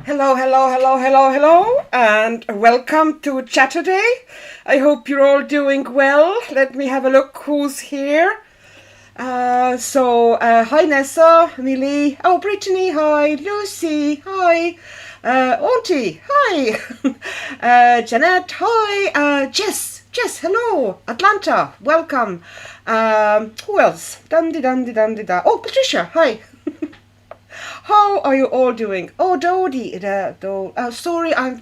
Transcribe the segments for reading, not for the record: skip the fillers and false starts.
Hello, hello, hello, hello, hello, and welcome to Chatterday. I hope you're all doing well. Let me have a look who's here. Hi Nessa, Millie, oh Brittany, hi, Lucy, hi, Auntie, hi, Jeanette, hi, Jess, hello, Atlanta, welcome. Who else? Dum-de-dum-de-dum-de-da. Oh, Patricia, hi. How are you all doing? Oh, Dodie, sorry, am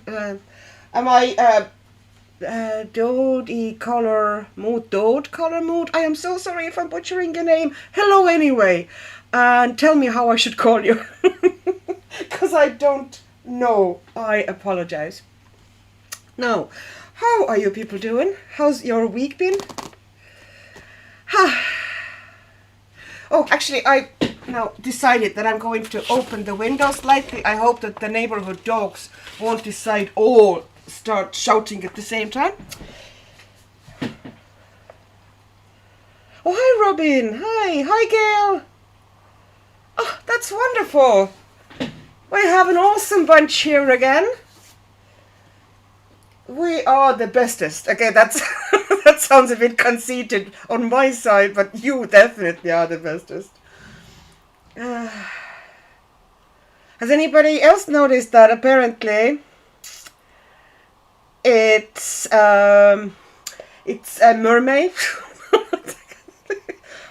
I, Dodie Dode Color Mood? I am so sorry if I'm butchering your name. Hello anyway, and tell me how I should call you. Because I don't know. I apologize. Now, how are you people doing? How's your week been? Oh, actually, I now decided that I'm going to open the window slightly. I hope that the neighborhood dogs won't decide all start shouting at the same time. Oh, hi, Robin. Hi, Gail. Oh, that's wonderful. We have an awesome bunch here again. We are the bestest. Okay, that's that sounds a bit conceited on my side, but you definitely are the bestest. Has anybody else noticed that apparently it's a mermaid?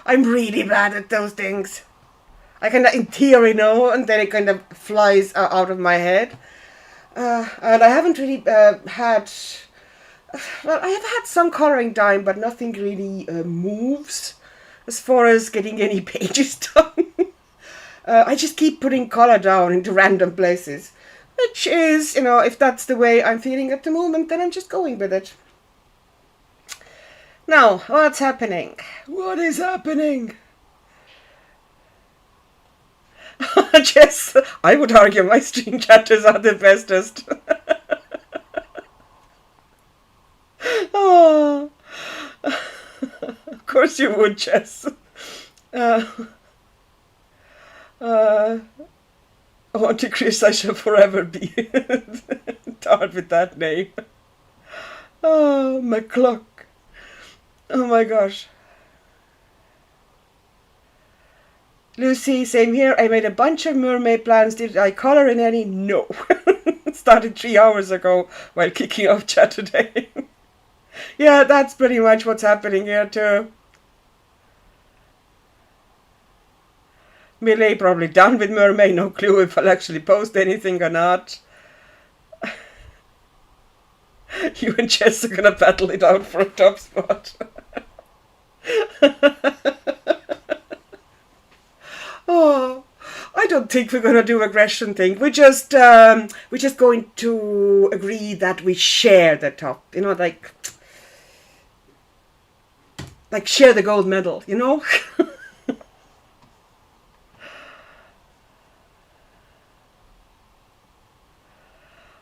I'm really bad at those things. I kind of in theory know, and then it kind of flies out of my head. And I haven't really had. Well, I have had some coloring done, but nothing really moves as far as getting any pages done. I just keep putting color down into random places, which is, if that's the way I'm feeling at the moment, then I'm just going with it. Now, what's happening? What is happening? Jess, I would argue my stream chatters are the bestest. Oh, of course you would, Jess. Auntie Chris, I shall forever be tarred with that name. Oh, my clock. Oh my gosh. Lucy, same here. I made a bunch of mermaid plans. Did I color in any? No. Started 3 hours ago while kicking off chat today. Yeah, that's pretty much what's happening here too. Millie probably done with Mermay. No clue if I'll actually post anything or not. You and Jess are gonna battle it out for a top spot. Oh, I don't think we're gonna do aggression thing. We're just going to agree that we share the top. Like share the gold medal.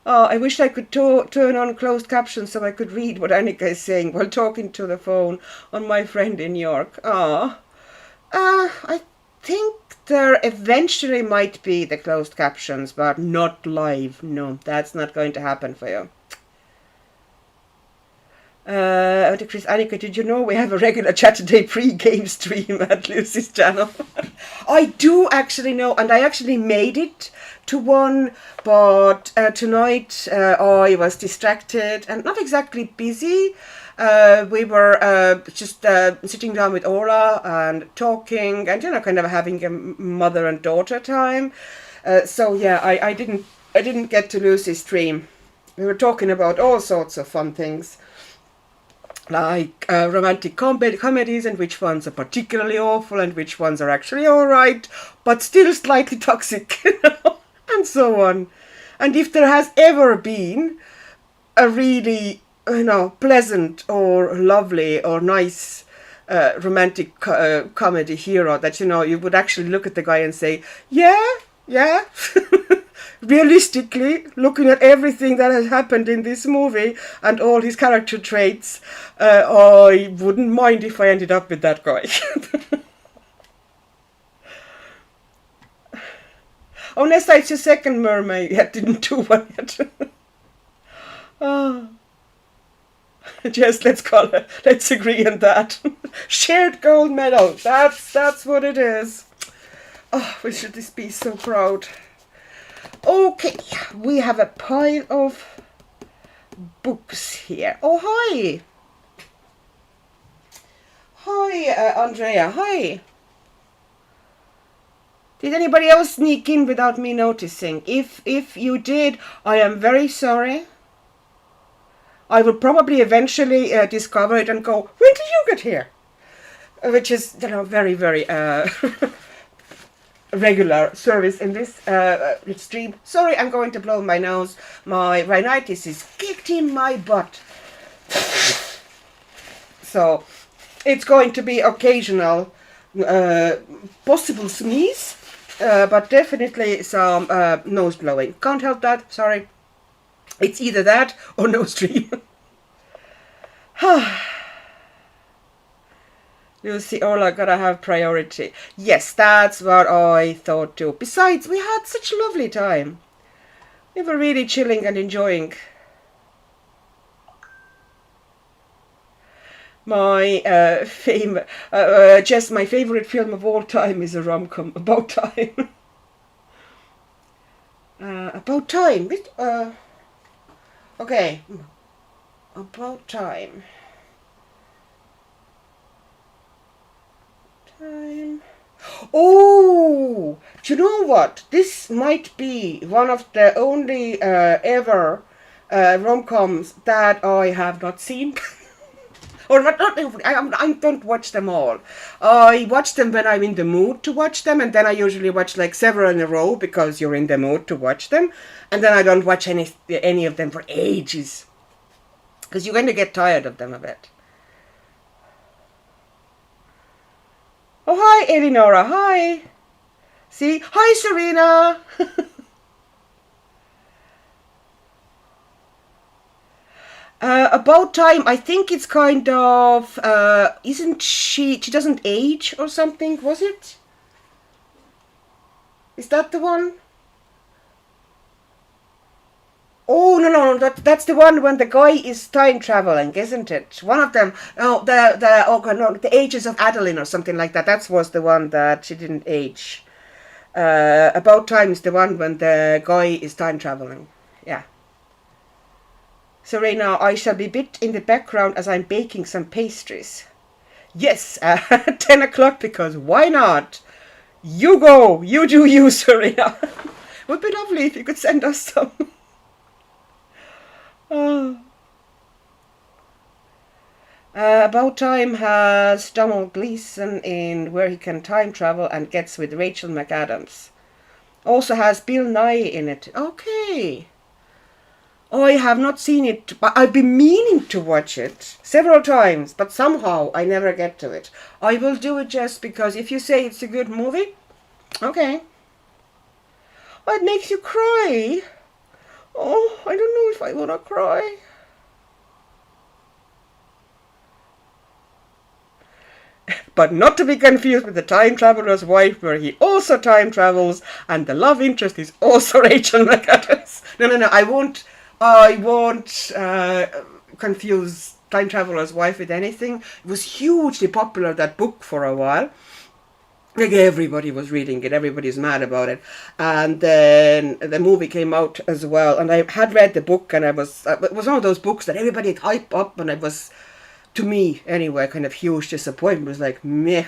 Oh, I wish I could turn on closed captions so I could read what Annika is saying while talking to the phone on my friend in New York. I think there eventually might be the closed captions, but not live. No, that's not going to happen for you. Chris, Annika, did you know we have a regular Chatterday pre-game stream at Lucy's channel? I do actually know, and I actually made it to one, but tonight I was distracted and not exactly busy. We were just sitting down with Ola and talking and kind of having a mother and daughter time. So yeah, I didn't get to Lucy's stream. We were talking about all sorts of fun things, like romantic comedies and which ones are particularly awful and which ones are actually alright, but still slightly toxic, and so on. And if there has ever been a really, pleasant or lovely or nice romantic comedy hero that, you would actually look at the guy and say, yeah, realistically, looking at everything that has happened in this movie and all his character traits, I wouldn't mind if I ended up with that guy. Oh, Nesta, it's your second Mermay. I didn't do one yet. Oh. Just let's agree on that. Shared gold medal. That's what it is. Oh, we should just be so proud. Okay, we have a pile of books here. Oh, hi. Hi, Andrea. Hi. Did anybody else sneak in without me noticing? If you did, I am very sorry. I will probably eventually discover it and go, when did you get here? Which is, you know, very, very regular service in this stream. Sorry, I'm going to blow my nose. My rhinitis is kicked in my butt. So it's going to be occasional possible sneeze, but definitely some nose blowing. Can't help that, sorry. It's either that or no stream. Lucy, Orla, gotta have priority. Yes, that's what I thought too. Besides, we had such a lovely time. We were really chilling and enjoying. My my favorite film of all time is a rom-com. About Time. About Time. Okay. About Time. Oh, do you know what? This might be one of the only ever rom-coms that I have not seen. Or not, I don't watch them all. I watch them when I'm in the mood to watch them, and then I usually watch like several in a row because you're in the mood to watch them, and then I don't watch any of them for ages because you're going to get tired of them a bit. Oh, hi, Eleonora. Hi. See? Hi, Serena. About Time, I think it's kind of, isn't she doesn't age or something, was it? Is that the one? Oh, no, that's the one when the guy is time traveling, isn't it? One of them, the Ages of Adeline or something like that. That was the one that she didn't age. About Time is the one when the guy is time traveling. Yeah. Serena, I shall be bit in the background as I'm baking some pastries. Yes, 10 o'clock, because why not? You go, you do you, Serena. Would be lovely if you could send us some. About Time has Donald Gleason in Where He Can Time Travel and Gets with Rachel McAdams. Also has Bill Nye in it. Okay. Oh, I have not seen it, but I've been meaning to watch it several times, but somehow I never get to it. I will do it just because if you say it's a good movie, okay. Oh, it makes you cry. Oh, I don't know if I want to cry. But not to be confused with The Time Traveler's Wife, where he also time travels, and the love interest is also Rachel McAdams. No, I won't confuse Time Traveler's Wife with anything. It was hugely popular, that book, for a while. Like, everybody was reading it, everybody's mad about it. And then the movie came out as well, and I had read the book, and it was one of those books that everybody had hyped up, and it was, to me anyway, kind of huge disappointment. It was like meh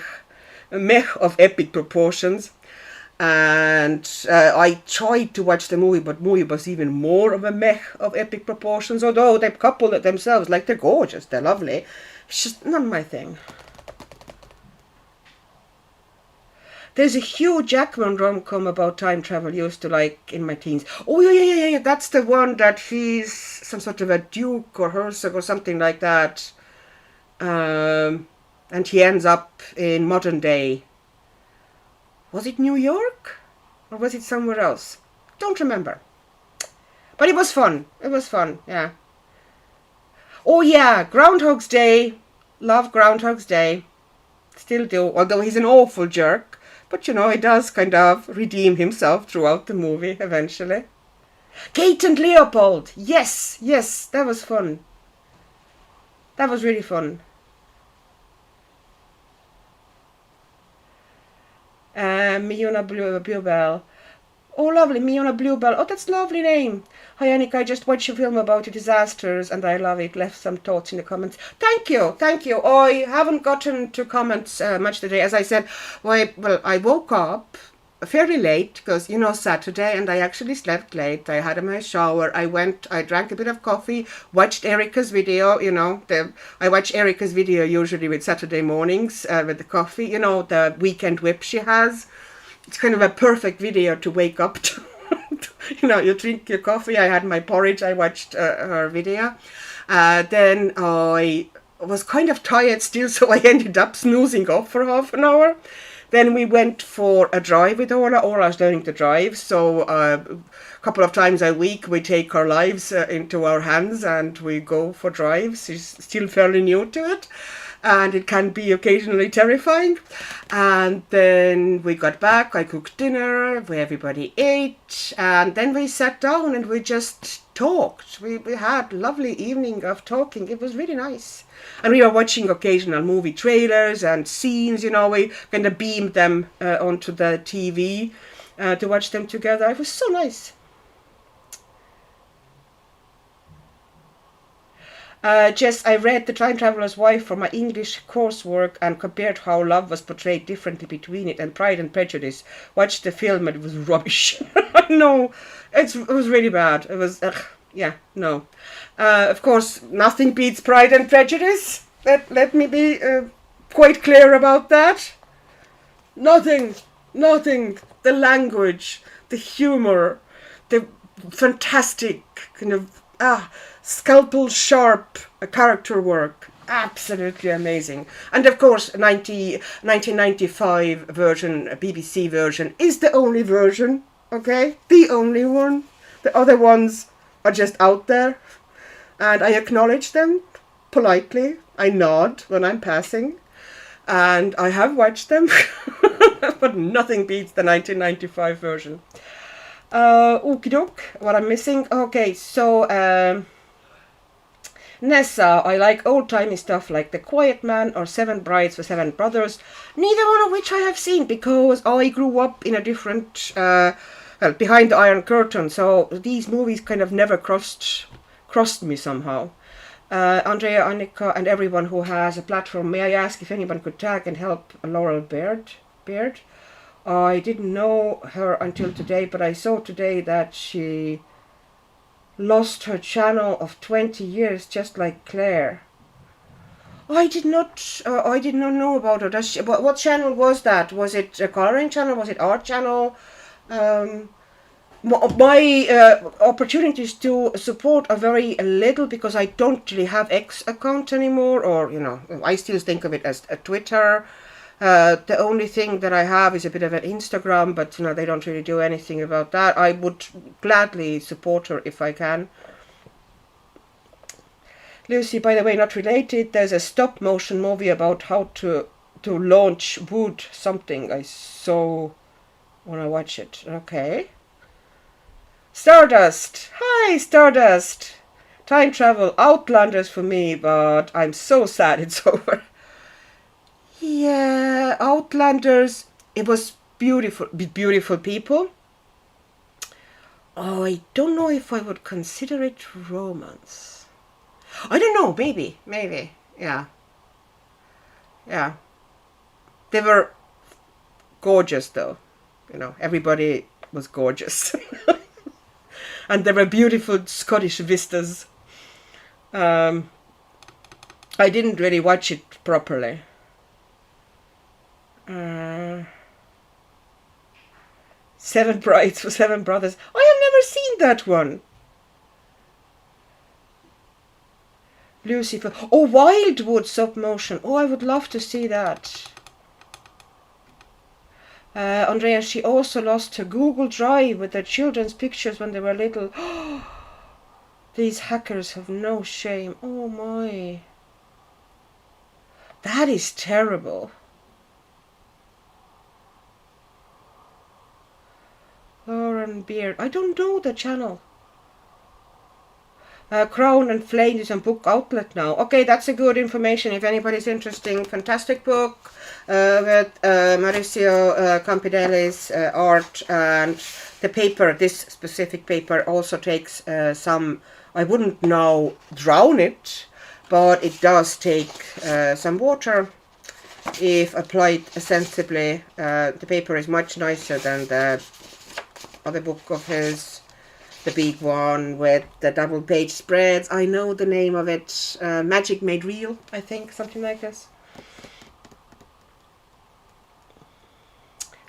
of epic proportions. And I tried to watch the movie, but the movie was even more of a meh of epic proportions, although they couple it themselves, like, they're gorgeous, they're lovely. It's just not my thing. There's a Hugh Jackman rom-com about time travel used to like in my teens. Oh, yeah. That's the one that he's some sort of a duke or herceg or something like that. And he ends up in modern day. Was it New York? Or was it somewhere else? Don't remember. But it was fun. It was fun, yeah. Oh, yeah, Groundhog's Day. Love Groundhog's Day. Still do. Although he's an awful jerk. But you know, he does kind of redeem himself throughout the movie eventually. Kate and Leopold. Yes, yes, that was fun. That was really fun. Miona Bluebell. Oh, lovely, Miona Bluebell. Oh, that's a lovely name. Hi, Annika, I just watched a film about the disasters and I love it. Left some thoughts in the comments. Thank you, thank you. I haven't gotten to comments much today. As I said, well, I woke up fairly late because, you know, Saturday, and I actually slept late. I had my shower. I drank a bit of coffee, watched Erica's video, you know. I watch Erica's video usually with Saturday mornings with the coffee, you know, the weekend whip she has. It's kind of a perfect video to wake up to. You know, you drink your coffee. I had my porridge. I watched her video. Then I was kind of tired still, so I ended up snoozing off for half an hour. Then we went for a drive with Orla. Orla's learning to drive, so a couple of times a week we take our lives into our hands and we go for drives. She's still fairly new to it, and it can be occasionally terrifying. And then we got back, I cooked dinner, everybody ate, and then we sat down and we just talked. We had a lovely evening of talking. It was really nice. And we were watching occasional movie trailers and scenes, you know, we kind of beamed them onto the TV to watch them together. It was so nice. Jess, I read The Time Traveler's Wife for my English coursework and compared how love was portrayed differently between it and Pride and Prejudice. Watched the film and it was rubbish. No, it was really bad. It was, yeah, no. Of course, nothing beats Pride and Prejudice. Let me be quite clear about that. Nothing. The language, the humor, the fantastic kind of scalpel sharp character work. Absolutely amazing. And of course, 1995 version, BBC version, is the only version, okay? The only one. The other ones are just out there. And I acknowledge them politely. I nod when I'm passing. And I have watched them. But nothing beats the 1995 version. Okie doke. What I'm missing? Okay, so... Nessa, I like old-timey stuff like The Quiet Man or Seven Brides for Seven Brothers, neither one of which I have seen because I grew up in a different, behind the Iron Curtain, so these movies kind of never crossed me somehow. Andrea, Annika, and everyone who has a platform, may I ask if anyone could tag and help Laurel Baird? I didn't know her until today, but I saw today that she lost her channel of 20 years, just like Claire. I did not know about her. What channel was that? Was it a coloring channel? Was it art channel? My opportunities to support are very little because I don't really have X account anymore, or you know, I still think of it as a Twitter. The only thing that I have is a bit of an Instagram, but you know, they don't really do anything about that. I would gladly support her if I can. Lucy, by the way, not related, there's a stop motion movie about how to launch wood something. I so want to watch it. Okay. Stardust. Hi, Stardust. Time travel, Outlanders for me, but I'm so sad it's over. Yeah, Outlanders, it was beautiful, beautiful people. Oh, I don't know if I would consider it romance. I don't know, maybe, yeah. Yeah. They were gorgeous though, you know, everybody was gorgeous. And there were beautiful Scottish vistas. I didn't really watch it properly. Seven Brides for Seven Brothers. I have never seen that one. Lucifer. Oh, Wildwood stop motion. Oh, I would love to see that. Andrea, she also lost her Google Drive with her children's pictures when they were little. These hackers have no shame. Oh my. That is terrible. Lauren Beard. I don't know the channel. Crown and Flame is on Book Outlet now. Okay, that's a good information if anybody's interested. Fantastic book with Mauricio Campidelli's art, and the paper, this specific paper, also takes some, I wouldn't now drown it, but it does take some water if applied sensibly. The paper is much nicer than the other book of his, the big one with the double page spreads. I know the name of it. Magic Made Real, I think, something like this.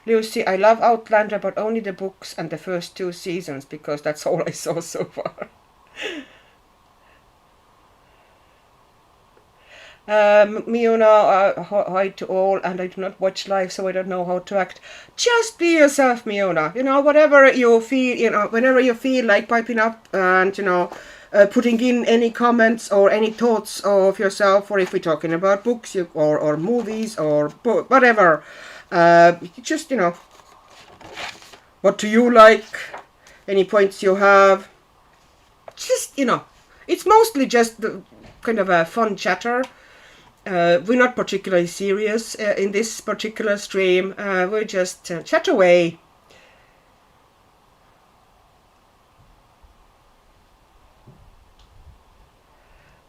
Lucy, I love Outlander, but only the books and the first 2 seasons, because that's all I saw so far. Miona, hi to all, and I do not watch live, so I don't know how to act. Just be yourself, Miona. You know, whatever you feel, you know, whenever you feel like piping up and, you know, putting in any comments or any thoughts of yourself, or if we're talking about books or movies or whatever, just, you know, what do you like? Any points you have? Just, you know, it's mostly just the kind of a fun chatter. We're not particularly serious in this particular stream. We just chat away.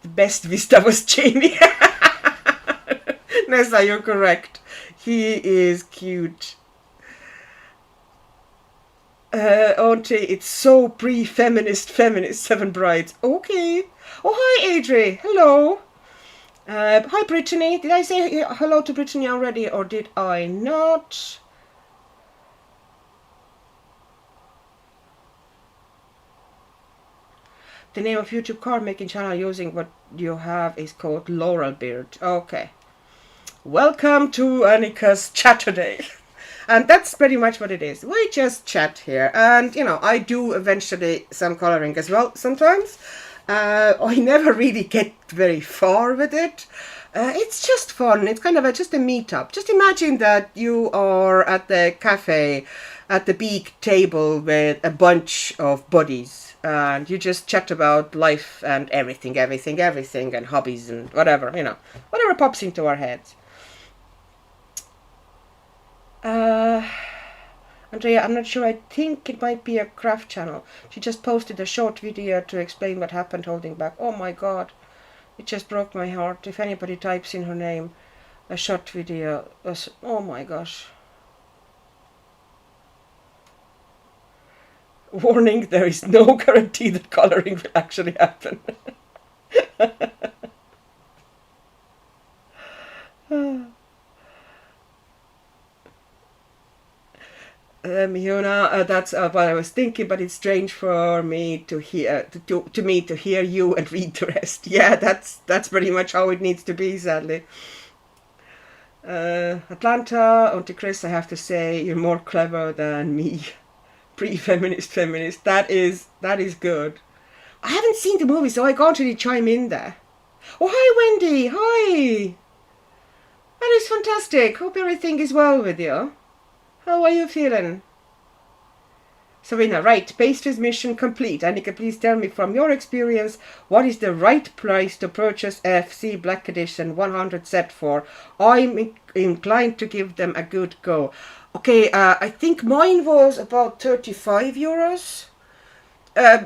The best Vista was Jamie. Nessa, you're correct. He is cute. Auntie, it's so pre-feminist, 7 brides. Okay. Oh, hi, Adri. Hello. Hi, Brittany. Did I say hello to Brittany already, or did I not? The name of YouTube card making channel using what you have is called Laurel Beard. Okay. Welcome to Annika's Chatterday. And that's pretty much what it is. We just chat here. And, you know, I do eventually some coloring as well sometimes. I never really get very far with it. It's just fun. It's kind of just a meetup. Just imagine that you are at the cafe at the big table with a bunch of buddies, and you just chat about life and everything, and hobbies and whatever, you know, whatever pops into our heads. Andrea, I'm not sure. I think it might be a craft channel. She just posted a short video to explain what happened holding back. Oh my god. It just broke my heart. If anybody types in her name, a short video. Oh my gosh. Warning, there is no guarantee that coloring will actually happen. Miona, that's what I was thinking, but it's strange for me to hear to hear you and read the rest. Yeah, that's pretty much how it needs to be, sadly. Atlanta, Auntie Chris, I have to say, you're more clever than me. Pre-feminist, feminist. That is good. I haven't seen the movie, so I can't really chime in there. Oh, hi, Wendy. Hi. That is fantastic. Hope everything is well with you. How are you feeling? Serena, right, pastries mission complete. Annika, please tell me from your experience, what is the right price to purchase FC Black Edition 100 set for? I'm inclined to give them a good go. Okay, I think mine was about 35 euros.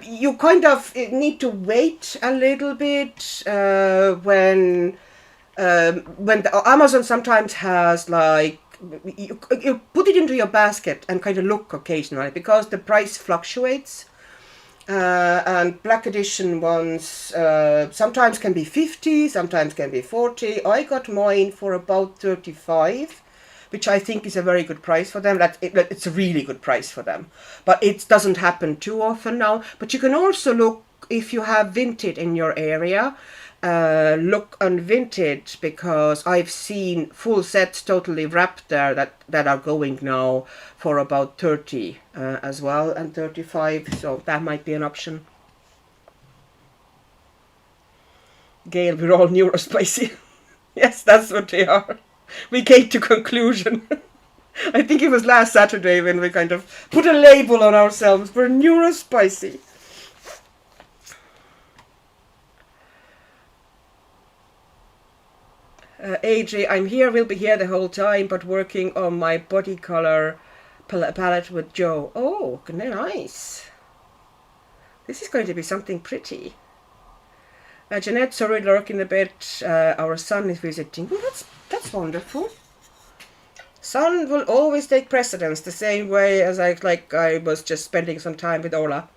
You kind of need to wait a little bit when Amazon sometimes has like, you put it into your basket and kind of look occasionally because the price fluctuates. And Black Edition ones sometimes can be 50, sometimes can be 40. I got mine for about 35, which I think is a very good price for them. It's a really good price for them. But it doesn't happen too often now. But you can also look, if you have Vinted in your area, look on Vinted, because I've seen full sets totally wrapped there that are going now for about 30 as well, and 35, so that might be an option. Gail, we're all neurospicy. Yes, that's what they are. We came to conclusion. I think it was last Saturday when we kind of put a label on ourselves. We're neurospicy. AJ, I'm here, will be here the whole time, but working on my body color palette with Joe. Oh, nice. This is going to be something pretty. Jeanette, sorry, lurking a bit. Our son is visiting. Oh, that's wonderful. Son will always take precedence, the same way as I was just spending some time with Ola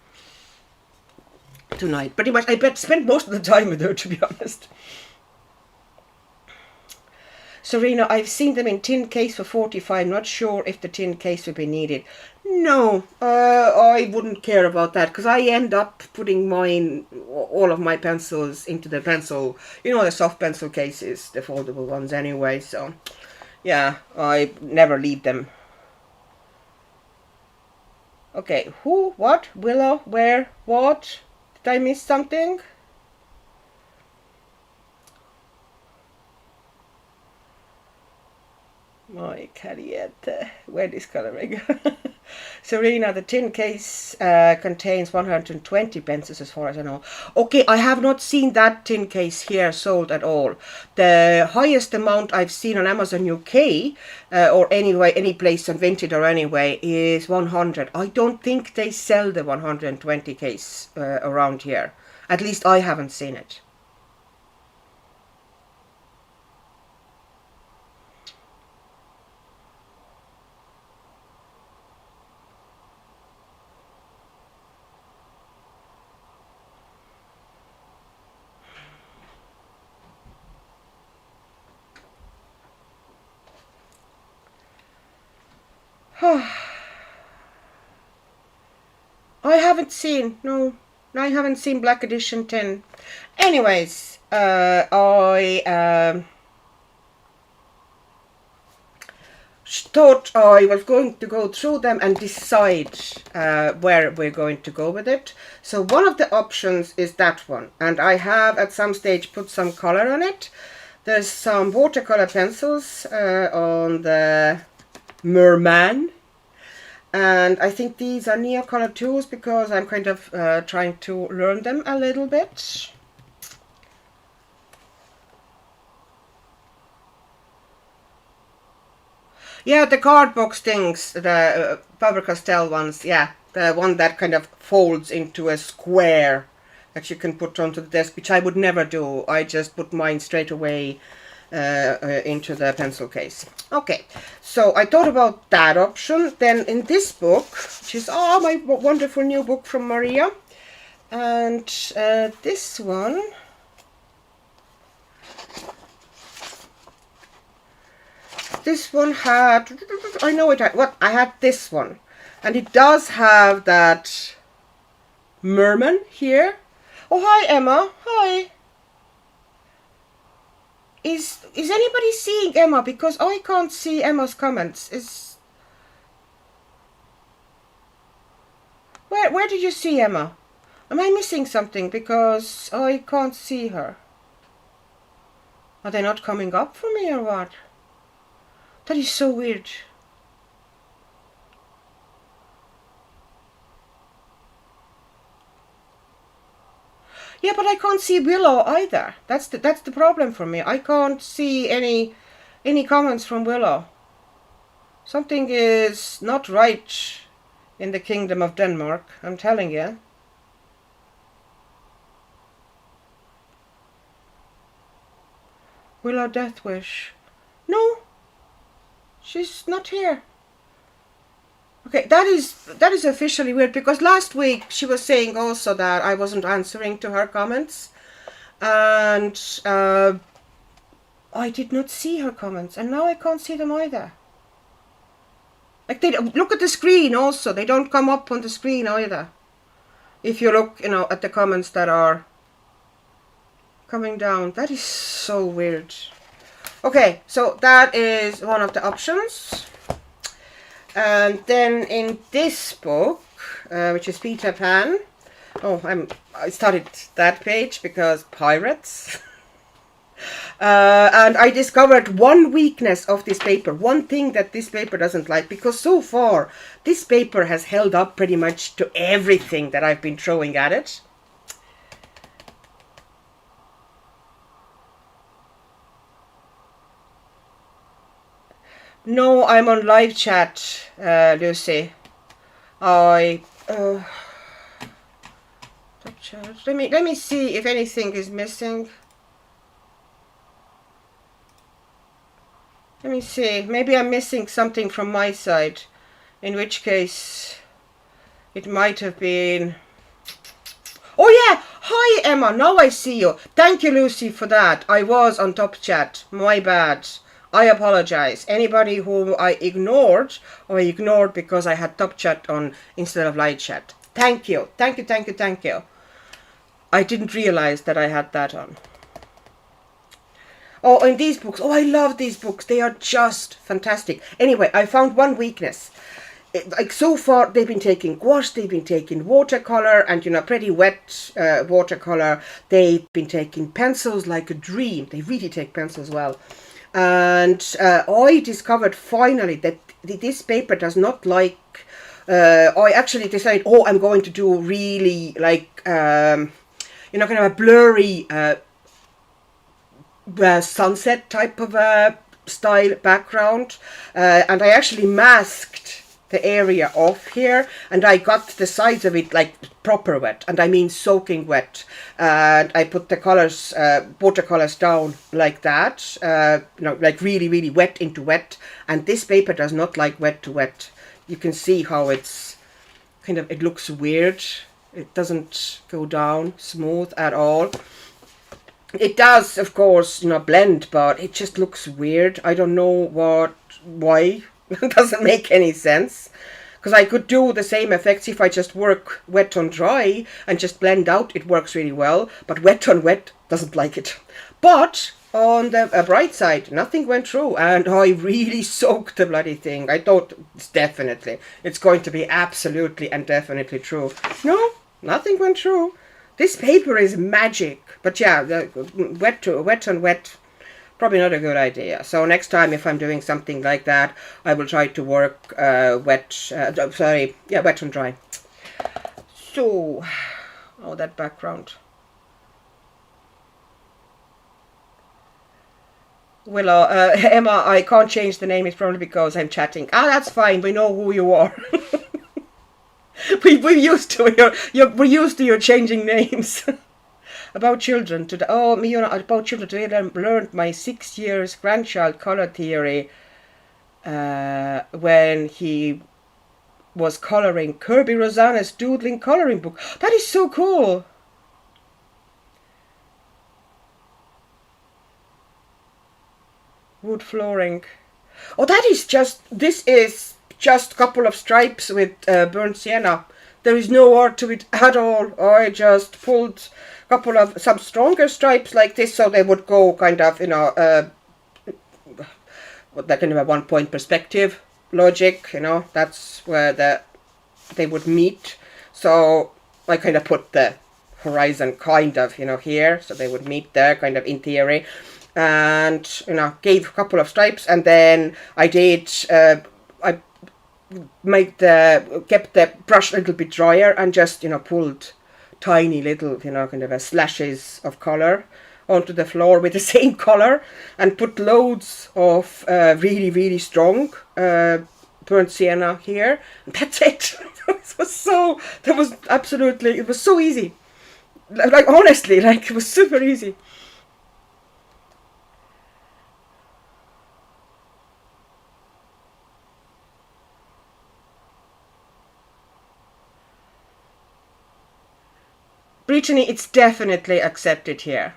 tonight. Pretty much, I spent most of the time with her, to be honest. Serena, I've seen them in tin case for 45. Not sure if the tin case will be needed. No, I wouldn't care about that, because I end up putting all of my pencils into the pencil, the soft pencil cases, the foldable ones anyway, so yeah, I never leave them. Okay, who, what, Willow, where, what? Did I miss something? My Cariette, where is coloring? Serena, the tin case contains 120 pencils as far as I know. Okay, I have not seen that tin case here sold at all. The highest amount I've seen on Amazon UK, or anyway, any place on Vinted or anyway, is 100. I don't think they sell the 120 case around here. At least I haven't seen it. I haven't seen Black Edition 10. Anyways, I thought I was going to go through them and decide where we're going to go with it. So one of the options is that one, and I have at some stage put some color on it. There's some watercolor pencils on the Mermay, and I think these are Neocolor tools because I'm kind of trying to learn them a little bit. Yeah, the card box things, the Faber-Castell ones, yeah, the one that kind of folds into a square that you can put onto the desk, which I would never do. I just put mine straight away into the pencil case. Okay, so I thought about that option. Then in this book, which is my wonderful new book from Maria, and this one, had, I know it had, I had this one, and it does have that merman here. Oh, hi Emma, hi. Is anybody seeing Emma? Because I can't see Emma's comments. Where did you see Emma? Am I missing something? Because I can't see her. Are they not coming up for me or what? That is so weird. Yeah, but I can't see Willow either. That's the problem for me. I can't see any comments from Willow. Something is not right in the Kingdom of Denmark, I'm telling you. Willow Deathwish. No, she's not here. Okay, that is officially weird, because last week she was saying also that I wasn't answering to her comments, and I did not see her comments, and now I can't see them either. Like, they look at the screen also, they don't come up on the screen either. If you look, at the comments that are coming down, that is so weird. Okay, so that is one of the options. And then in this book, which is Peter Pan. Oh, I started that page because pirates. And I discovered one weakness of this paper, one thing that this paper doesn't like, because so far this paper has held up pretty much to everything that I've been throwing at it. No, I'm on live chat, Lucy. I top chat. Let me see if anything is missing. Let me see. Maybe I'm missing something from my side. In which case, it might have been. Oh yeah! Hi Emma. Now I see you. Thank you, Lucy, for that. I was on top chat. My bad. I apologize. Anybody who I ignored, or I ignored because I had top chat on instead of live chat. Thank you. Thank you, thank you, thank you. I didn't realize that I had that on. Oh, and these books. Oh, I love these books. They are just fantastic. Anyway, I found one weakness. Like so far, they've been taking gouache, they've been taking watercolor, and pretty wet watercolor. They've been taking pencils like a dream. They really take pencils well. And I discovered finally that this paper does not like. I actually decided, oh, I'm going to do really like kind of a blurry sunset type of style background, and I actually masked the area off here, and I got the sides of it like proper wet, and I mean soaking wet, and I put the colors, watercolors down like that, like really, really wet into wet, and this paper does not like wet to wet. You can see how it's kind of, it looks weird. It doesn't go down smooth at all. It does, of course, blend, but it just looks weird. I don't know why. It doesn't make any sense. Because I could do the same effects if I just work wet on dry and just blend out. It works really well. But wet on wet doesn't like it. But on the bright side, nothing went through. And I really soaked the bloody thing. I thought it's going to be absolutely and definitely true. No, nothing went through. This paper is magic. But yeah, wet on wet, probably not a good idea. So next time if I'm doing something like that, I will try to work wet on dry. So, oh, that background. Willow, Emma, I can't change the name. It's probably because I'm chatting. Ah, that's fine. We know who you are. we're used to we're used to your changing names. About children today. Oh, about children today. I learned my 6 years grandchild color theory when he was coloring Kirby Rosanna's doodling coloring book. That is so cool. Wood flooring. Oh, this is just a couple of stripes with burnt sienna. There is no art to it at all. I just pulled some stronger stripes like this, so they would go kind of, that kind of a 1 point perspective logic, that's where they would meet. So I kind of put the horizon kind of, here, so they would meet there, kind of in theory, and gave a couple of stripes, and then I did. I kept the brush a little bit drier and just pulled tiny little kind of slashes of color onto the floor with the same color, and put loads of really, really strong burnt sienna here. And that's it. It was so easy. Like honestly, like it was super easy. Brittany, it's definitely accepted here.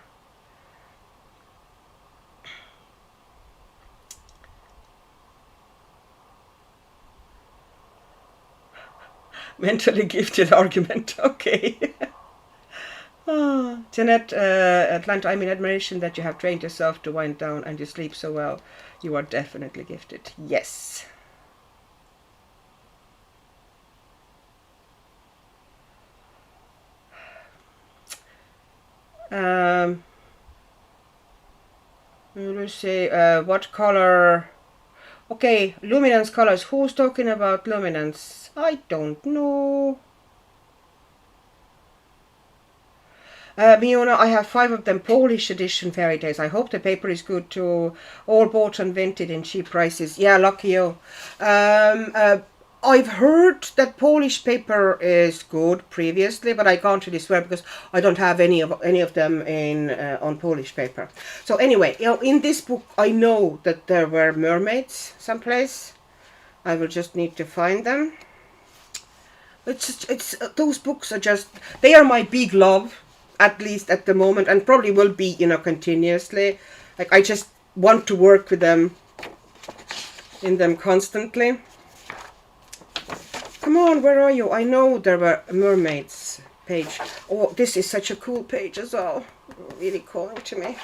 Mentally gifted argument. Okay. Jeanette, Atlanta, I'm in admiration that you have trained yourself to wind down and you sleep so well. You are definitely gifted. Yes. Let's see, what color? Okay, luminance colors. Who's talking about luminance? I don't know. Miona, I have 5 of them Polish edition fairy tales. I hope the paper is good too. All bought and vented in cheap prices. Yeah, lucky you. I've heard that Polish paper is good previously, but I can't really swear because I don't have any of them in on Polish paper. So anyway, you know, in this book, I know that there were mermaids someplace. I will just need to find them. It's those books are just, they are my big love, at least at the moment, and probably will be, you know, continuously. Like, I just want to work with them, in them constantly. Come on, where are you? I know there were mermaids page. Oh, this is such a cool page as well. Really calling to me.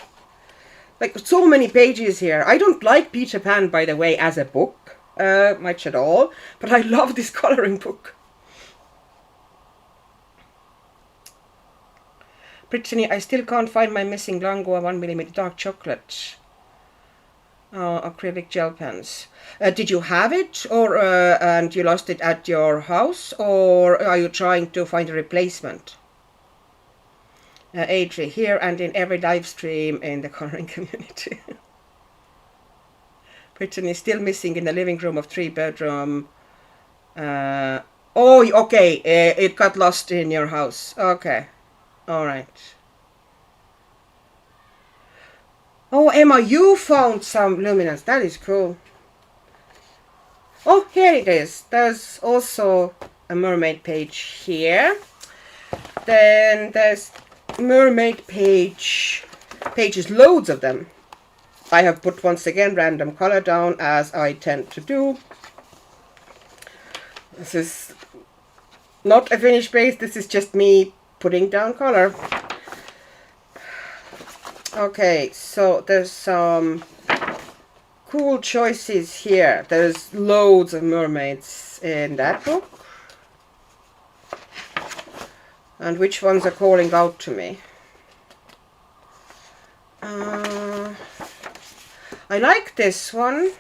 Like, so many pages here. I don't like Peter Pan, by the way, as a book, much at all, but I love this coloring book. Brittany, I still can't find my missing Langua 1mm dark chocolate. Acrylic gel pens. Did you have it, or and you lost it at your house, or are you trying to find a replacement? Adri, here and in every live stream in the coloring community. Brittany, still missing in the living room of 3-bedroom. Oh, okay, it got lost in your house. Okay. All right. Oh, Emma, you found some luminance. That is cool. Oh, here it is. There's also a mermaid page here. Then there's mermaid pages, loads of them. I have put, once again, random color down, as I tend to do. This is not a finished page. This is just me putting down color. Okay, so there's some cool choices here. There's loads of mermaids in that book. And which ones are calling out to me? I like this one,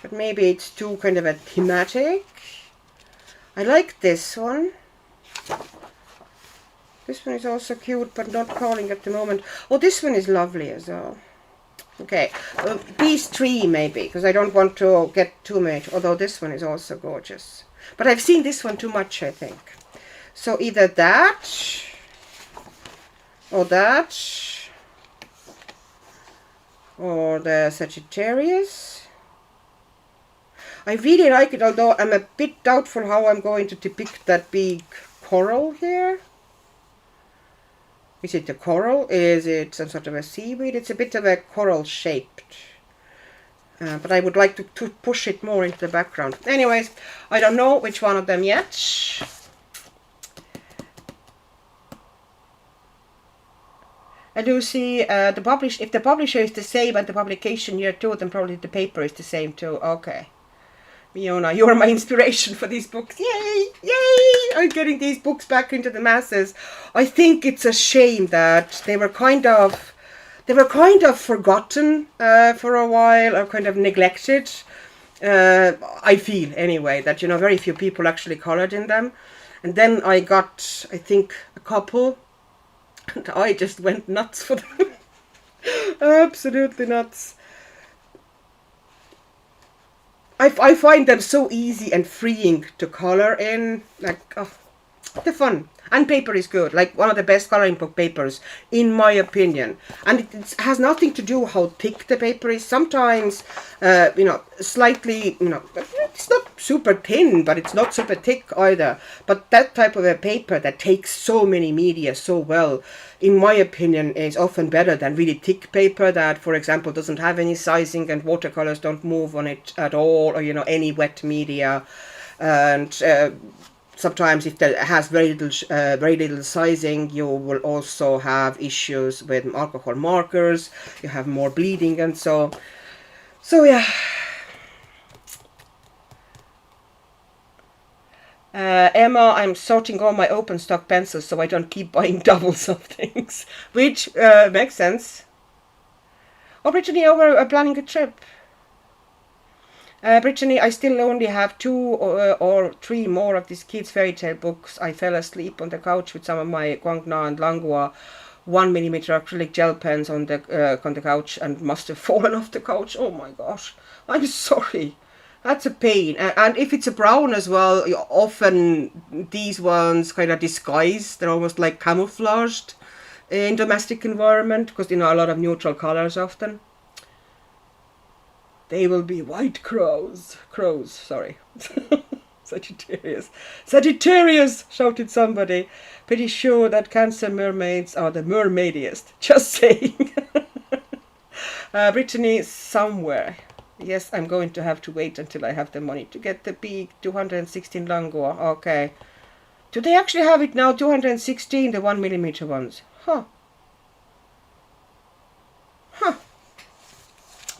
but maybe it's too kind of a thematic. I like this one. This one is also cute, but not calling at the moment. Oh, this one is lovely as well. Okay, these 3 maybe, because I don't want to get too much, although this one is also gorgeous. But I've seen this one too much, I think. So either that, or that, or the Sagittarius. I really like it, although I'm a bit doubtful how I'm going to depict that big coral here. Is it a coral? Is it some sort of a seaweed? It's a bit of a coral shaped. But I would like to push it more into the background. Anyways, I don't know which one of them yet. I do see if the publisher is the same and the publication year too, then probably the paper is the same too. Okay. Miona, you're my inspiration for these books. Yay! Yay! I'm getting these books back into the masses. I think it's a shame that they were kind of forgotten for a while, or kind of neglected. I feel anyway that, you know, very few people actually colored in them. And then I got, I think, a couple, and I just went nuts for them. Absolutely nuts. I find them so easy and freeing to color in. Like, oh, they're fun. And paper is good. Like, one of the best coloring book papers, in my opinion. And it has nothing to do how thick the paper is. Sometimes, you know, slightly, you know, it's not super thin, but it's not super thick either. But that type of a paper that takes so many media so well, in my opinion, is often better than really thick paper that, for example, doesn't have any sizing and watercolors don't move on it at all, or, you know, any wet media. And sometimes if it has very little sizing, you will also have issues with alcohol markers. You have more bleeding and so yeah. Emma, I'm sorting all my open stock pencils so I don't keep buying doubles of things, which makes sense. Oh, Brittany, oh, we're planning a trip. Brittany, I still only have 2 or 3 more of these kids' fairy tale books. I fell asleep on the couch with some of my Guangna and Langhua 1mm acrylic gel pens on the couch and must have fallen off the couch. Oh my gosh, I'm sorry. That's a pain. And if it's a brown as well, often these ones kind of disguise. They're almost like camouflaged in domestic environment because a lot of neutral colors often. They will be white crows. Crows, sorry. Sagittarius. Sagittarius, shouted somebody. Pretty sure that Cancer mermaids are the mermaidiest. Just saying. Brittany, somewhere. Yes, I'm going to have to wait until I have the money to get the big 216 Langhua. Okay. Do they actually have it now? 216, the 1mm ones. Huh. Huh.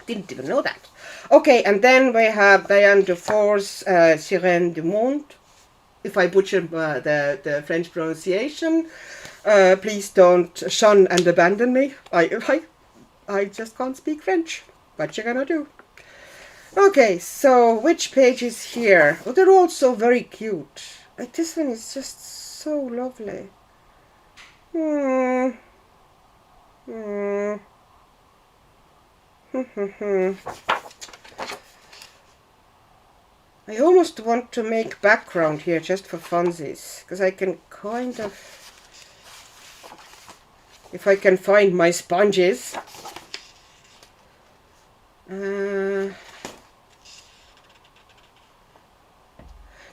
Didn't even know that. Okay, and then we have Diane Dufour's Sirène du Monde. If I butcher the French pronunciation, please don't shun and abandon me. I just can't speak French. What you gonna do? Okay, so which page is here? Oh, they're all so very cute. Like this one is just so lovely. I almost want to make background here just for funsies, because I can kind of, if I can find my sponges.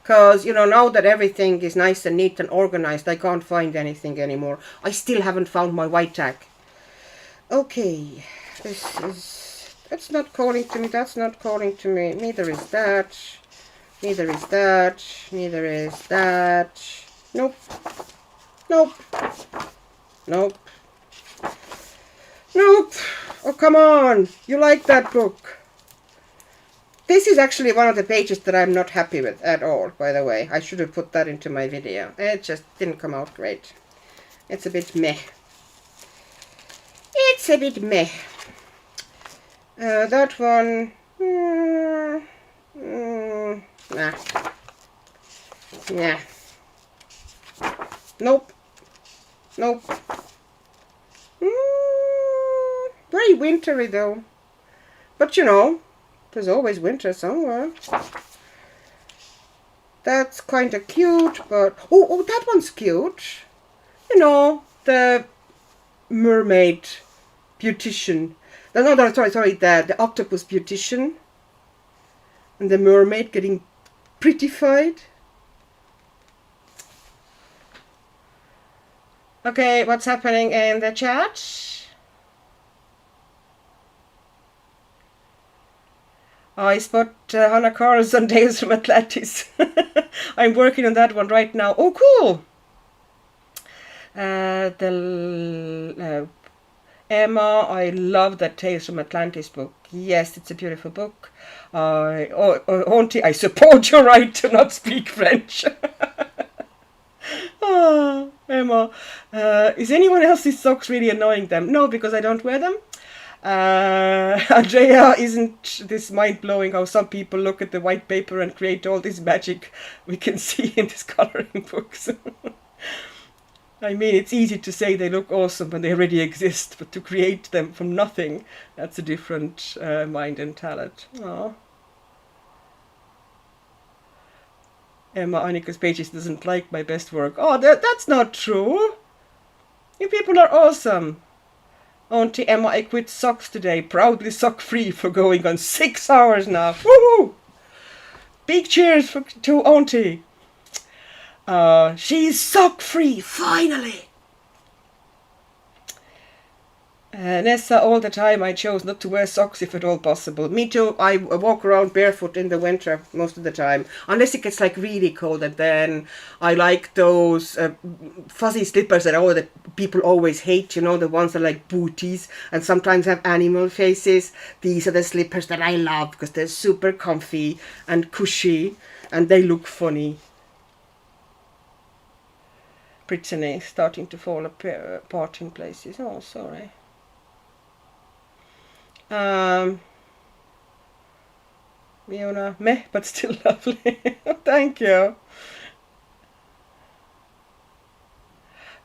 Because, now that everything is nice and neat and organized, I can't find anything anymore. I still haven't found my white tag. Okay, that's not calling to me, that's not calling to me. Neither is that. Neither is that. Neither is that. Nope. Nope. Nope. Nope. Oh, come on. You like that book. This is actually one of the pages that I'm not happy with at all, by the way. I should have put that into my video. It just didn't come out great. It's a bit meh. It's a bit meh. That one... nah. Nah. Nope. Nope. Very wintry though. But there's always winter somewhere. That's kind of cute, but... Oh, that one's cute. The mermaid beautician. No, sorry, the octopus beautician. And the mermaid getting prettified. Okay, what's happening in the chat? I spot Hannah Carl's on Tales from Atlantis. I'm working on that one right now. Oh, cool! Emma, I love that Tales from Atlantis book. Yes, it's a beautiful book. Auntie, I support your right to not speak French. Oh, Emma. Is anyone else's socks really annoying them? No, because I don't wear them. Andrea, isn't this mind-blowing how some people look at the white paper and create all this magic we can see in these coloring books? I mean, it's easy to say they look awesome when they already exist, but to create them from nothing, that's a different mind and talent. Aww. Emma Annika's pages doesn't like my best work. Oh, that's not true. You people are awesome. Auntie Emma, I quit socks today. Proudly sock-free for going on 6 hours now. Woohoo! Big cheers to Auntie. She's sock-free, finally. Nessa, all the time I chose not to wear socks if at all possible. Me too. I walk around barefoot in the winter most of the time. Unless it gets like really cold, and then I like those fuzzy slippers that people always hate, the ones that are like booties and sometimes have animal faces. These are the slippers that I love because they're super comfy and cushy and they look funny. Brittany starting to fall apart in places. Oh, sorry. Fiona, meh, but still lovely. Thank you.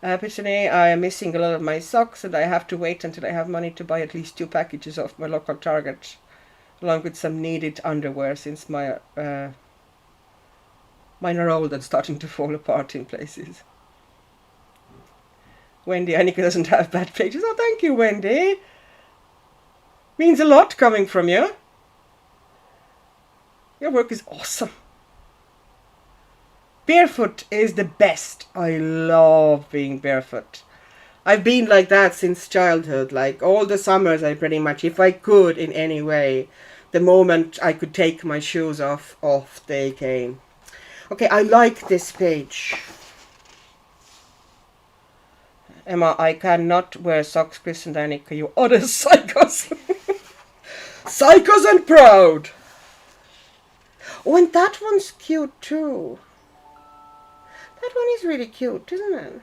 Pichane, I am missing a lot of my socks and I have to wait until I have money to buy at least 2 packages of my local Target, along with some needed underwear since mine are old and starting to fall apart in places. Wendy, Annika doesn't have bad pages. Oh, thank you, Wendy. Means a lot coming from you. Your work is awesome. Barefoot is the best. I love being barefoot. I've been like that since childhood. Like all the summers, I pretty much, if I could in any way, the moment I could take my shoes off they came. Okay, I like this page. Emma, I cannot wear socks, Chris and Annika, you other psychos. Psychos and proud. Oh, and that one's cute too. That one is really cute, isn't it?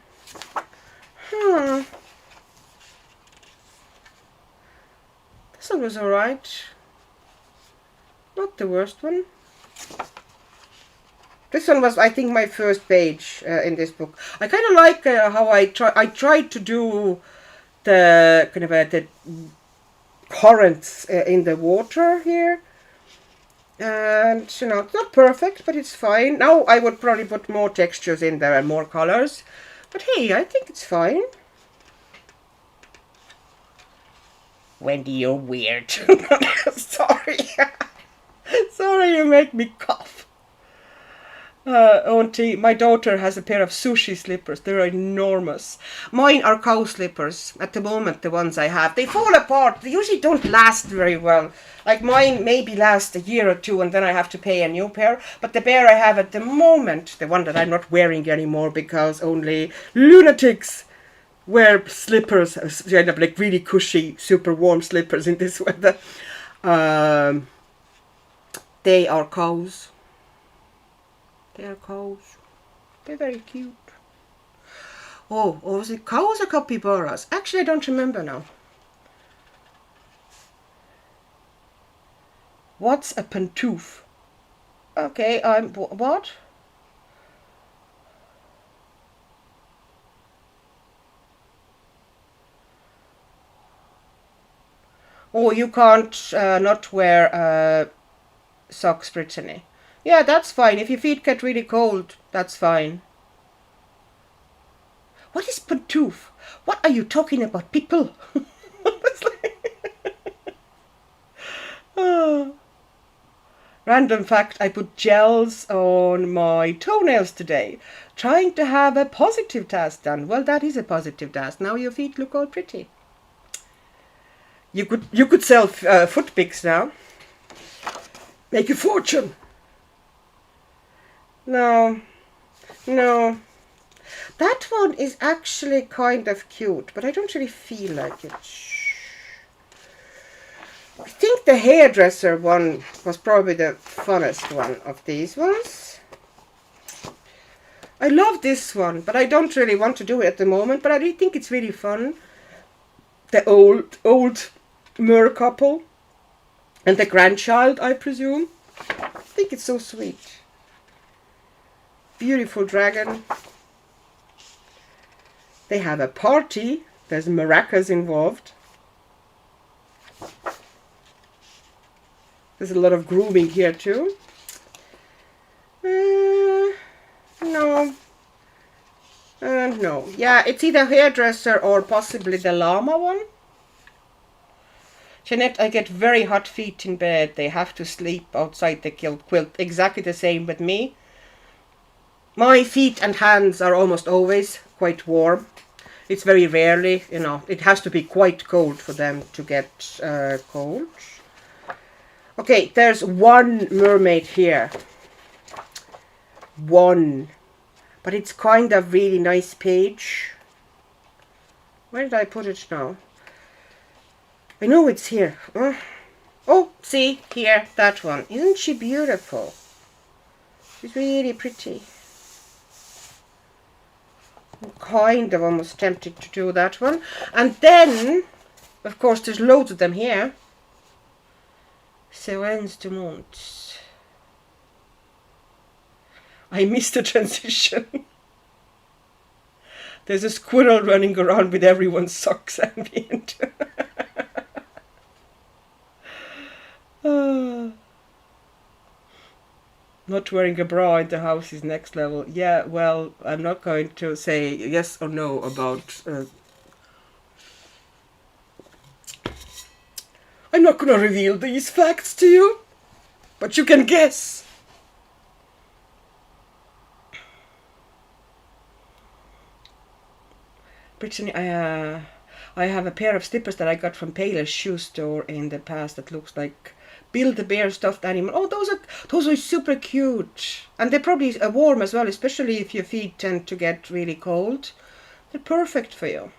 This one was alright. Not the worst one. This one was, I think, my first page in this book. I kind of like how I tried to do the kind of the currents in the water here. And, you know, it's not perfect, but it's fine. Now I would probably put more textures in there and more colors. But hey, I think it's fine. Wendy, you're weird. Sorry. Sorry, you make me cough. Auntie, my daughter has a pair of sushi slippers. They're enormous. Mine are cow slippers. At the moment, the ones I have, they fall apart. They usually don't last very well. Like mine maybe last a year or two and then I have to pay a new pair. But the pair I have at the moment, the one that I'm not wearing anymore because only lunatics wear slippers, kind of like really cushy, super warm slippers in this weather. They are cows. They are cows. They're very cute. Oh, was it cows or capybaras? Actually, I don't remember now. What's a pantoof? Okay, what? Oh, you can't not wear socks, Brittany. Yeah, that's fine. If your feet get really cold, that's fine. What is pantoof? What are you talking about, people? Oh. Random fact, I put gels on my toenails today, trying to have a positive task done. Well, that is a positive task. Now your feet look all pretty. You could sell foot picks now. Make a fortune. No. That one is actually kind of cute, but I don't really feel like it. I think the hairdresser one was probably the funnest one of these ones. I love this one, but I don't really want to do it at the moment, but I do think it's really fun. The old Mer couple and the grandchild, I presume. I think it's so sweet. Beautiful dragon. They have a party. There's maracas involved. There's a lot of grooming here too. No. No. Yeah, it's either hairdresser or possibly the llama one. Jeanette, I get very hot feet in bed. They have to sleep outside the quilt. Exactly the same with me. My feet and hands are almost always quite warm. It's very rarely, you know, it has to be quite cold for them to get cold. Okay, there's one mermaid here. One. But it's kind of really nice page. Where did I put it now? I know it's here. Oh, see, here, that one. Isn't she beautiful? She's really pretty. I'm kind of almost tempted to do that one. And then, of course, there's loads of them here. Séance du monde. I missed the transition. There's a squirrel running around with everyone's socks ambient. Not wearing a bra in the house is next level. Yeah, well, I'm not going to say yes or no about... I'm not going to reveal these facts to you, but you can guess. Brittany, I have a pair of slippers that I got from Paylor's shoe store in the past that looks like Bill the Bear stuffed animal. Oh, those are super cute. And they're probably warm as well, especially if your feet tend to get really cold. They're perfect for you.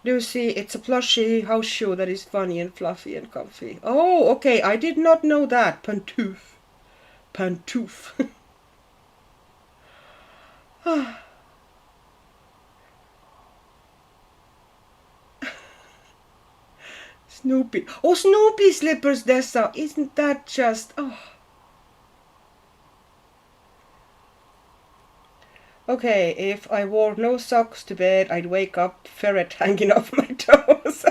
Lucy, it's a plushy house shoe that is funny and fluffy and comfy. Oh, okay, I did not know that. Pantouf. Pantouf. Snoopy. Oh, Snoopy slippers, Dessa. Isn't that just... Oh. Okay, if I wore no socks to bed, I'd wake up ferret hanging off my toes.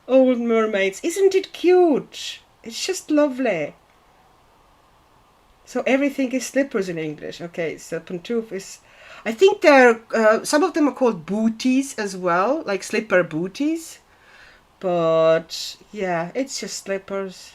Old mermaids. Isn't it cute? It's just lovely. So everything is slippers in English. Okay, so pantouf is... I think they're... some of them are called booties as well, like slipper booties. But yeah, it's just slippers.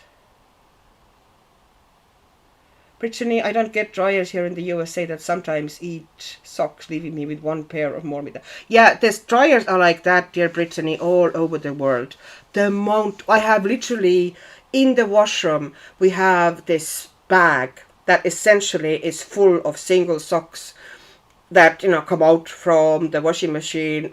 Brittany, I don't get dryers here in the USA that sometimes eat socks, leaving me with one pair of more. Yeah, the dryers are like that, dear Brittany, all over the world. The amount... I have literally, in the washroom, we have this bag that essentially is full of single socks that, you know, come out from the washing machine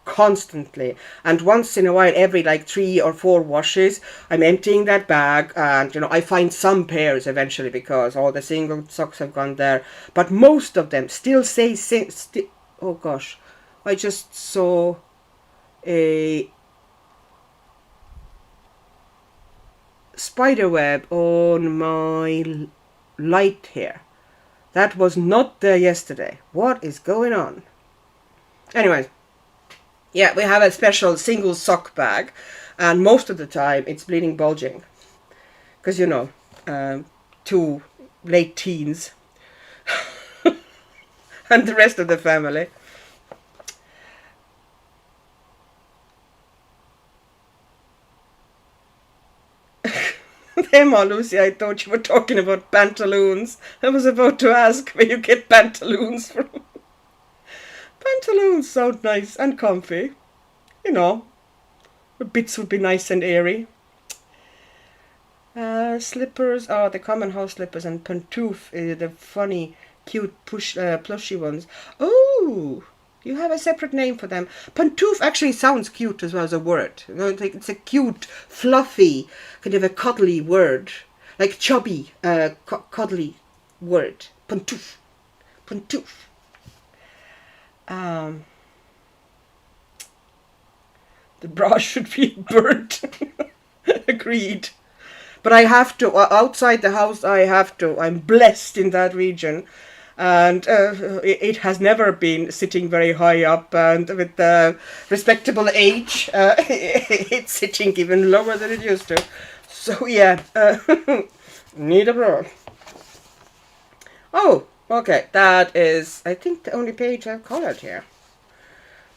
constantly. And once in a while, every like 3 or 4 washes, I'm emptying that bag, and, you know, I find some pairs eventually because all the single socks have gone there. But most of them still say... oh gosh, I just saw a spider web on my light here. That was not there yesterday. What is going on? Anyways, yeah, we have a special single sock bag, and most of the time it's bleeding bulging. Because, you know, 2 late teens and the rest of the family. Emma, Lucy, I thought you were talking about pantaloons. I was about to ask where you get pantaloons from. Pantaloons sound nice and comfy. You know, the bits would be nice and airy. Slippers are the common house slippers, and pantouf, the funny, cute, plushy ones. Oh, you have a separate name for them. Pantouf actually sounds cute as well as a word. It's a cute, fluffy, kind of a cuddly word. Like chubby, cuddly word. Pantouf. Pantouf. The bra should be burnt. Agreed. But I have to, outside the house I have to. I'm blessed in that region. And it has never been sitting very high up, and with the respectable age, it's sitting even lower than it used to. So yeah, need a bra. Oh, okay, that is, I think, the only page I've colored here.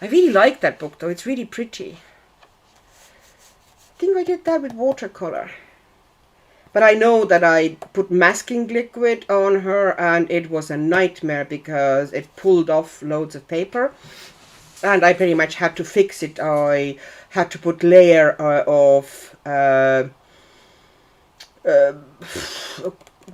I really like that book though, it's really pretty. I think I did that with watercolor. But I know that I put masking liquid on her, and it was a nightmare because it pulled off loads of paper. And I pretty much had to fix it. I had to put layer of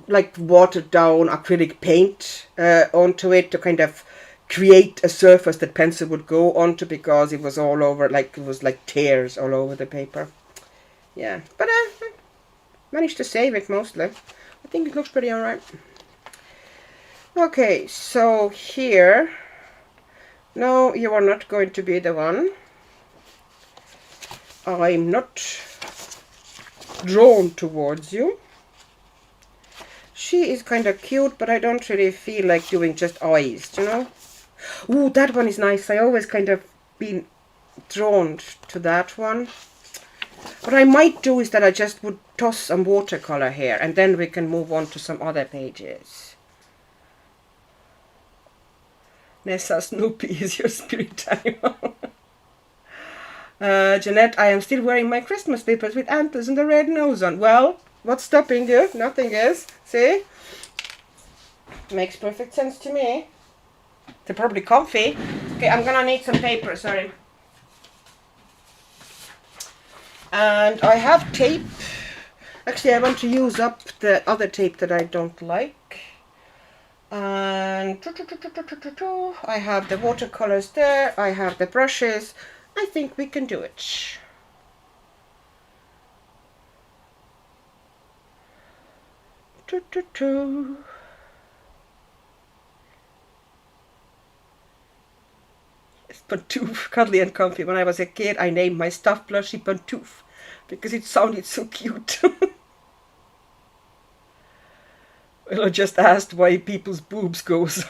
like watered down acrylic paint onto it to kind of create a surface that pencil would go onto, because it was all over, like it was like tears all over the paper. Yeah, but managed to save it mostly. I think it looks pretty alright. Okay, so here, no, you are not going to be the one. I'm not drawn towards you. She is kind of cute, but I don't really feel like doing just eyes, you know. Ooh, that one is nice. I always kind of been drawn to that one. What I might do is that I just would toss some watercolor here, and then we can move on to some other pages. Nessa Snoopy is your spirit animal. Jeanette, I am still wearing my Christmas slippers with antlers and a red nose on. Well, what's stopping you? Nothing is. See? Makes perfect sense to me. They're probably comfy. Okay, I'm gonna need some paper, sorry. And I have tape. Actually, I want to use up the other tape that I don't like. And I have the watercolors there. I have the brushes. I think we can do it. Pantoof, cuddly and comfy. When I was a kid, I named my stuffed plushie Pantoof because it sounded so cute. Well, I just asked why people's boobs goes.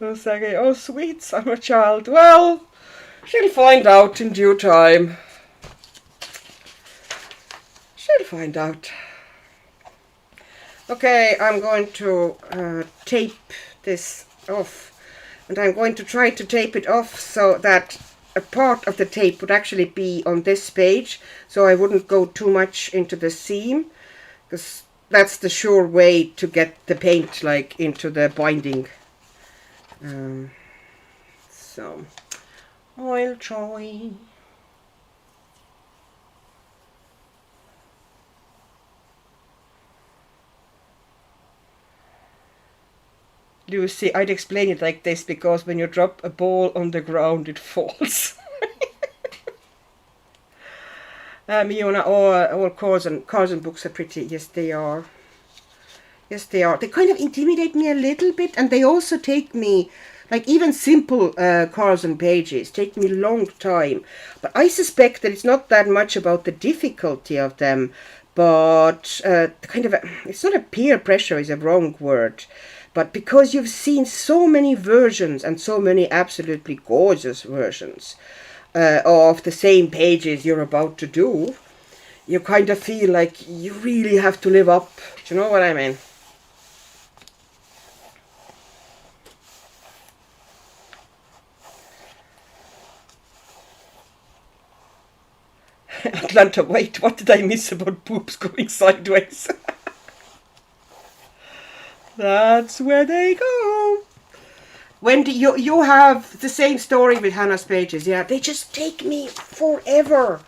Oh, Sergey, oh sweet summer child. Well, she'll find out in due time. She'll find out. Okay, I'm going to tape this off, and I'm going to try to tape it off so that a part of the tape would actually be on this page, so I wouldn't go too much into the seam, because that's the sure way to get the paint like into the binding. So I'll try. Lucy, I'd explain it like this because when you drop a ball on the ground, it falls. Miona, all cars and books are pretty. Yes, they are. Yes, they are. They kind of intimidate me a little bit, and they also take me, like even simple cars and pages, take me a long time. But I suspect that it's not that much about the difficulty of them, but it's not a peer pressure is a wrong word. But because you've seen so many versions and so many absolutely gorgeous versions of the same pages you're about to do, you kind of feel like you really have to live up. Do you know what I mean? Atlanta, wait, what did I miss about boobs going sideways? That's where they go. Wendy, you have the same story with Hannah's pages. Yeah, they just take me forever.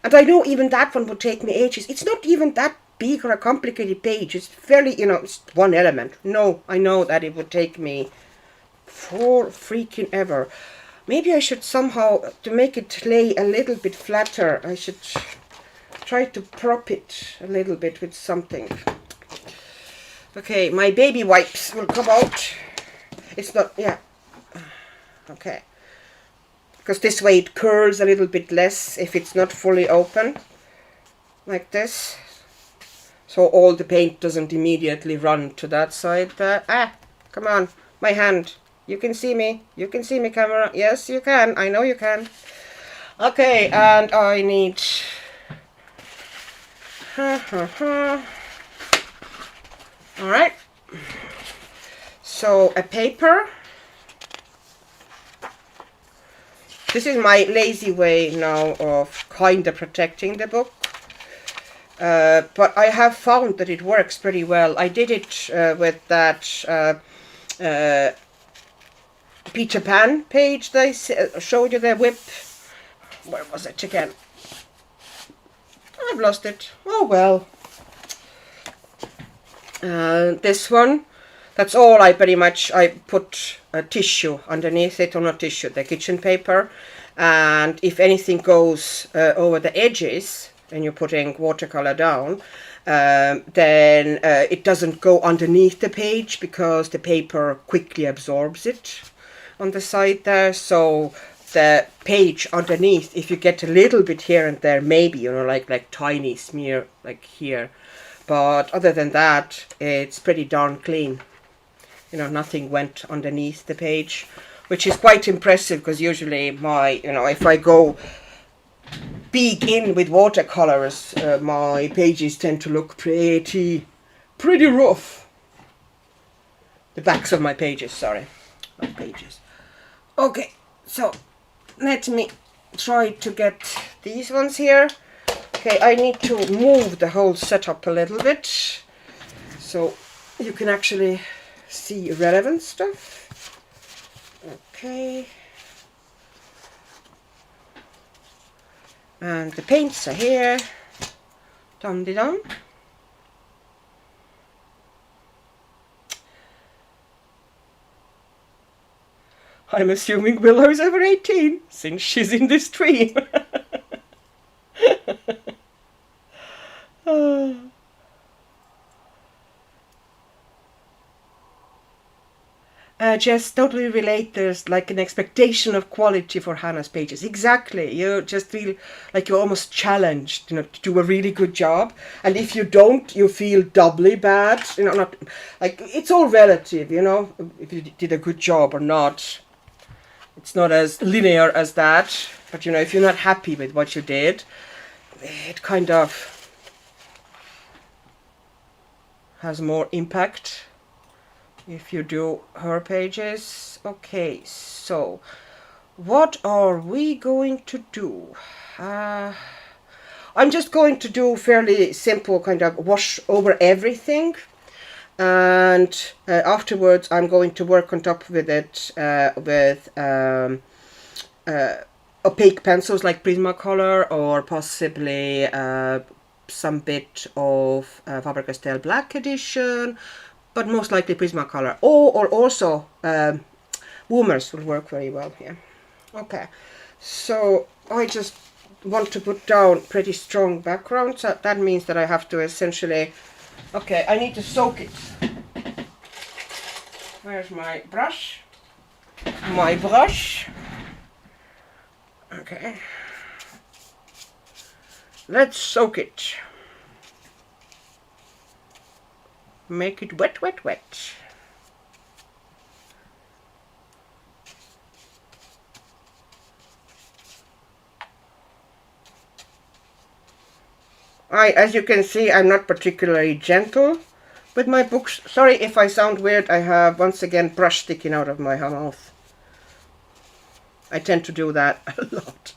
And I know even that one would take me ages. It's not even that big or a complicated page. It's fairly, it's one element. No, I know that it would take me for freaking ever. Maybe I should somehow, to make it lay a little bit flatter, I should try to prop it a little bit with something. Okay, my baby wipes will come out. It's not, yeah. Okay. Because this way it curls a little bit less if it's not fully open. Like this. So all the paint doesn't immediately run to that side there. Ah, come on, my hand. You can see me. You can see me, camera. Yes, you can. I know you can. Okay, and I need... Alright, so a paper. This is my lazy way now of kind of protecting the book. But I have found that it works pretty well. I did it with that Peter Pan page that I showed you, the whip. Where was it again? I've lost it. Oh well. This one, that's all I put a tissue underneath it, or not tissue, the kitchen paper, and if anything goes over the edges and you're putting watercolor down, then it doesn't go underneath the page because the paper quickly absorbs it on the side there. So the page underneath, if you get a little bit here and there, maybe, you know, like tiny smear like here, but other than that, it's pretty darn clean. You know, nothing went underneath the page, which is quite impressive, because usually my, you know, if I go big in with watercolors, my pages tend to look pretty rough. The backs of my pages, sorry, not pages. Okay, so let me try to get these ones here. Okay, I need to move the whole setup a little bit so you can actually see relevant stuff. Okay. And the paints are here. Dum-de-dum. I'm assuming Willow's over 18, since she's in this stream. Just totally relate. There's like an expectation of quality for Hannah's pages. Exactly. You just feel like you're almost challenged, you know, to do a really good job. And if you don't, you feel doubly bad. You know, not like, it's all relative, you know, if you did a good job or not. It's not as linear as that. But, you know, if you're not happy with what you did, it kind of has more impact if you do her pages. Okay, so what are we going to do? I'm just going to do fairly simple kind of wash over everything, and afterwards I'm going to work on top with it with opaque pencils like Prismacolor, or possibly some bit of Faber-Castell Black Edition, but most likely Prismacolor. Or also Woomers will work very well here. Okay, so I just want to put down pretty strong background, so that means that I have to essentially, okay, I need to soak it. Where's my brush? My brush. Okay. Let's soak it. Make it wet, wet, wet. As you can see, I'm not particularly gentle with my books. Sorry if I sound weird. I have once again brush sticking out of my mouth. I tend to do that a lot.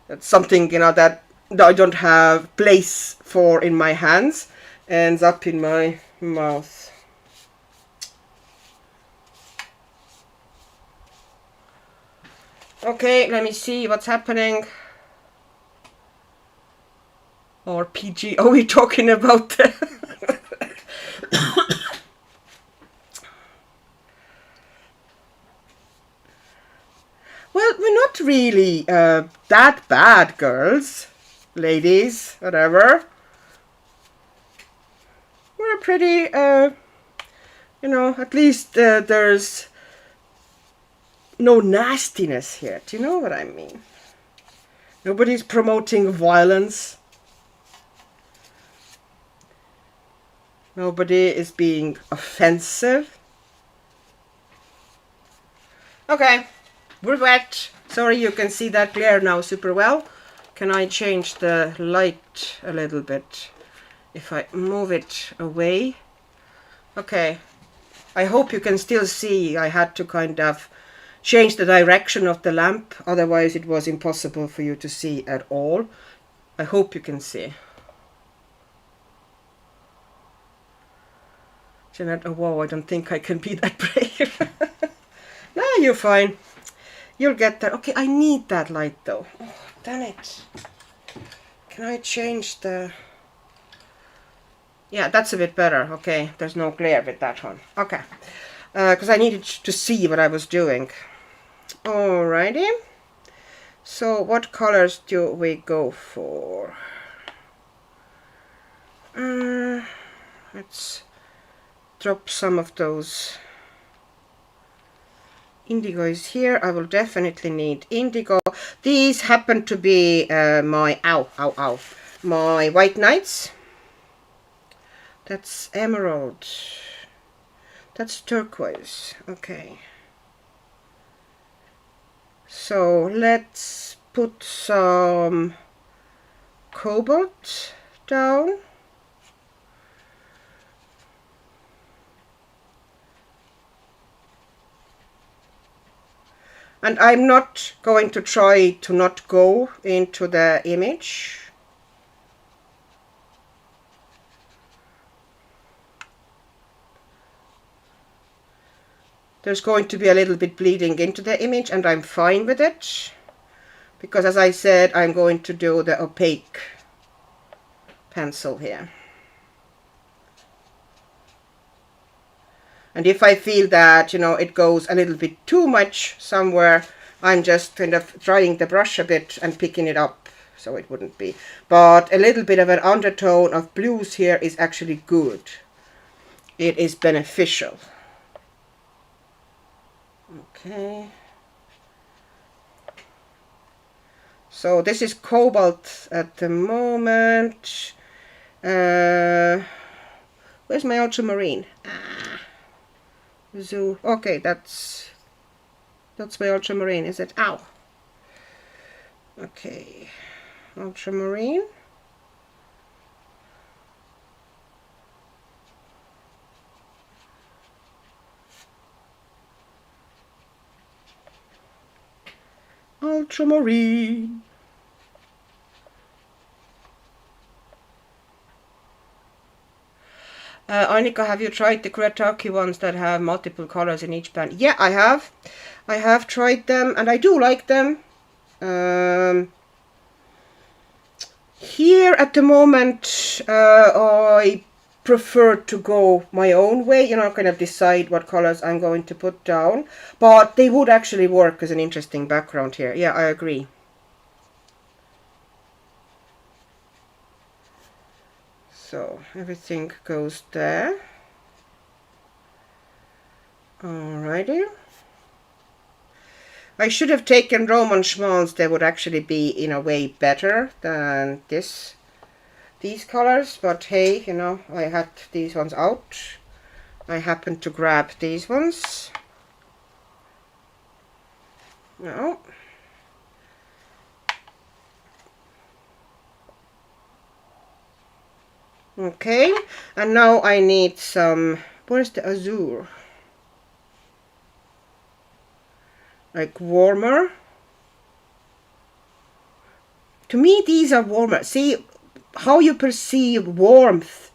That's something, you know, that I don't have place for in my hands, ends up in my mouth. Okay, let me see what's happening. Or PG, are we talking about the Well, we're not really that bad, girls, ladies, whatever. We're pretty, you know, at least there's no nastiness here. Do you know what I mean? Nobody's promoting violence. Nobody is being offensive. Okay, we're wet. Sorry, you can see that glare now super well. Can I change the light a little bit if I move it away? Okay, I hope you can still see. I had to kind of change the direction of the lamp, otherwise it was impossible for you to see at all. I hope you can see. Jeanette, oh whoa, I don't think I can be that brave. No, you're fine. You'll get there. Okay, I need that light though. Oh, damn it. Can I change the... Yeah, that's a bit better. Okay, there's no glare with that one. Okay, because I needed to see what I was doing. Alrighty. So what colors do we go for? Let's drop some of those Indigo is here. I will definitely need indigo. These happen to be my my white knights. That's emerald. That's turquoise. Okay. So let's put some cobalt down. And I'm not going to try to not go into the image. There's going to be a little bit bleeding into the image, and I'm fine with it. Because as I said, I'm going to do the opaque pencil here. And if I feel that, you know, it goes a little bit too much somewhere, I'm just kind of drying the brush a bit and picking it up, so it wouldn't be. But a little bit of an undertone of blues here is actually good. It is beneficial. Okay. So this is cobalt at the moment. Where's my ultramarine? Zoo. Okay, that's my ultramarine, is it? Ow. Okay, ultramarine. Ultramarine. Annika, have you tried the Kuretake ones that have multiple colors in each band? Yeah, I have. I have tried them, and I do like them. Here at the moment, I prefer to go my own way, you know, kind of decide what colors I'm going to put down. But they would actually work as an interesting background here. Yeah, I agree. So everything goes there. Alrighty. I should have taken Roman schmaltz. They would actually be in a way better than these colors, but hey, you know, I had these ones out. I happened to grab these ones. No. Okay, and now I need some, where's the azure? Like warmer. To me, these are warmer. See, how you perceive warmth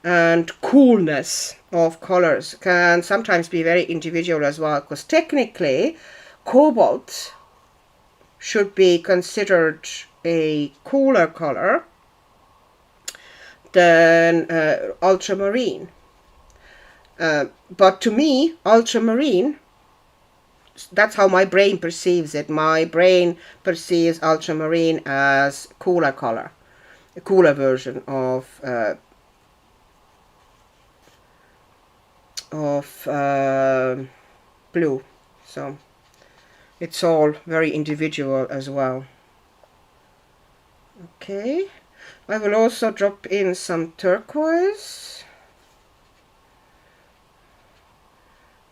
and coolness of colors can sometimes be very individual as well, because technically cobalt should be considered a cooler color than ultramarine. But to me, ultramarine, that's how my brain perceives it. My brain perceives ultramarine as cooler color, a cooler version of blue. So it's all very individual as well. Okay, I will also drop in some turquoise.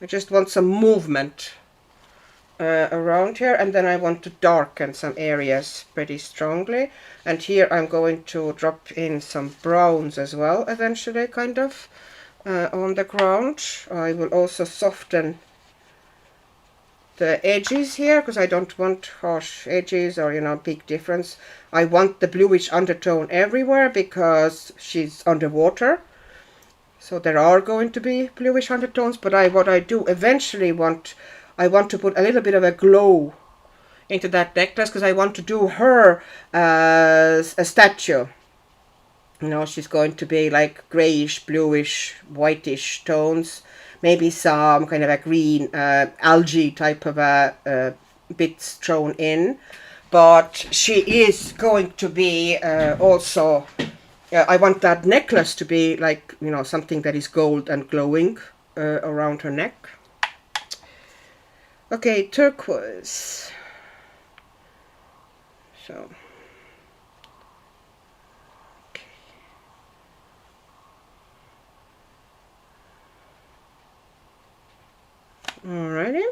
I just want some movement around here, and then I want to darken some areas pretty strongly. And here I'm going to drop in some browns as well eventually, kind of on the ground. I will also soften the edges here, because I don't want harsh edges or, you know, big difference. I want the bluish undertone everywhere because she's underwater, so there are going to be bluish undertones. But what I do eventually I want to put a little bit of a glow into that necklace, because I want to do her as a statue. You know, she's going to be like grayish, bluish, whitish tones. Maybe some kind of a green algae type of a bits thrown in. But she is going to be also, I want that necklace to be like, you know, something that is gold and glowing around her neck. Okay, turquoise. So, okay. Alrighty.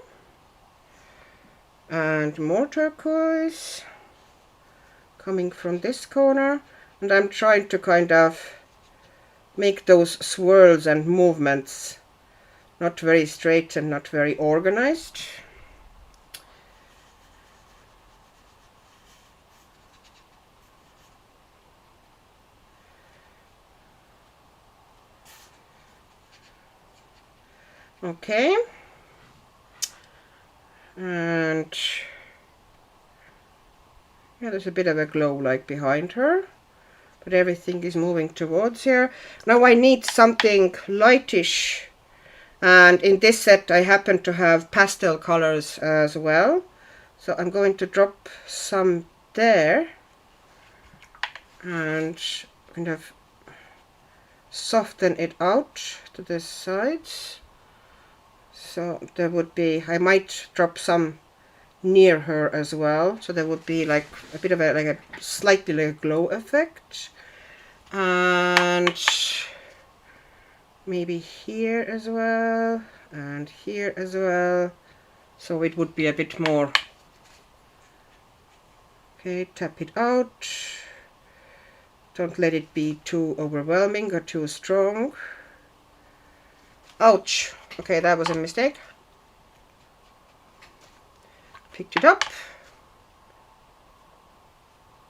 And more turquoise coming from this corner. And I'm trying to kind of make those swirls and movements not very straight and not very organized. Okay. And yeah, there's a bit of a glow like behind her, but everything is moving towards here. Now I need something lightish, and in this set I happen to have pastel colors as well, so I'm going to drop some there and kind of soften it out to the sides. So there would be, I might drop some near her as well, so there would be like a bit of a, like a slightly like a glow effect. And maybe here as well, and here as well, so it would be a bit more. Okay, tap it out. Don't let it be too overwhelming or too strong. Ouch! Okay, that was a mistake. Picked it up.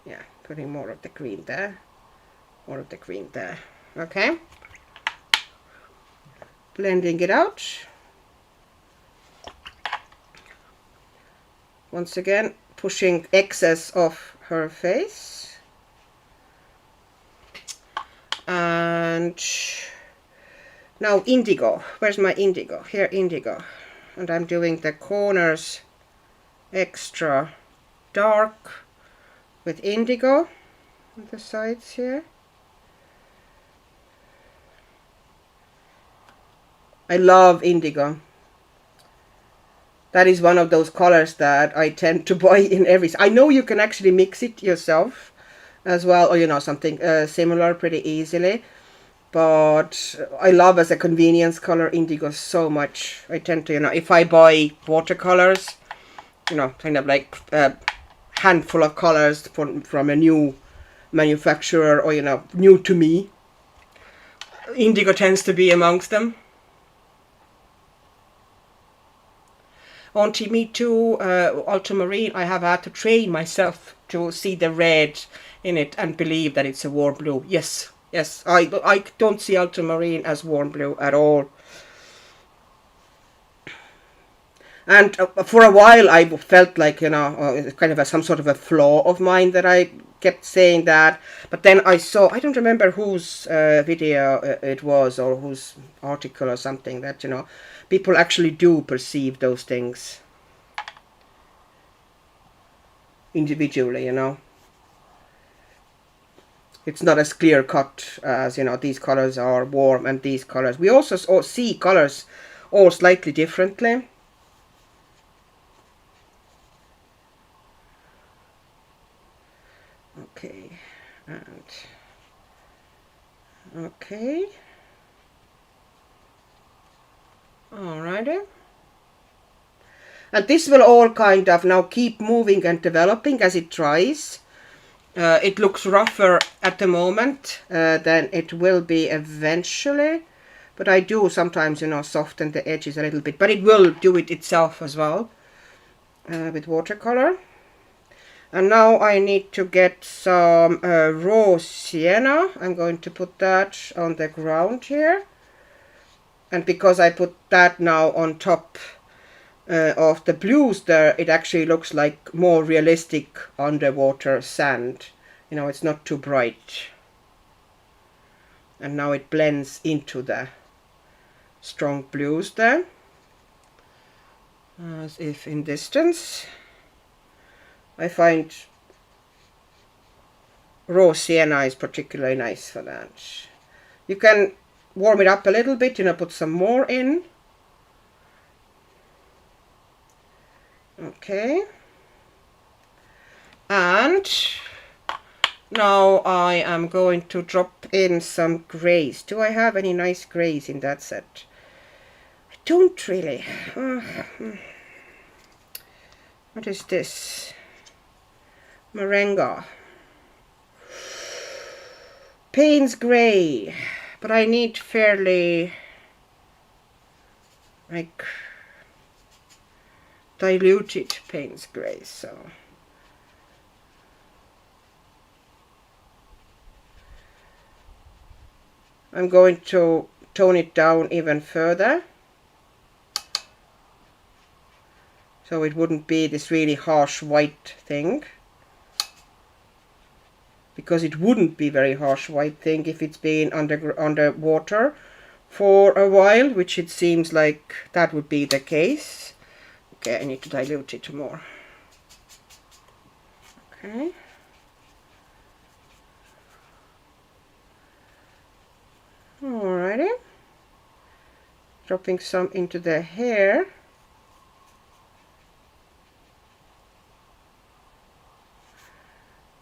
Yeah, putting more of the green there. More of the green there. Okay. Blending it out. Once again, pushing excess off her face. And now indigo. Where's my indigo? Here, indigo. And I'm doing the corners extra dark with indigo on the sides here. I love indigo. That is one of those colors that I tend to buy in every. I know you can actually mix it yourself as well, or you know, something similar pretty easily. But I love as a convenience color indigo so much. I tend to, you know, if I buy watercolors, you know, kind of like a handful of colors from a new manufacturer, or you know, new to me, indigo tends to be amongst them. On me too, ultramarine, I have had to train myself to see the red in it and believe that it's a warm blue. Yes, yes, I don't see ultramarine as warm blue at all. And for a while I felt like, you know, kind of some sort of a flaw of mine that I kept saying that. But then I saw, I don't remember whose video it was, or whose article or something, that, you know, people actually do perceive those things individually, you know. It's not as clear cut as, you know, these colors are warm and these colors. We also see colors all slightly differently. Okay, and okay. Alrighty. And this will all kind of now keep moving and developing as it dries. It looks rougher at the moment than it will be eventually. But I do sometimes, you know, soften the edges a little bit. But it will do it itself as well with watercolor. And now I need to get some raw sienna. I'm going to put that on the ground here. And because I put that now on top of the blues there, it actually looks like more realistic underwater sand. You know, it's not too bright. And now it blends into the strong blues there, as if in distance. I find raw sienna is particularly nice for that. You can warm it up a little bit, you know, put some more in. Okay. And now I am going to drop in some grays. Do I have any nice grays in that set? I don't really. What is this? Moringa. Payne's Grey. But I need fairly, like, diluted Payne's Grey, so. I'm going to tone it down even further. So it wouldn't be this really harsh white thing. Because it wouldn't be very harsh white thing if it's been underwater for a while, which it seems like that would be the case. Okay, I need to dilute it more. Okay. Alrighty. Dropping some into the hair.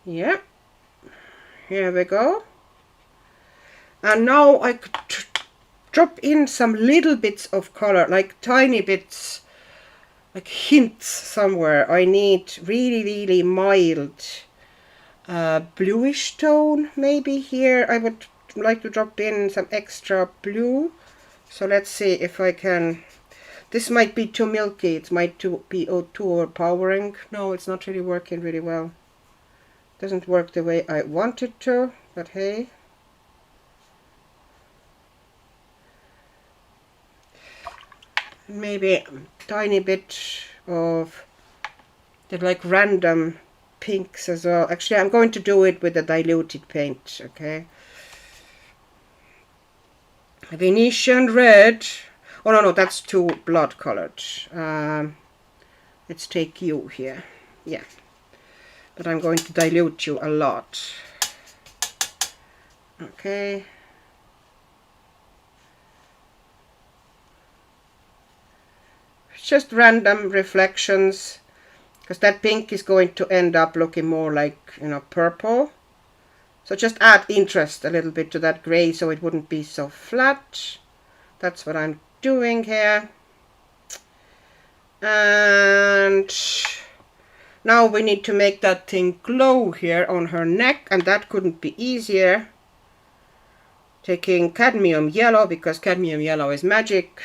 Yeah. Here we go. And now I could drop in some little bits of color, like tiny bits, like hints somewhere. I need really mild bluish tone. Maybe here I would like to drop in some extra blue. So let's see if I can. This might be too milky. It might be too overpowering. No, it's not really working really well. Doesn't work the way I want it to, but hey. Maybe a tiny bit of the like random pinks as well. Actually, I'm going to do it with a diluted paint, okay? Venetian red. Oh no, that's too blood colored. Let's take you here. Yeah. But I'm going to dilute you a lot. Okay. Just random reflections, because that pink is going to end up looking more like, you know, purple. So just add interest a little bit to that gray so it wouldn't be so flat. That's what I'm doing here. And now we need to make that thing glow here on her neck, and that couldn't be easier. Taking cadmium yellow, because cadmium yellow is magic.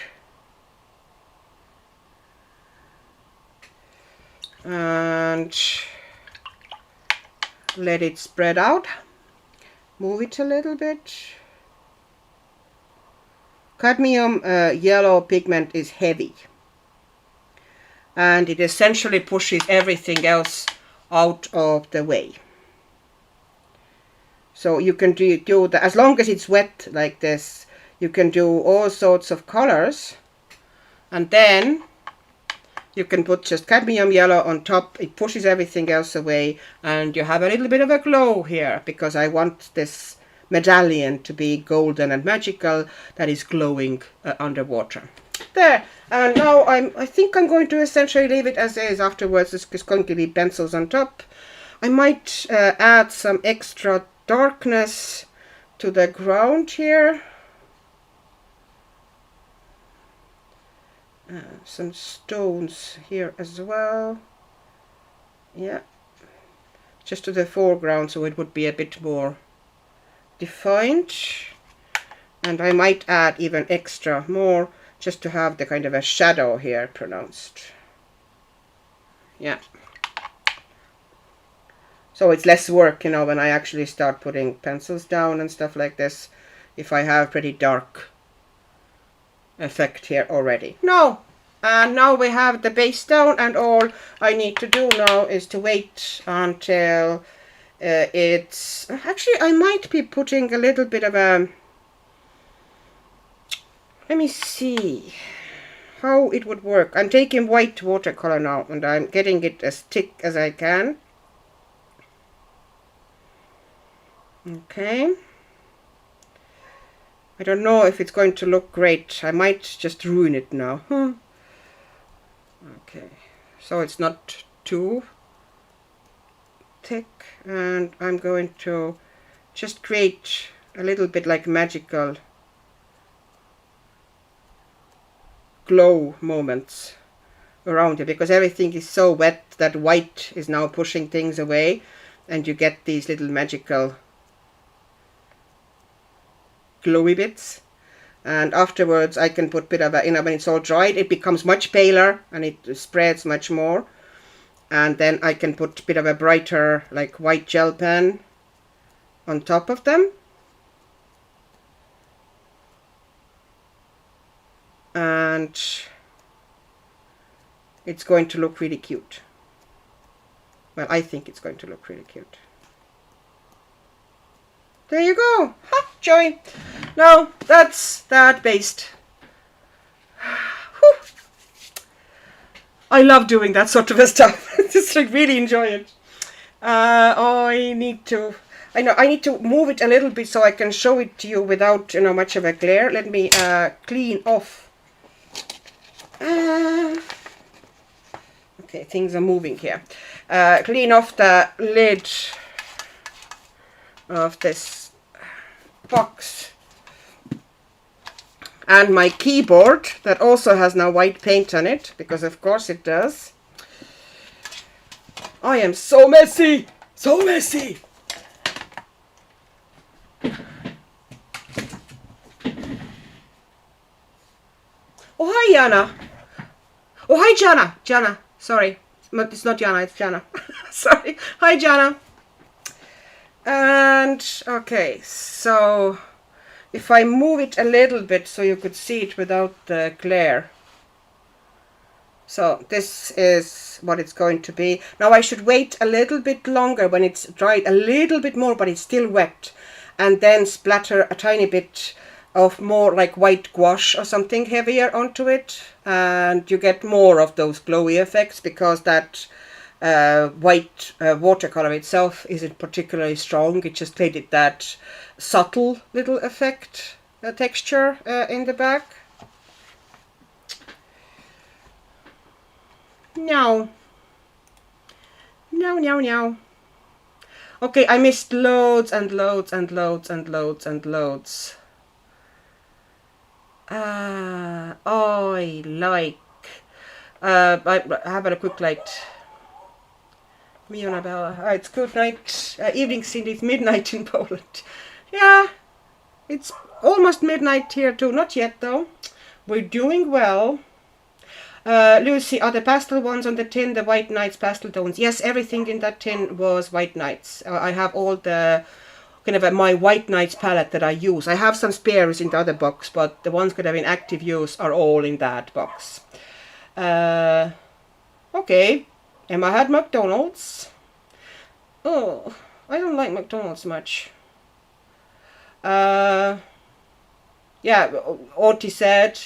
And let it spread out. Move it a little bit. Cadmium yellow pigment is heavy, and it essentially pushes everything else out of the way. So you can do that as long as it's wet like this. You can do all sorts of colors, and then you can put just cadmium yellow on top. It pushes everything else away, and you have a little bit of a glow here, because I want this medallion to be golden and magical, that is glowing underwater. There. And now I think I'm going to essentially leave it as is. Afterwards it's going to be pencils on top. I might add some extra darkness to the ground here. Some stones here as well. Yeah, just to the foreground, so it would be a bit more defined. And I might add even extra more, just to have the kind of a shadow here pronounced. Yeah. So it's less work, you know, when I actually start putting pencils down and stuff like this, if I have pretty dark effect here already. No, and now we have the base down, and all I need to do now is to wait until it's actually, I might be putting a little bit of a, let me see how it would work. I'm taking white watercolor now, and I'm getting it as thick as I can. Okay. I don't know if it's going to look great. I might just ruin it now. Okay, so it's not too thick, and I'm going to just create a little bit like magical glow moments around it, because everything is so wet that white is now pushing things away, and you get these little magical glowy bits. And afterwards I can put a bit of a, when it's all dried, it becomes much paler and it spreads much more, and then I can put a bit of a brighter like white gel pen on top of them, and it's going to look really cute. Well, I think it's going to look really cute. There you go. Ha, joy. Now that's that based. Whew. I love doing that sort of a stuff. Just like really enjoy it. I need to move it a little bit so I can show it to you without much of a glare. Let me clean off. Okay, things are moving here. Clean off the lid of this box, and my keyboard that also has now white paint on it, because of course it does. I am so messy, so messy. Oh, hi Jana. Oh, hi Jana. Jana, sorry, it's not Jana, it's Jana. Sorry. Hi Jana. And okay, so if I move it a little bit so you could see it without the glare. So this is what it's going to be. Now I should wait a little bit longer when it's dried, a little bit more, but it's still wet, and then splatter a tiny bit of more like white gouache or something heavier onto it, and you get more of those glowy effects, because that white watercolor itself isn't particularly strong. It just made it that subtle little effect, texture in the back. No. Okay, I missed loads and loads and loads and loads and loads. I like I have a quick light. It's good night, evening scene. It's midnight in Poland. Yeah, it's almost midnight here too. Not yet though. We're doing well. Lucy, are the pastel ones on the tin the White Nights pastel tones? Yes, everything in that tin was White Nights. I have all the kind of my White Nights palette that I use. I have some spares in the other box, but the ones that have in active use are all in that box. Okay. Emma had McDonald's. Oh, I don't like McDonald's much. Yeah, Auntie said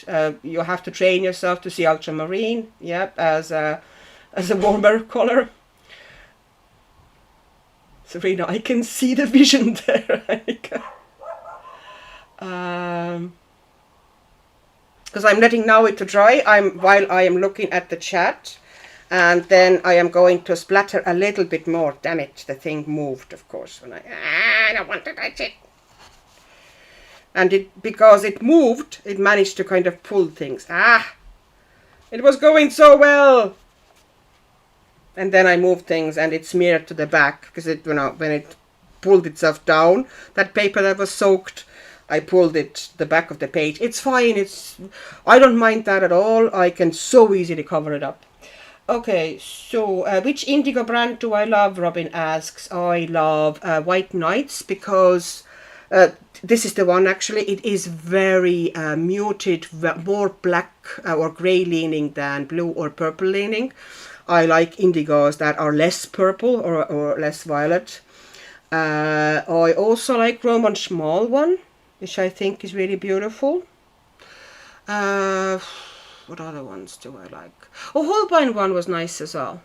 you have to train yourself to see ultramarine. Yep, as a warmer color. Serena, I can see the vision there. Because I'm letting now it to dry. While I am looking at the chat. And then I am going to splatter a little bit more. Damn it, the thing moved, of course. When I don't want to touch it. And because it moved, it managed to kind of pull things. It was going so well. And then I moved things and it smeared to the back, because it, when it pulled itself down, that paper that was soaked, I pulled it the back of the page. It's fine. I don't mind that at all. I can so easily cover it up. Okay, so which indigo brand do I love? Robin asks. I love White Nights, because this is the one actually. It is very muted, more black or grey leaning than blue or purple leaning. I like indigos that are less purple or less violet. I also like Roman Schmal one, which I think is really beautiful. What other ones do I like? Oh, Holbein one was nice as well.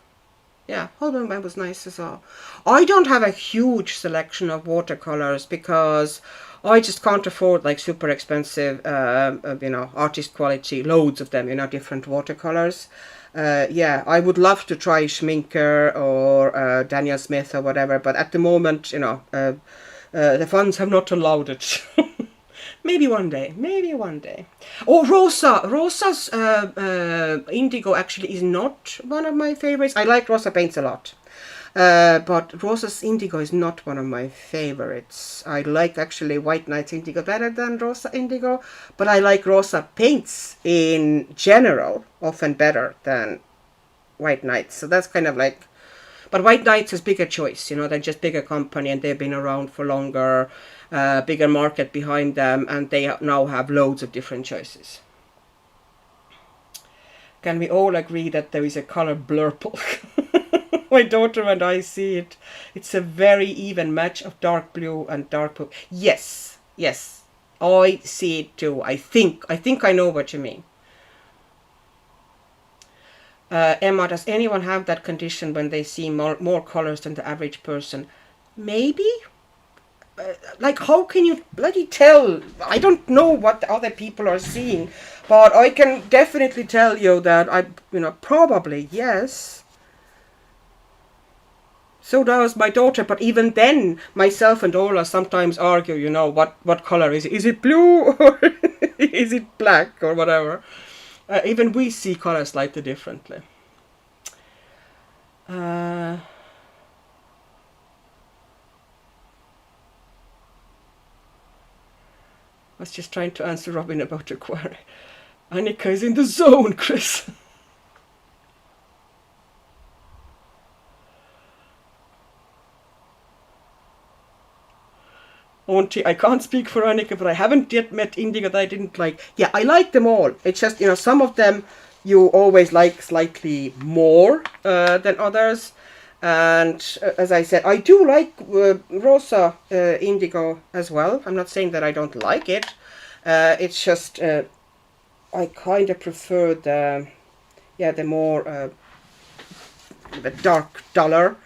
Yeah, Holbein one was nice as well. I don't have a huge selection of watercolors, because I just can't afford like super expensive, artist quality, loads of them, different watercolors. yeah, I would love to try Schminker or Daniel Smith or whatever, but at the moment, you know, the funds have not allowed it. Maybe one day, maybe one day. Oh, Rosa! Rosa's Indigo actually is not one of my favorites. I like Rosa paints a lot. But Rosa's Indigo is not one of my favorites. I like actually White Knight's Indigo better than Rosa Indigo, but I like Rosa paints in general often better than White Knights. So that's kind of like, but White Knights is bigger choice, you know, they're just bigger company and they've been around for longer, bigger market behind them, and they now have loads of different choices. Can we all agree that there is a color blurple? My daughter and I see it. It's a very even match of dark blue and dark blue. Yes, yes, I see it too. I think I know what you mean. Emma, does anyone have that condition when they see more colors than the average person? Maybe. Like, how can you bloody tell? I don't know what the other people are seeing, but I can definitely tell you that probably yes. So does my daughter, but even then, myself and Ola sometimes argue, you know, what color is it? Is it blue or is it black or whatever? Even we see color slightly differently. I was just trying to answer Robin about the query. Annika is in the zone, Chris. Auntie, I can't speak for Annika, but I haven't yet met Indigo that I didn't like. Yeah, I like them all. It's just, you know, some of them you always like slightly more than others. And as I said, I do like Rosa Indigo as well. I'm not saying that I don't like it. It's just I kind of prefer the more the dark, duller,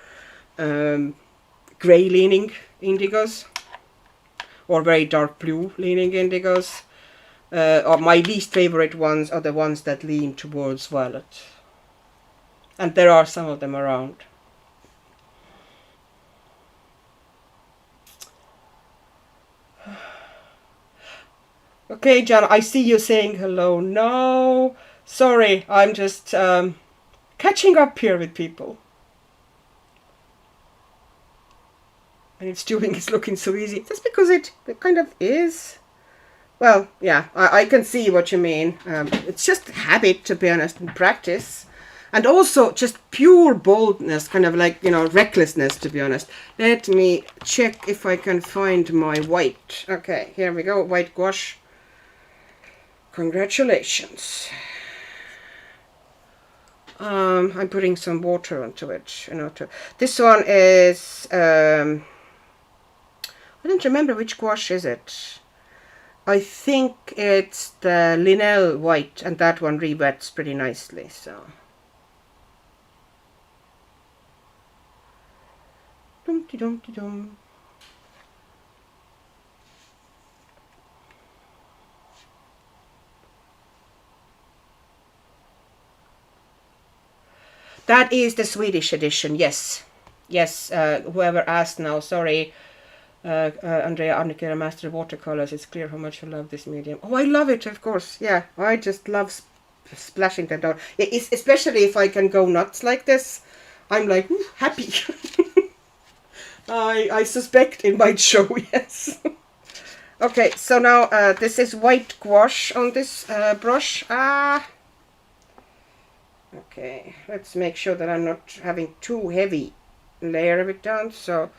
grey leaning indigos, or very dark blue leaning indigos. Or my least favorite ones are the ones that lean towards violet. And there are some of them around. Okay, John, I see you saying hello. No, sorry, I'm just catching up here with people. And it's looking so easy. That's because it kind of is. Well, yeah, I can see what you mean. It's just habit, to be honest, and practice. And also just pure boldness, kind of like, you know, recklessness, to be honest. Let me check if I can find my white. Okay, here we go, white gouache. Congratulations. I'm putting some water onto it. You know, this one is, I don't remember which gouache is it. I think it's the Linnell white, and that one re-wets pretty nicely, so. Dum-de-dum-de-dum. That is the Swedish edition, yes. Yes, whoever asked now, sorry. Andrea Annika, Master of Watercolors, it's clear how much you love this medium. Oh, I love it, of course, yeah. I just love splashing them down. Especially if I can go nuts like this. I'm like, happy. I suspect it might show, yes. Okay, so now this is white gouache on this brush. Okay, let's make sure that I'm not having too heavy layer of it down. So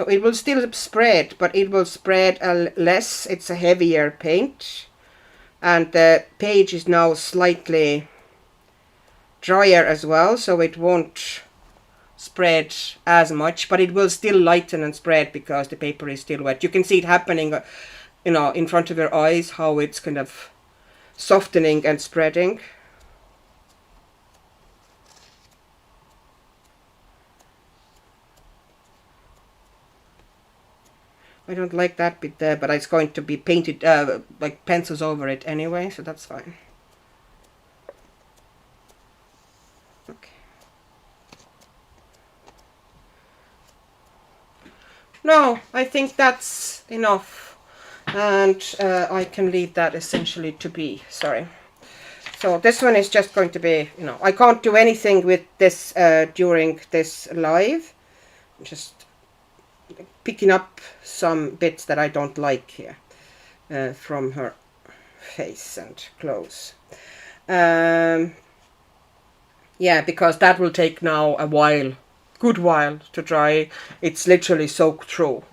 it will still spread, but it will spread less. It's a heavier paint. And the page is now slightly drier as well, so it won't spread as much, but it will still lighten and spread because the paper is still wet. You can see it happening, you know, in front of your eyes, how it's kind of softening and spreading. I don't like that bit there, but it's going to be painted, like pencils over it anyway, so that's fine. Okay. No, I think that's enough, and I can leave that essentially to be. Sorry. So this one is just going to be, you know, I can't do anything with this during this live. Just picking up some bits that I don't like here from her face and clothes. Yeah, because that will take now a while, good while to dry. It's literally soaked through.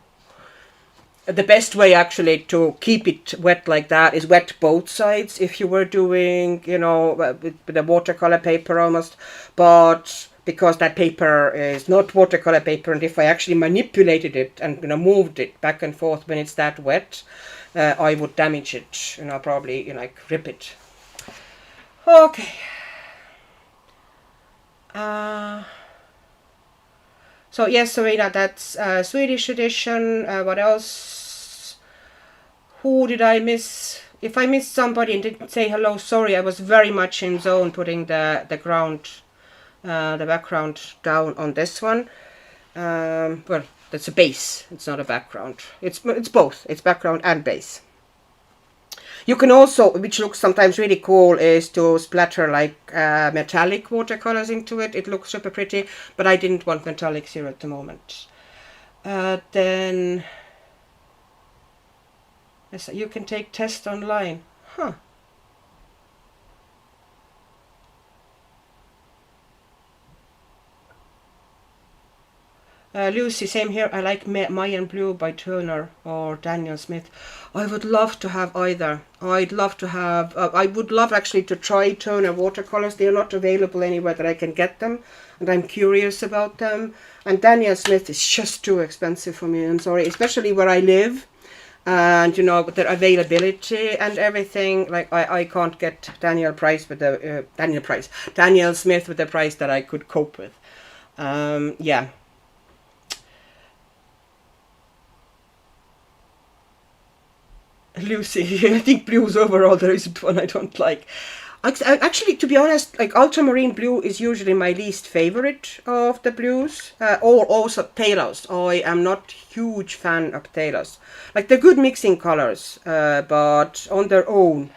The best way actually to keep it wet like that is wet both sides if you were doing, you know, with a watercolor paper almost. But because that paper is not watercolor paper, and if I actually manipulated it and, you know, moved it back and forth when it's that wet, I would damage it, you know, probably, you know, like rip it. Okay. So yes, Serena, that's Swedish edition. What else? Who did I miss? If I missed somebody and didn't say hello, sorry. I was very much in zone putting the background down on this one. Well, that's a base. It's not a background. It's both. It's background and base. You can also, which looks sometimes really cool, is to splatter like metallic watercolors into it. It looks super pretty, but I didn't want metallics here at the moment. Then yes, you can take test online. Huh. Lucy, same here. I like Mayan Blue by Turner or Daniel Smith. I would love to have either. I'd love to have, I would love actually to try Turner watercolors. They are not available anywhere that I can get them, and I'm curious about them. And Daniel Smith is just too expensive for me, I'm sorry, especially where I live. And, you know, with their availability and everything, like I can't get Daniel Smith with the price that I could cope with. Yeah. Lucy, I think blues overall, there isn't one I don't like. Actually, to be honest, like ultramarine blue is usually my least favorite of the blues. Or also Talos. I am not huge fan of Talos. Like, they're good mixing colors, but on their own,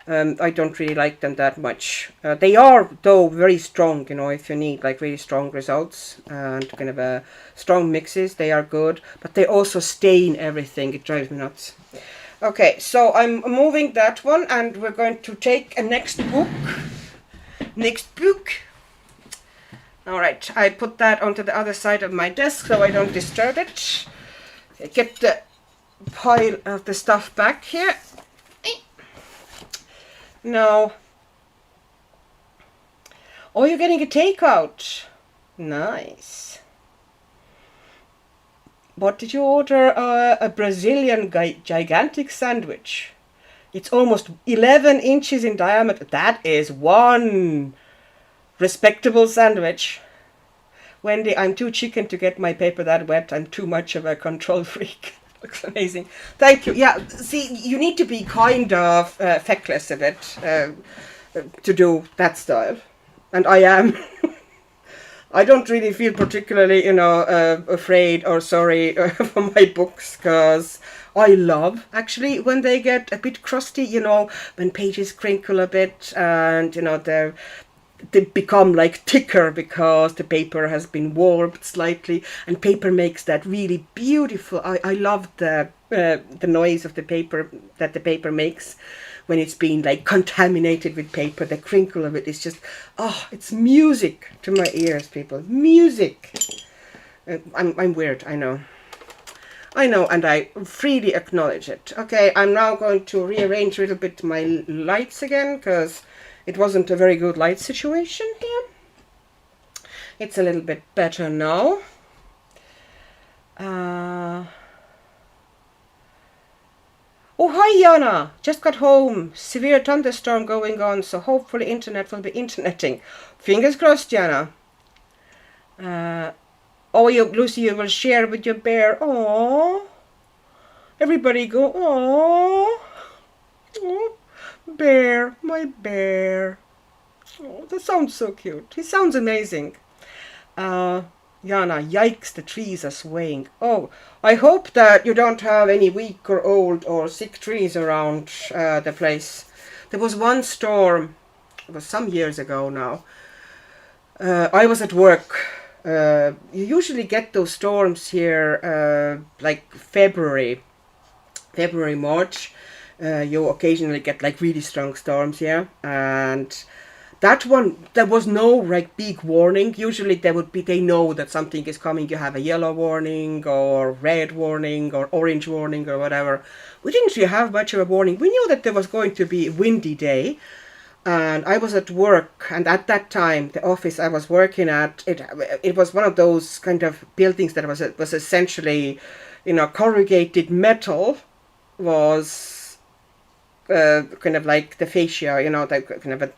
I don't really like them that much. They are, though, very strong, you know, if you need like really strong results and kind of strong mixes, they are good. But they also stain everything. It drives me nuts. Okay, so I'm moving that one, and we're going to take a next book. All right, I put that onto the other side of my desk so I don't disturb it. Get the pile of the stuff back here. Now, oh, you're getting a takeout. Nice. What did you order? A Brazilian gigantic sandwich. It's almost 11 inches in diameter. That is one respectable sandwich. Wendy, I'm too chicken to get my paper that wet. I'm too much of a control freak. Looks amazing. Thank you. Yeah, see, you need to be kind of feckless a bit to do that style. And I am. I don't really feel particularly, you know, afraid or sorry for my books, because I love, actually, when they get a bit crusty, you know, when pages crinkle a bit and, you know, they become like thicker because the paper has been warped slightly, and paper makes that really beautiful. I love the noise of the paper that the paper makes when it's been like contaminated with paper. The crinkle of it is just, oh, it's music to my ears, people. Music. I'm weird, I know, and I freely acknowledge it. Okay, I'm now going to rearrange a little bit my lights again, because it wasn't a very good light situation here. It's a little bit better now. Oh, hi Jana! Just got home. Severe thunderstorm going on, so hopefully internet will be interneting. Fingers crossed, Jana. Oh, Lucy, you will share with your bear. Oh, Everybody go, oh, bear, my bear. Oh, that sounds so cute. He sounds amazing. Jana, yikes, the trees are swaying. Oh, I hope that you don't have any weak or old or sick trees around the place. There was one storm, it was some years ago now. I was at work. You usually get those storms here like February, March. You occasionally get like really strong storms here, and that one, there was no like big warning. Usually they know that something is coming. You have a yellow warning or red warning or orange warning or whatever. We didn't really have much of a warning. We knew that there was going to be a windy day, and I was at work, and at that time the office I was working at, it was one of those kind of buildings that was essentially, corrugated metal was kind of like the fascia, that kind of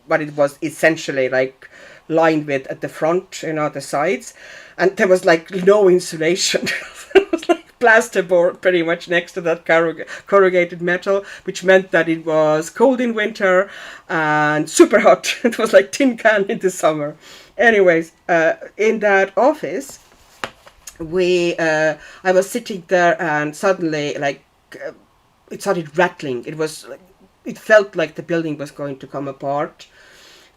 what it was essentially like lined with at the front, the sides, and there was like no insulation. It was like plasterboard pretty much next to that corrugated metal, which meant that it was cold in winter and super hot. It was like tin can in the summer. Anyways, in that office, I was sitting there, and suddenly it started rattling. It felt like the building was going to come apart.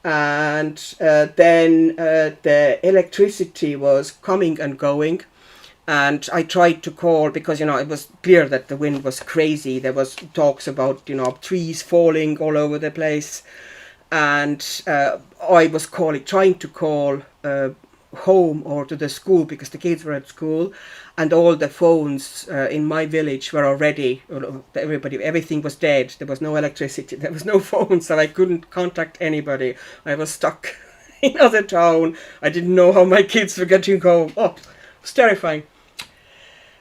And then the electricity was coming and going, and I tried to call, because it was clear that the wind was crazy. There was talks about trees falling all over the place, and I was trying to call home or to the school, because the kids were at school, and all the phones in my village were already, everything was dead. There was no electricity, there was no phone, so I couldn't contact anybody. I was stuck in another town. I didn't know how my kids were getting home. Oh, it was terrifying.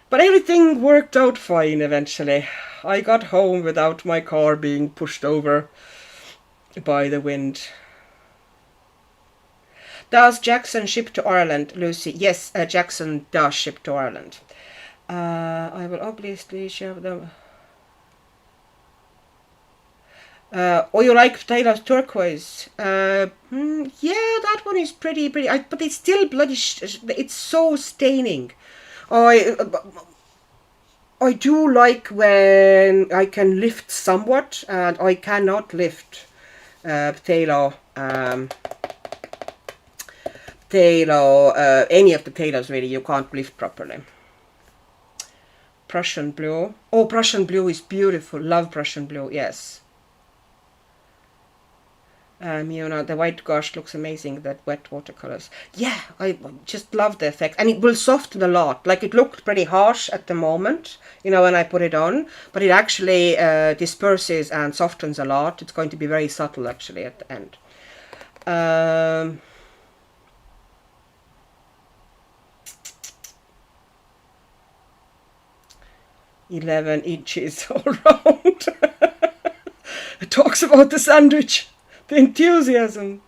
But everything worked out fine eventually. I got home without my car being pushed over by the wind. Does Jackson ship to Ireland, Lucy? Yes, Jackson does ship to Ireland. I will obviously share them. Oh, you like Taylor's turquoise? Yeah, that one is pretty. But it's still bloody. It's so staining. I do like when I can lift somewhat, and I cannot lift Taylor. Any of the tailors really, you can't lift properly. Prussian blue. Oh, Prussian blue is beautiful. Love Prussian blue, yes. The white gouache looks amazing, that wet watercolors. Yeah, I just love the effect. And it will soften a lot. Like, it looked pretty harsh at the moment, when I put it on. But it actually disperses and softens a lot. It's going to be very subtle, actually, at the end. 11 inches all round. It talks about the sandwich, the enthusiasm.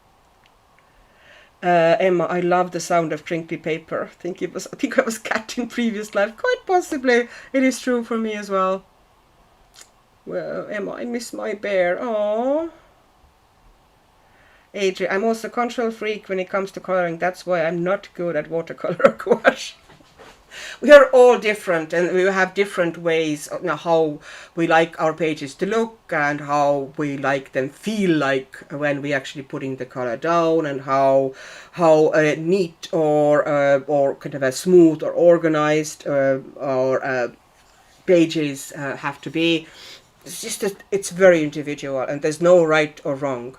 Emma, I love the sound of crinkly paper. I think I was cat in previous life. Quite possibly, it is true for me as well. Well, Emma, I miss my bear. Aww. Adrian, I'm also a control freak when it comes to coloring. That's why I'm not good at watercolor or gouache. We are all different, and we have different ways of how we like our pages to look, and how we like them feel like when we actually putting the color down, and how neat or kind of a smooth or organized our pages have to be. It's just that it's very individual, and there's no right or wrong.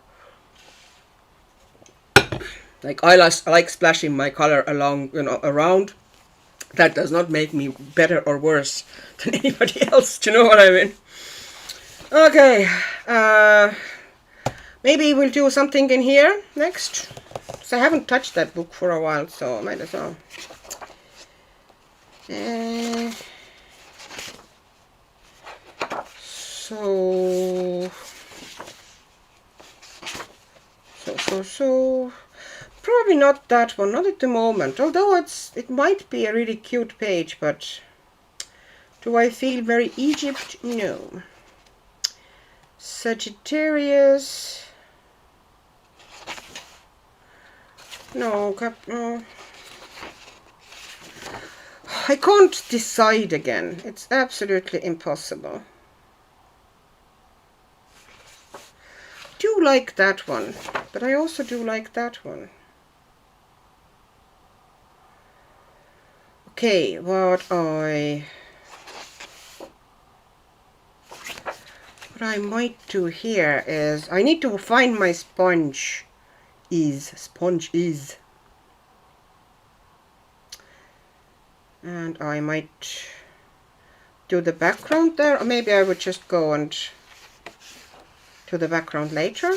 Like, I like splashing my color around. That does not make me better or worse than anybody else. Do you know what I mean? Okay. Maybe we'll do something in here next. So I haven't touched that book for a while, so I might as well. So probably not that one, not at the moment. Although it might be a really cute page, but Do I feel very Egypt? No. Sagittarius. No, no. I can't decide again. It's absolutely impossible. Do like that one, but I also do like that one. Okay, what I might do here is I need to find my sponge is. And I might do the background there, or maybe I would just go and do the background later.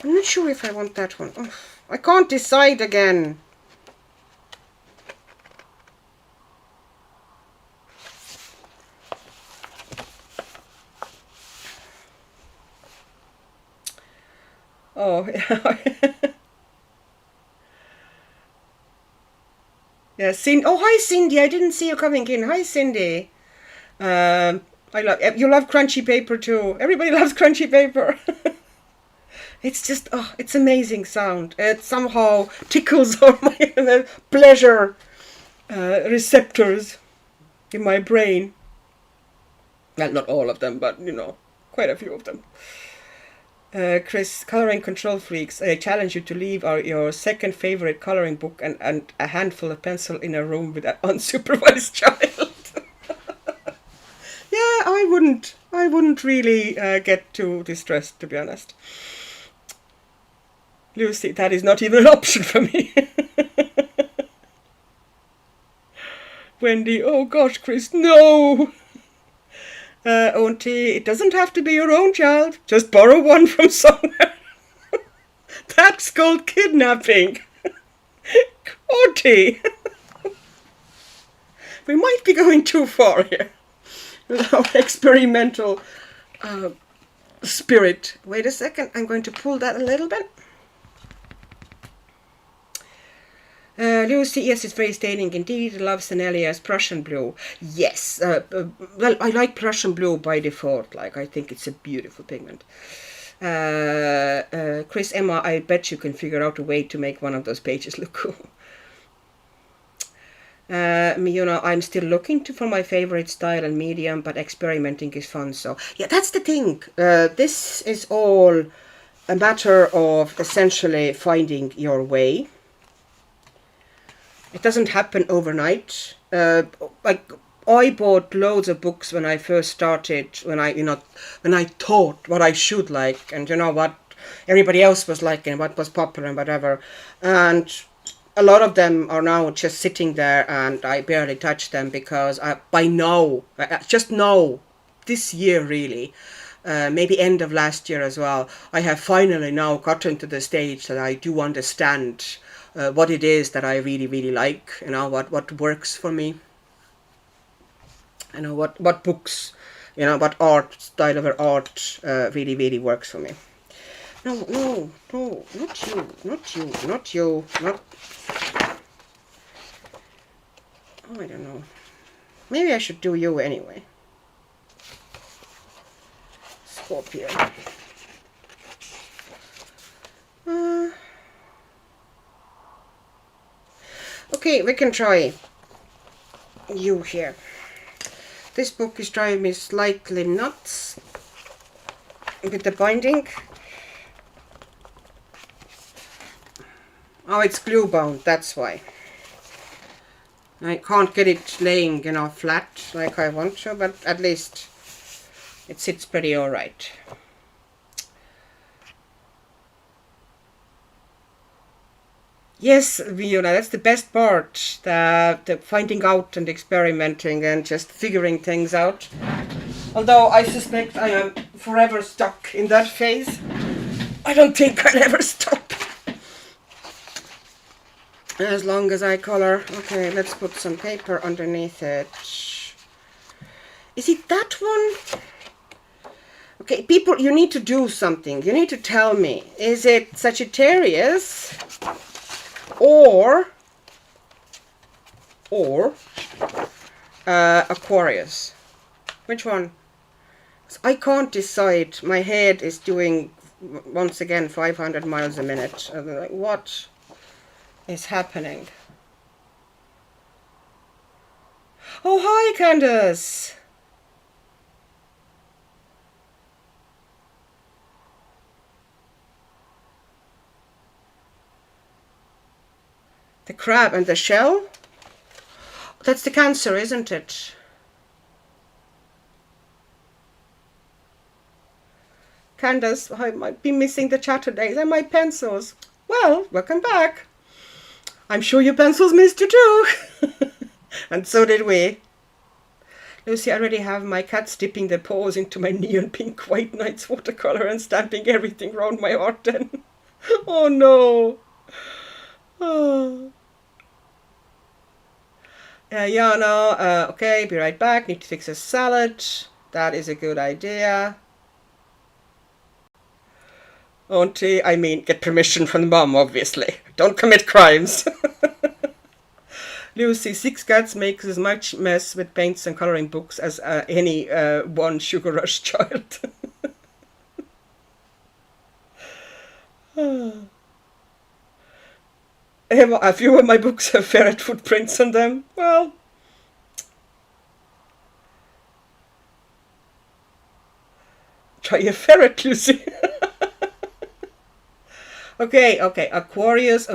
I'm not sure if I want that one. Oh, I can't decide again. Oh, yeah, Cindy. Oh, hi, Cindy. I didn't see you coming in. Hi, Cindy. You love crunchy paper too. Everybody loves crunchy paper. It's just, oh, it's amazing sound. It somehow tickles all my pleasure receptors in my brain. Well, not all of them, but you know, quite a few of them. Chris, coloring control freaks, I challenge you to leave your second favorite coloring book and a handful of pencil in a room with an unsupervised child. Yeah, I wouldn't really get too distressed, to be honest. Lucy, that is not even an option for me. Wendy, oh gosh, Chris, no. Auntie, it doesn't have to be your own child. Just borrow one from somewhere. That's called kidnapping. Auntie. We might be going too far here with our experimental spirit. Wait a second, I'm going to pull that a little bit. Lucy, yes, it's very staining indeed. Loves Senelia's Prussian blue. Yes, well, I like Prussian blue by default. Like, I think it's a beautiful pigment. Chris, Emma, I bet you can figure out a way to make one of those pages look cool. You know, I'm still looking for my favorite style and medium, but experimenting is fun. So, yeah, that's the thing. This is all a matter of essentially finding your way. It doesn't happen overnight. Like, I bought loads of books when I first started, when I thought what I should like, and you know what everybody else was liking, what was popular and whatever. And a lot of them are now just sitting there, and I barely touch them because by now, just now, this year really, maybe end of last year as well, I have finally now gotten to the stage that I do understand what it is that I really, really like, you know, what works for me, you know, what books, you know, what art, style of art really, really works for me. No, not you. Oh, I don't know. Maybe I should do you anyway. Scorpio. Okay, we can try you here. This book is driving me slightly nuts with the binding. Oh, it's glue bound, that's why. I can't get it laying, you know, flat like I want to, but at least it sits pretty alright. Yes, you know, that's the best part, the finding out and experimenting and just figuring things out. Although I suspect I am forever stuck in that phase. I don't think I'll ever stop. As long as I color. Okay, let's put some paper underneath it. Is it that one? Okay, people, you need to do something. You need to tell me. Is it Sagittarius? Or or Aquarius. Which one? I can't decide. My head is doing, once again, 500 miles a minute. I'm like, what is happening? Oh, hi, Candace. The crab and the shell? That's the Cancer, isn't it? Candace, I might be missing the chat today. And my pencils. Well, welcome back. I'm sure your pencils missed you too. And so did we. Lucy, I already have my cats dipping their paws into my neon pink White Nights watercolor and stamping everything around my art den. Oh no. Oh. Yeah, no, okay, be right back. Need to fix a salad. That is a good idea. Auntie, I mean, get permission from the mom, obviously. Don't commit crimes. Lucy, 6 cats makes as much mess with paints and coloring books as any one Sugar Rush child. A few of my books have ferret footprints on them. Well, try a ferret, Lucy. Okay, Aquarius.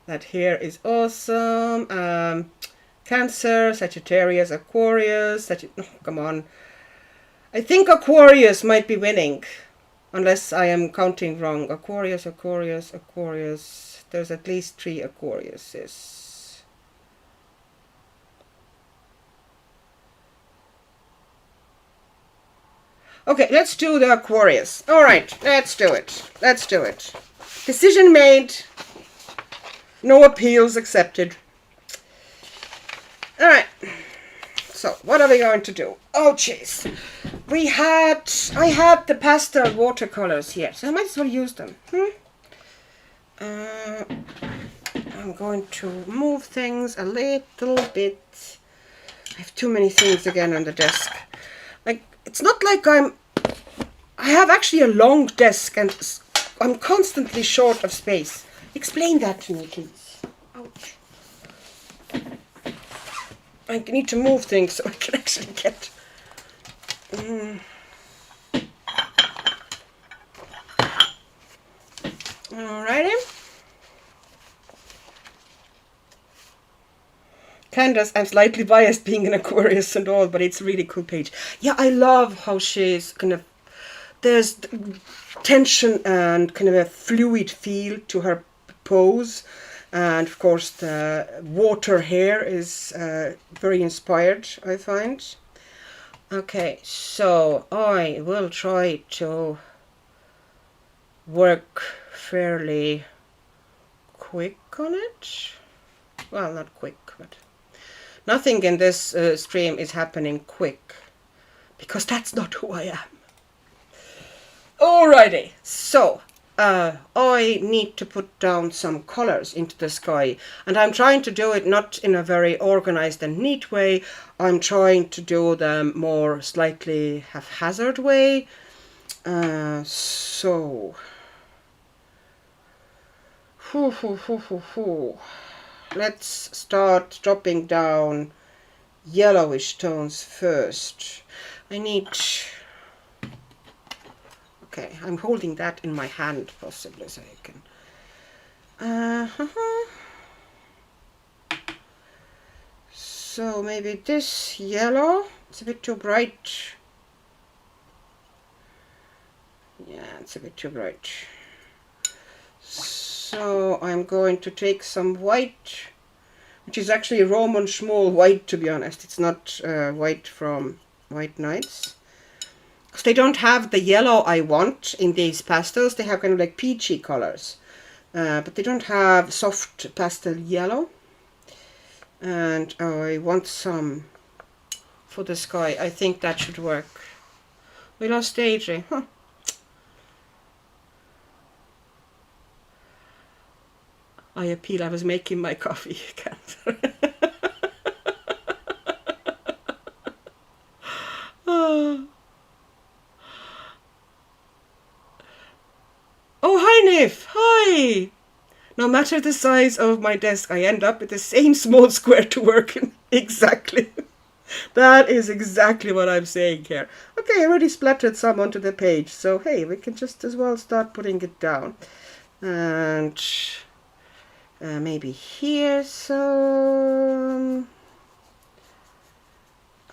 That here is awesome. Cancer, Sagittarius, Aquarius. Oh, come on. I think Aquarius might be winning. Unless I am counting wrong. Aquarius. There's at least 3 Aquariuses. Okay, let's do the Aquarius. Alright, let's do it. Decision made. No appeals accepted. Alright. So, what are we going to do? Oh, jeez. I had the pastel watercolors here, so I might as well use them. I'm going to move things a little bit. I have too many things again on the desk. Like, it's not like I have actually a long desk and I'm constantly short of space. Explain that to me, please. Ouch. I need to move things so I can actually get... Alrighty. Candace, I'm slightly biased being an Aquarius and all, but it's a really cool page. Yeah, I love how she's kind of... There's tension and kind of a fluid feel to her pose. And of course the water hair is very inspired, I find. Okay, so I will try to work fairly quick on it. Well, not quick, but nothing in this stream is happening quick, because that's not who I am. Alrighty, so I need to put down some colors into the sky, and I'm trying to do it not in a very organized and neat way. I'm trying to do them more slightly haphazard way. So let's start dropping down yellowish tones first. Okay, I'm holding that in my hand possibly so you can... So maybe this yellow, it's a bit too bright. Yeah, it's a bit too bright. So I'm going to take some white, which is actually Roman Schmoll white, to be honest. It's not white from White Nights. Because they don't have the yellow I want in these pastels. They have kind of like peachy colors. But they don't have soft pastel yellow. And I want some for the sky. I think that should work. We lost Adri. Huh. I appeal, I was making my coffee. Oh, hi Nif, hi! No matter the size of my desk, I end up with the same small square to work in. Exactly. That is exactly what I'm saying here. Okay, I already splattered some onto the page, so hey, we can just as well start putting it down. And maybe here some.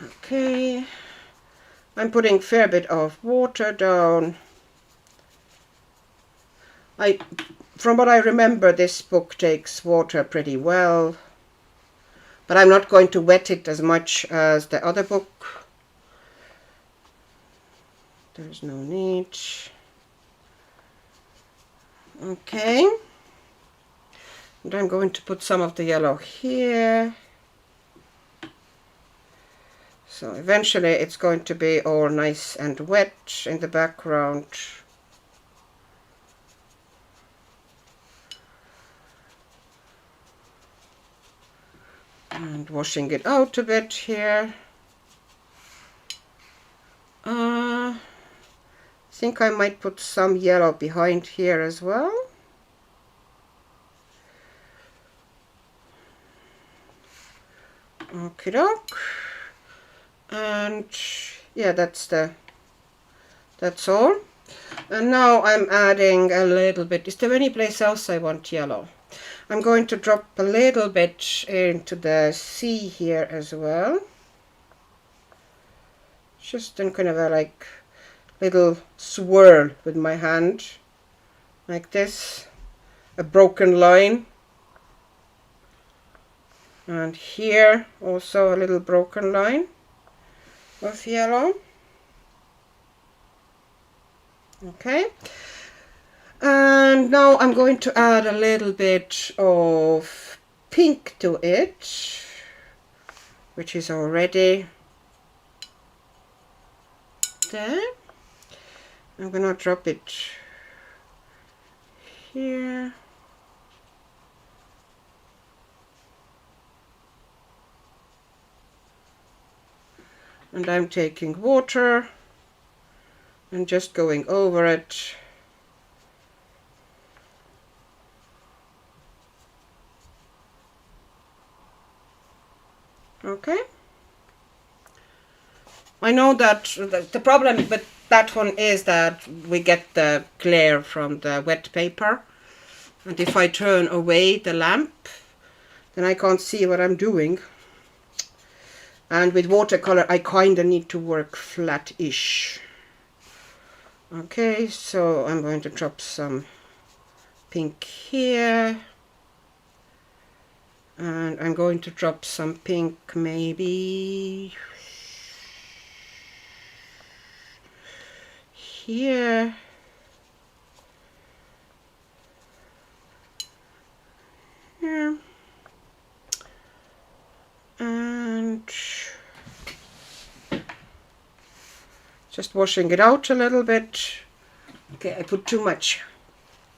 Okay. I'm putting a fair bit of water down. From what I remember, this book takes water pretty well. But I'm not going to wet it as much as the other book. There's no need. Okay. And I'm going to put some of the yellow here. So eventually it's going to be all nice and wet in the background. And washing it out a bit here. I think I might put some yellow behind here as well. Okie doke. And yeah, that's all. And now I'm adding a little bit. Is there any place else I want yellow? I'm going to drop a little bit into the sea here as well. Just in kind of a like little swirl with my hand, like this, a broken line. And here also a little broken line of yellow. Okay. And now I'm going to add a little bit of pink to it, which is already there. I'm going to drop it here. And I'm taking water and just going over it. Okay. I know that the problem with that one is that we get the glare from the wet paper. And if I turn away the lamp, then I can't see what I'm doing. And with watercolor, I kind of need to work flat-ish. Okay, so I'm going to drop some pink here. And I'm going to drop some pink maybe here. Here. And just washing it out a little bit. Okay, I put too much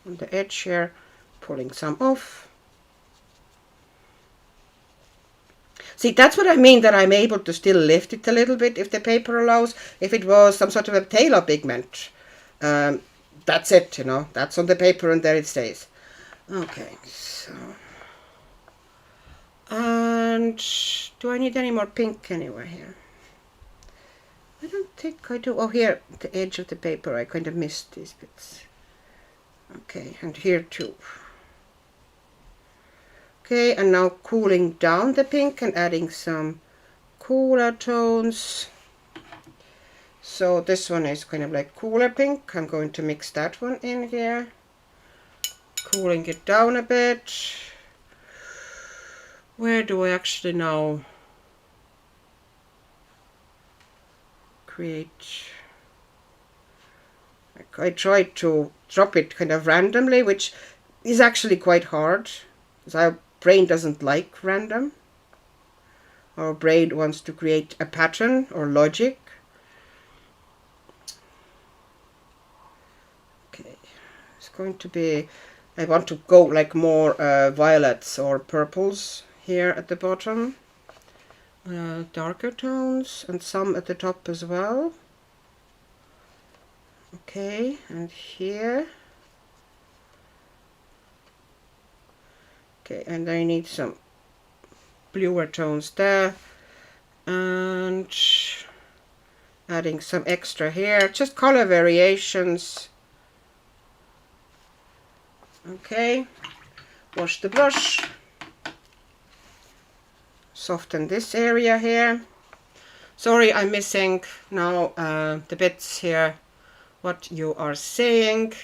on the edge here, pulling some off. See, that's what I mean, that I'm able to still lift it a little bit if the paper allows. If it was some sort of a phthalo pigment, that's it, you know, that's on the paper and there it stays. Okay, so. And do I need any more pink anywhere here? I don't think I do. Oh, here, the edge of the paper, I kind of missed these bits. Okay, and here too. Okay, and now cooling down the pink and adding some cooler tones. So this one is kind of like cooler pink. I'm going to mix that one in here. Cooling it down a bit. Where do I actually now create? I tried to drop it kind of randomly, which is actually quite hard, because our brain doesn't like random. Our brain wants to create a pattern or logic. Okay, it's going to be I want to go like more violets or purples here at the bottom. Darker tones and some at the top as well. Okay, and here. Okay, and I need some bluer tones there. And adding some extra here, just color variations. Okay, wash the brush. Soften this area here. Sorry, I'm missing now the bits here, what you are saying,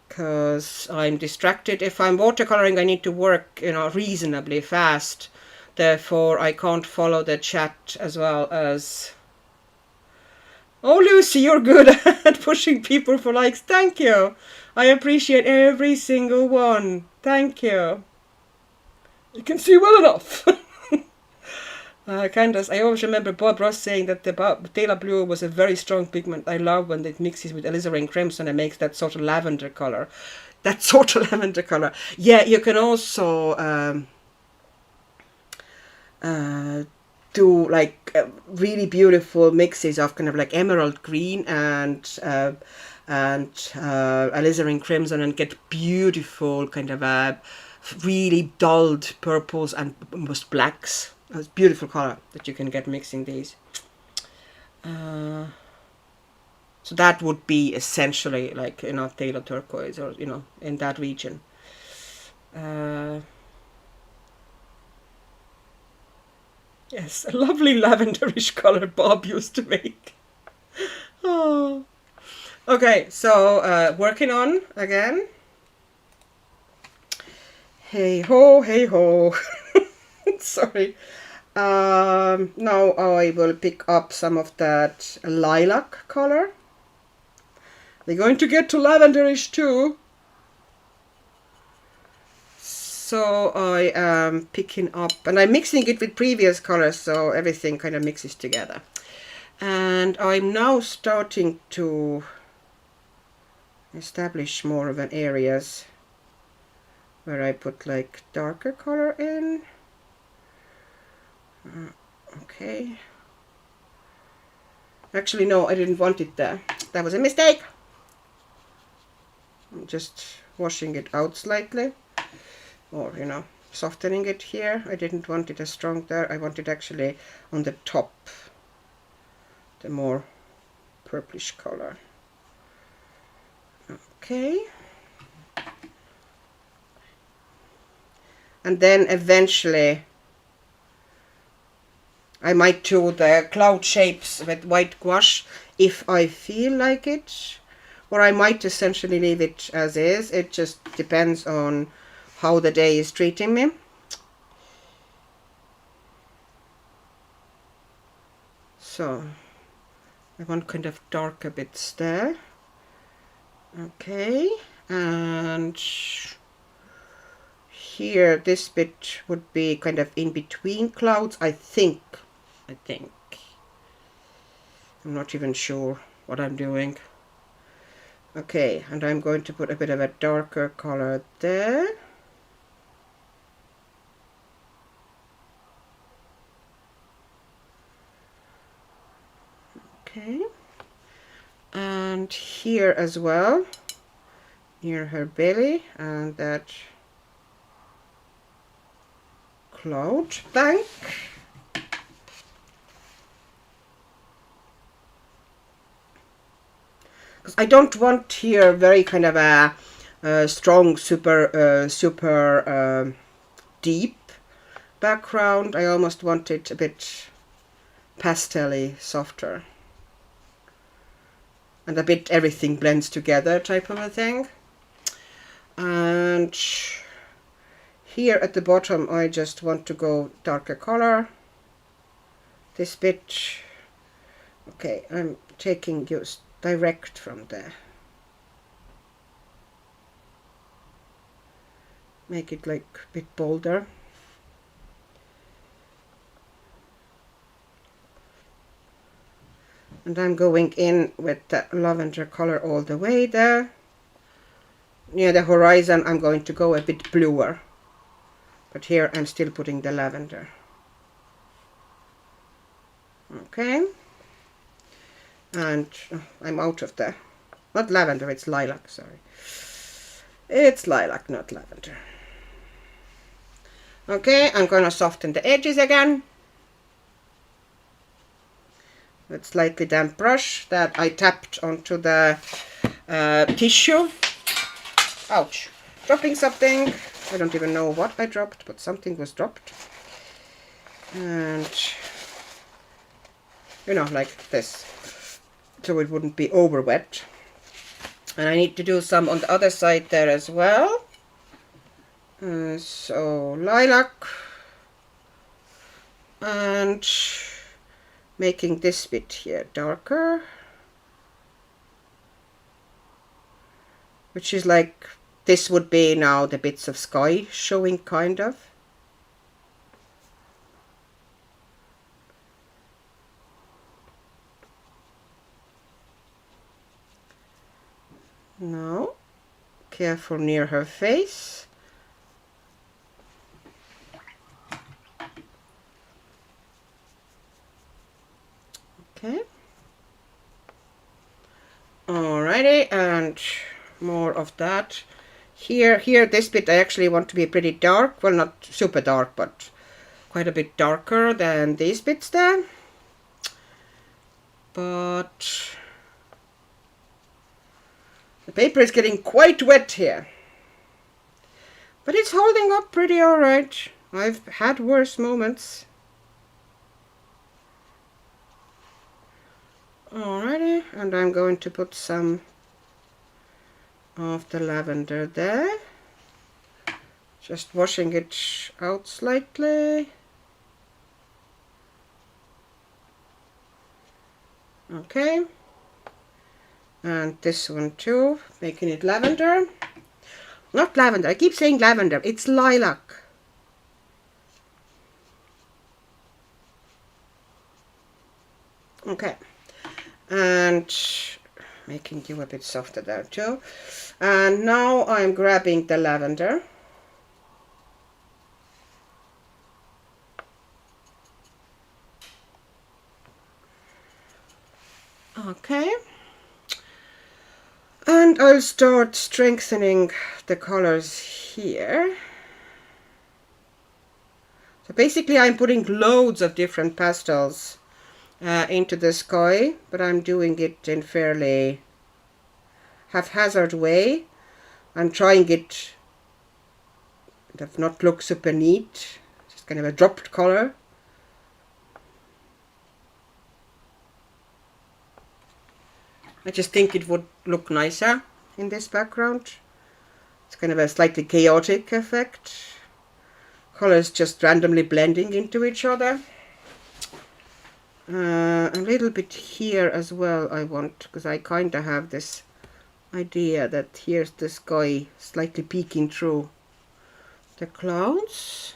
because I'm distracted. If I'm watercoloring, I need to work, you know, reasonably fast. Therefore, I can't follow the chat as well as... Oh, Lucy, you're good at pushing people for likes. Thank you. I appreciate every single one. Thank you. You can see well enough. Candace, I always remember Bob Ross saying that the Dela Blue was a very strong pigment. I love when it mixes with alizarin crimson and makes that sort of lavender color. That sort of lavender color. Yeah, you can also do like really beautiful mixes of kind of like emerald green and alizarin crimson and get beautiful kind of really dulled purples and almost blacks. It's beautiful color that you can get mixing these. So that would be essentially like, you know, Taylor turquoise, or, you know, in that region. Yes, a lovely lavenderish color Bob used to make. Oh. Okay, so working on again. Hey ho, hey ho. Sorry. Now I will pick up some of that lilac color. We're going to get to lavenderish too. So I am picking up, and I'm mixing it with previous colors, so everything kind of mixes together. And I'm now starting to establish more of an areas where I put like darker color in. Okay. Actually, no, I didn't want it there. That was a mistake. I'm just washing it out slightly. Or, you know, softening it here. I didn't want it as strong there. I want it actually on the top. The more purplish color. Okay. And then eventually I might do the cloud shapes with white gouache if I feel like it. Or I might essentially leave it as is. It just depends on how the day is treating me. So I want kind of darker bits there. Okay, and here this bit would be kind of in between clouds, I think. I'm not even sure what I'm doing. Okay, and I'm going to put a bit of a darker color there. Okay, and here as well, near her belly and that cloud bank. Because I don't want here very kind of a strong, super deep background. I almost want it a bit pastel-y, softer. And a bit everything blends together type of a thing. And here at the bottom I just want to go darker color. This bit, okay, I'm taking just direct from there. Make it like a bit bolder. And I'm going in with that lavender color all the way there. near the horizon I'm going to go a bit bluer. But here I'm still putting the lavender. Okay. And I'm out of the, not lavender, it's lilac, sorry. It's lilac, not lavender. Okay, I'm gonna soften the edges again with slightly damp brush that I tapped onto the tissue. Ouch, dropping something. I don't even know what I dropped, but something was dropped. And, you know, like this, so it wouldn't be over wet. And I need to do some on the other side there as well. So lilac, and making this bit here darker, which is like, this would be now the bits of sky showing, kind of. Now, careful near her face. Okay. Alrighty, and more of that. Here, this bit I actually want to be pretty dark. Well, not super dark, but quite a bit darker than these bits there. But the paper is getting quite wet here. But it's holding up pretty alright. I've had worse moments. Alrighty, and I'm going to put some of the lavender there. Just washing it out slightly. Okay. And this one too, making it lavender. Not lavender, I keep saying lavender, it's lilac. Okay. And making you a bit softer there too. And now I'm grabbing the lavender. Okay. And I'll start strengthening the colors here. So basically I'm putting loads of different pastels into the sky, but I'm doing it in fairly haphazard way. I'm trying it to not look super neat, just kind of a dropped color. I just think it would look nicer in this background. It's kind of a slightly chaotic effect. Colors just randomly blending into each other. A little bit here as well I want, because I kind of have this idea that here's the sky slightly peeking through the clouds.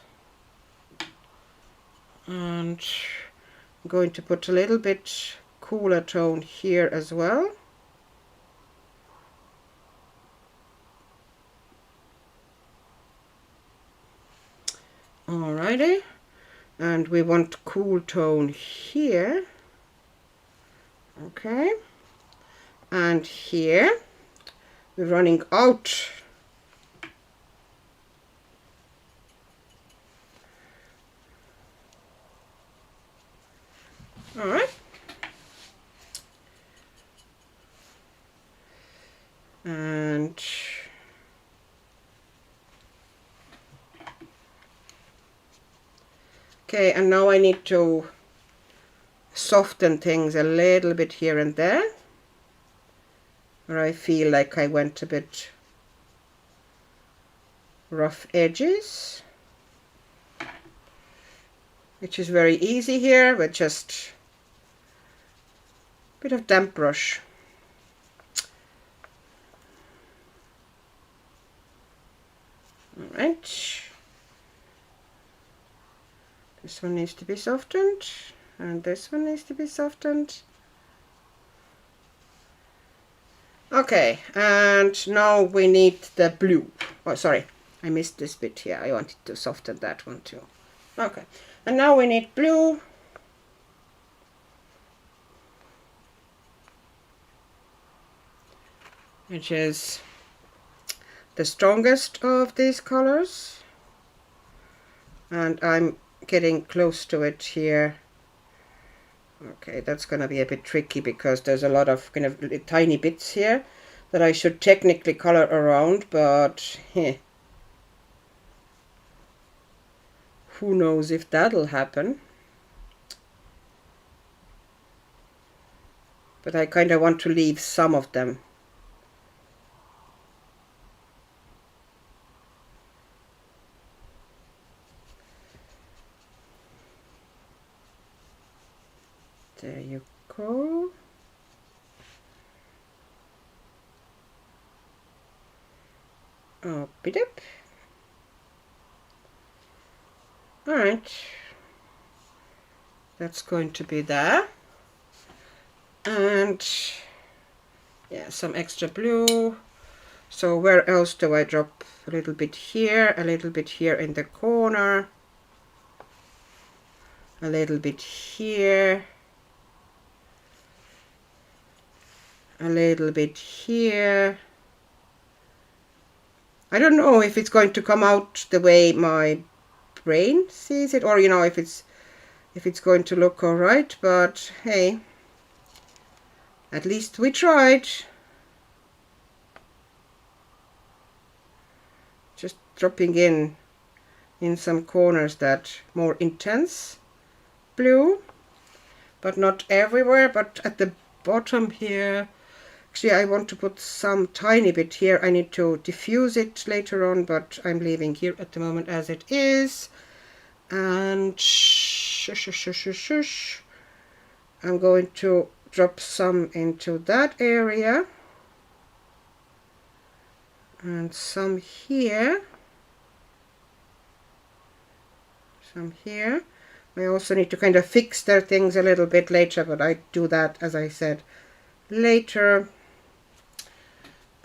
And I'm going to put a little bit cooler tone here as well. Alrighty, and we want cool tone here. Okay, and here we're running out. All right. And okay, and now I need to soften things a little bit here and there, where I feel like I went a bit rough edges, which is very easy here with just a bit of damp brush. All right. This one needs to be softened, and this one needs to be softened. Okay, and now we need the blue. Oh, sorry, I missed this bit here. I wanted to soften that one too. Okay, and now we need blue. Which is the strongest of these colors. And I'm getting close to it here. Okay, that's gonna be a bit tricky because there's a lot of kind of tiny bits here that I should technically color around, but who knows if that'll happen. But I kind of want to leave some of them. There you go. Up it up. Alright. That's going to be there. And yeah, some extra blue. So where else do I drop? A little bit here, a little bit here in the corner, a little bit here, a little bit here. I don't know if it's going to come out the way my brain sees it, or you know, if it's going to look all right, but hey, at least we tried. Just dropping in some corners that more intense blue, but not everywhere, but at the bottom here. Actually, I want to put some tiny bit here. I need to diffuse it later on, but I'm leaving here at the moment as it is. And shush. I'm going to drop some into that area. And some here. Some here. I also need to kind of fix their things a little bit later, but I do that, as I said, later.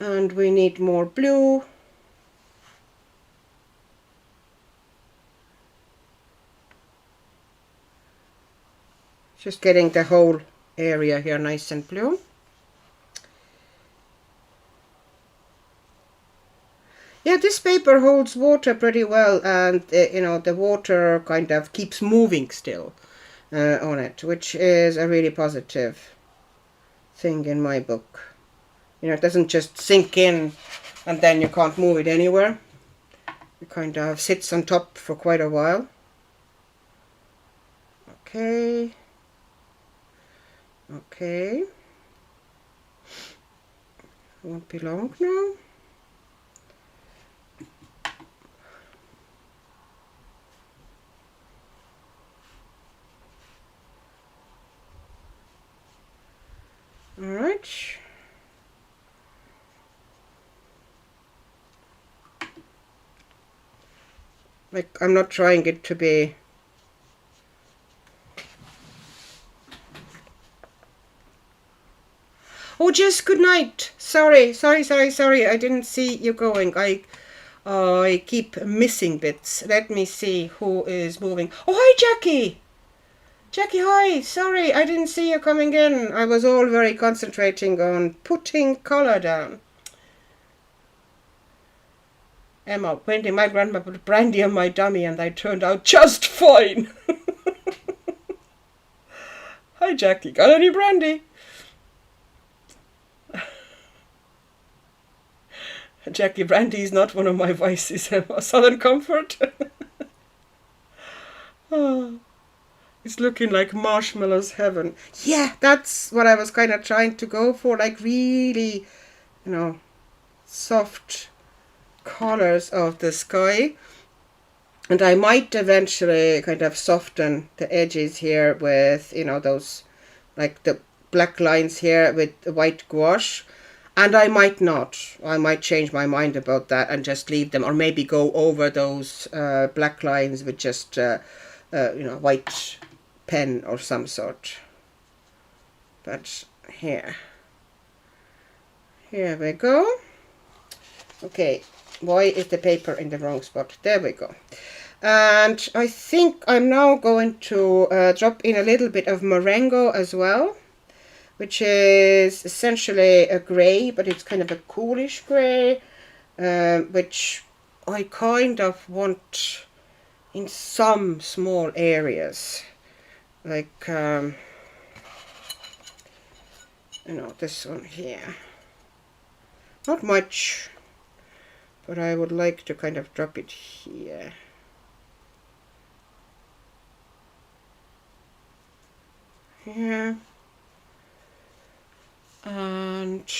And we need more blue. Just getting the whole area here nice and blue. Yeah, this paper holds water pretty well, and you know, the water kind of keeps moving still on it, which is a really positive thing in my book. You know, it doesn't just sink in and then you can't move it anywhere. It kind of sits on top for quite a while. Okay. Okay. Won't be long now. All right. Like, I'm not trying it to be Oh, Jess, good night. Sorry. I didn't see you going. I keep missing bits. Let me see who is moving. Oh, hi, Jackie. Jackie, hi. Sorry, I didn't see you coming in. I was all very concentrating on putting color down. Emma, Wendy, my grandma put brandy on my dummy and I turned out just fine. Hi, Jackie. Got any brandy? Jackie, brandy is not one of my vices, Emma. Southern Comfort. Oh, it's looking like marshmallows heaven. Yeah, that's what I was kind of trying to go for. Like really, you know, soft colors of the sky. And I might eventually kind of soften the edges here with, you know, those, like the black lines here with the white gouache. And I might not. I might change my mind about that and just leave them, or maybe go over those black lines with just, you know, white pen or some sort. But here, Here we go. Okay, why is the paper in the wrong spot? There we go. And I think I'm now going to drop in a little bit of Marengo as well, which is essentially a grey, but it's kind of a coolish grey, which I kind of want in some small areas, like you know, this one here. Not much, but I would like to kind of drop it here. Here. And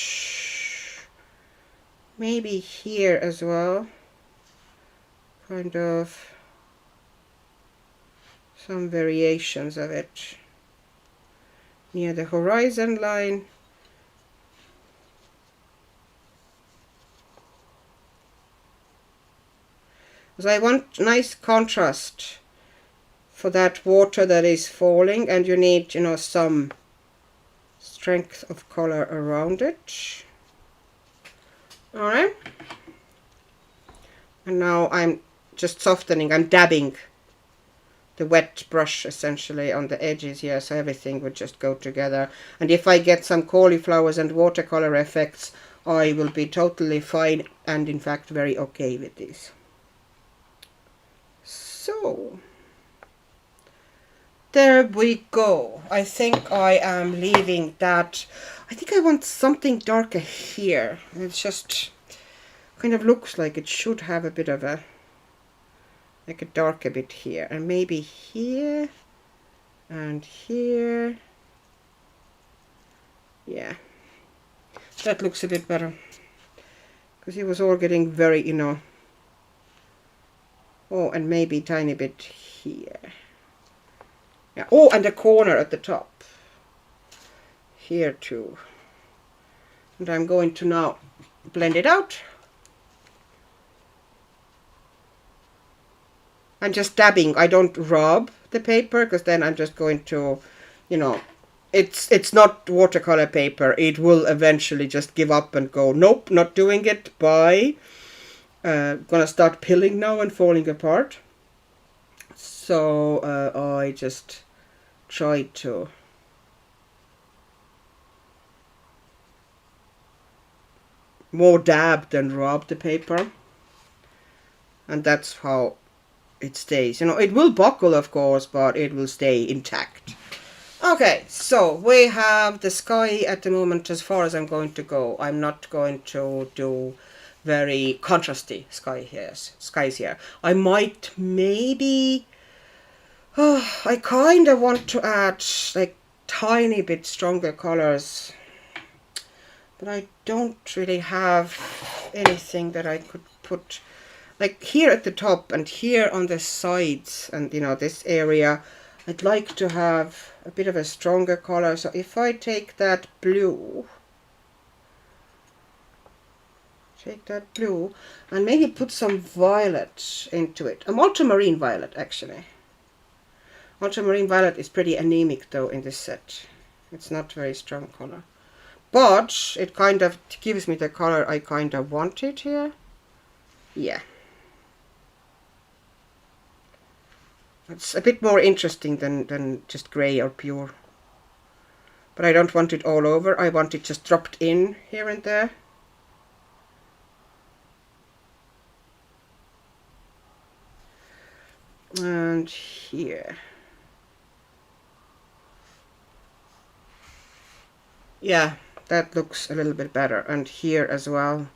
maybe here as well. Kind of some variations of it near the horizon line. Because I want nice contrast for that water that is falling, and you need, you know, some strength of color around it. Alright. And now I'm just softening, I'm dabbing the wet brush essentially on the edges here, so everything would just go together. And if I get some cauliflowers and watercolor effects, I will be totally fine and in fact very okay with these. So there we go. I think I am leaving that. I think I want something darker here. It's just kind of looks like it should have a bit of a, like a darker bit here, and maybe here and here. Yeah, that looks a bit better, because it was all getting very, you know. Oh, and maybe tiny bit here. Yeah. Oh, and the corner at the top here too. And I'm going to now blend it out. I'm just dabbing. I don't rub the paper, because then I'm just going to, you know, it's not watercolor paper. It will eventually just give up and go, nope, not doing it. Bye. Gonna start pilling now and falling apart. So I just tried to more dab than rub the paper, and that's how it stays. You know, it will buckle of course, but it will stay intact. Okay, so we have the sky at the moment as far as I'm going to go. I'm not going to do very contrasty skies here. I might maybe, I kind of want to add like tiny bit stronger colors, but I don't really have anything that I could put, like here at the top and here on the sides, and you know, this area I'd like to have a bit of a stronger color. So if I take that blue, and maybe put some violet into it. A ultramarine violet, actually. Ultramarine violet is pretty anemic though in this set. It's not very strong color, but it kind of gives me the color I kind of wanted here. Yeah, it's a bit more interesting than just gray or pure, but I don't want it all over. I want it just dropped in here and there. And here. Yeah, that looks a little bit better. And here as well.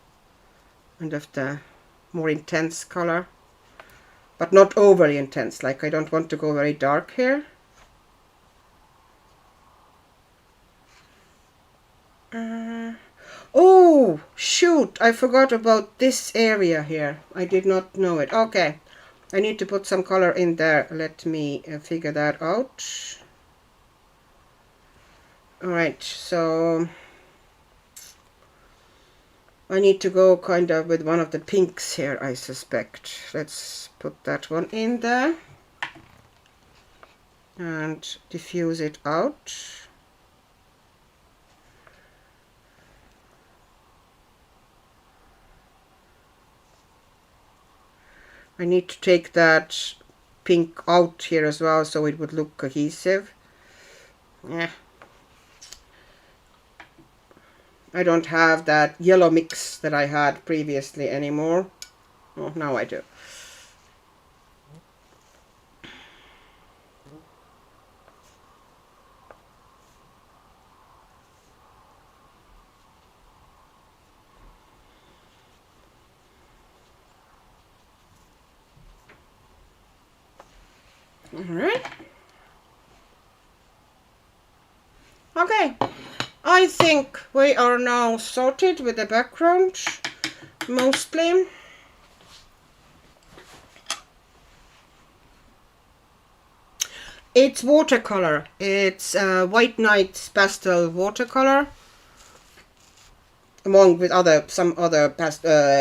And of the more intense color. But not overly intense. Like, I don't want to go very dark here. Oh, shoot! I forgot about this area here. I did not know it. Okay. I need to put some color in there. Let me figure that out. Alright, so I need to go kind of with one of the pinks here, I suspect. Let's put that one in there and diffuse it out. I need to take that pink out here as well so it would look cohesive. Yeah. I don't have that yellow mix that I had previously anymore. Oh, now I do. Alright. Okay. I think we are now sorted with the background, mostly. It's watercolor. It's White Nights pastel watercolor, along with some other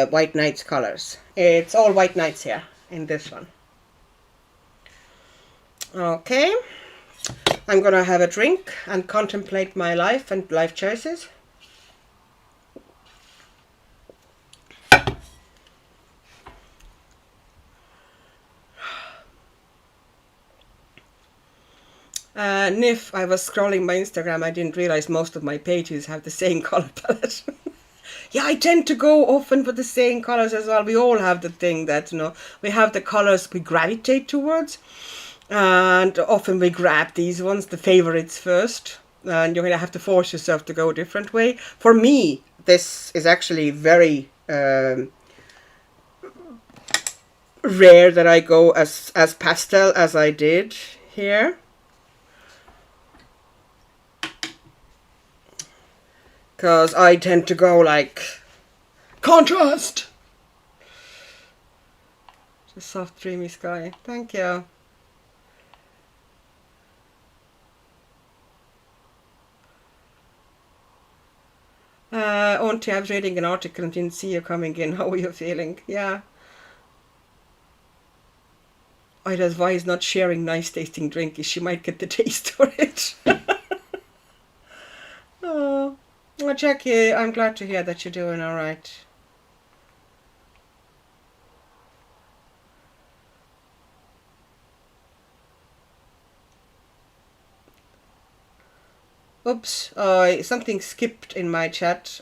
White Nights colors. It's all White Nights here in this one. Okay, I'm gonna have a drink and contemplate my life and life choices. If I was scrolling my Instagram, I didn't realize most of my pages have the same color palette. Yeah, I tend to go often for the same colors as well. We all have the thing that, you know, we have the colors we gravitate towards. And often we grab these ones, the favorites first. And you're going to have to force yourself to go a different way. For me, this is actually very rare that I go as pastel as I did here. Because I tend to go like contrast. It's a soft, dreamy sky. Thank you. Auntie, I was reading an article and didn't see you coming in. How are you feeling? Yeah. I'd advise not sharing nice tasting drinks. She might get the taste for it. Oh. Well, Jackie, I'm glad to hear that you're doing all right. Oops, something skipped in my chat.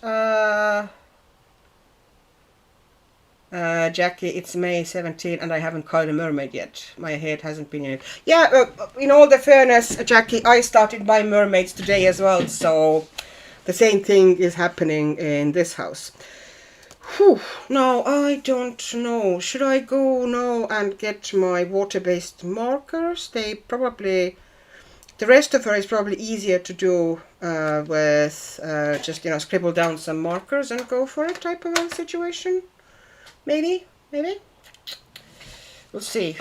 Jackie, it's May 17 and I haven't called a mermaid yet. My head hasn't been in it. Yeah, in all the fairness, Jackie, I started my mermaids today as well, so the same thing is happening in this house. Whew. Now, I don't know. Should I go now and get my water-based markers? The rest of her is probably easier to do with just, you know, scribble down some markers and go for it type of a situation. Maybe. We'll see.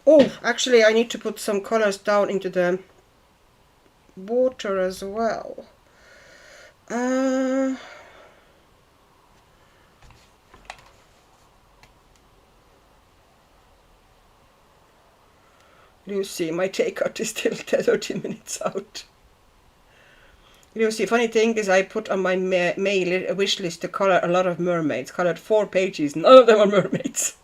Oh, actually, I need to put some colors down into the water as well. Lucy, my takeout is still 30 minutes out. Lucy, funny thing is I put on my mail wish list to color a lot of mermaids. Colored 4 pages. None of them are mermaids.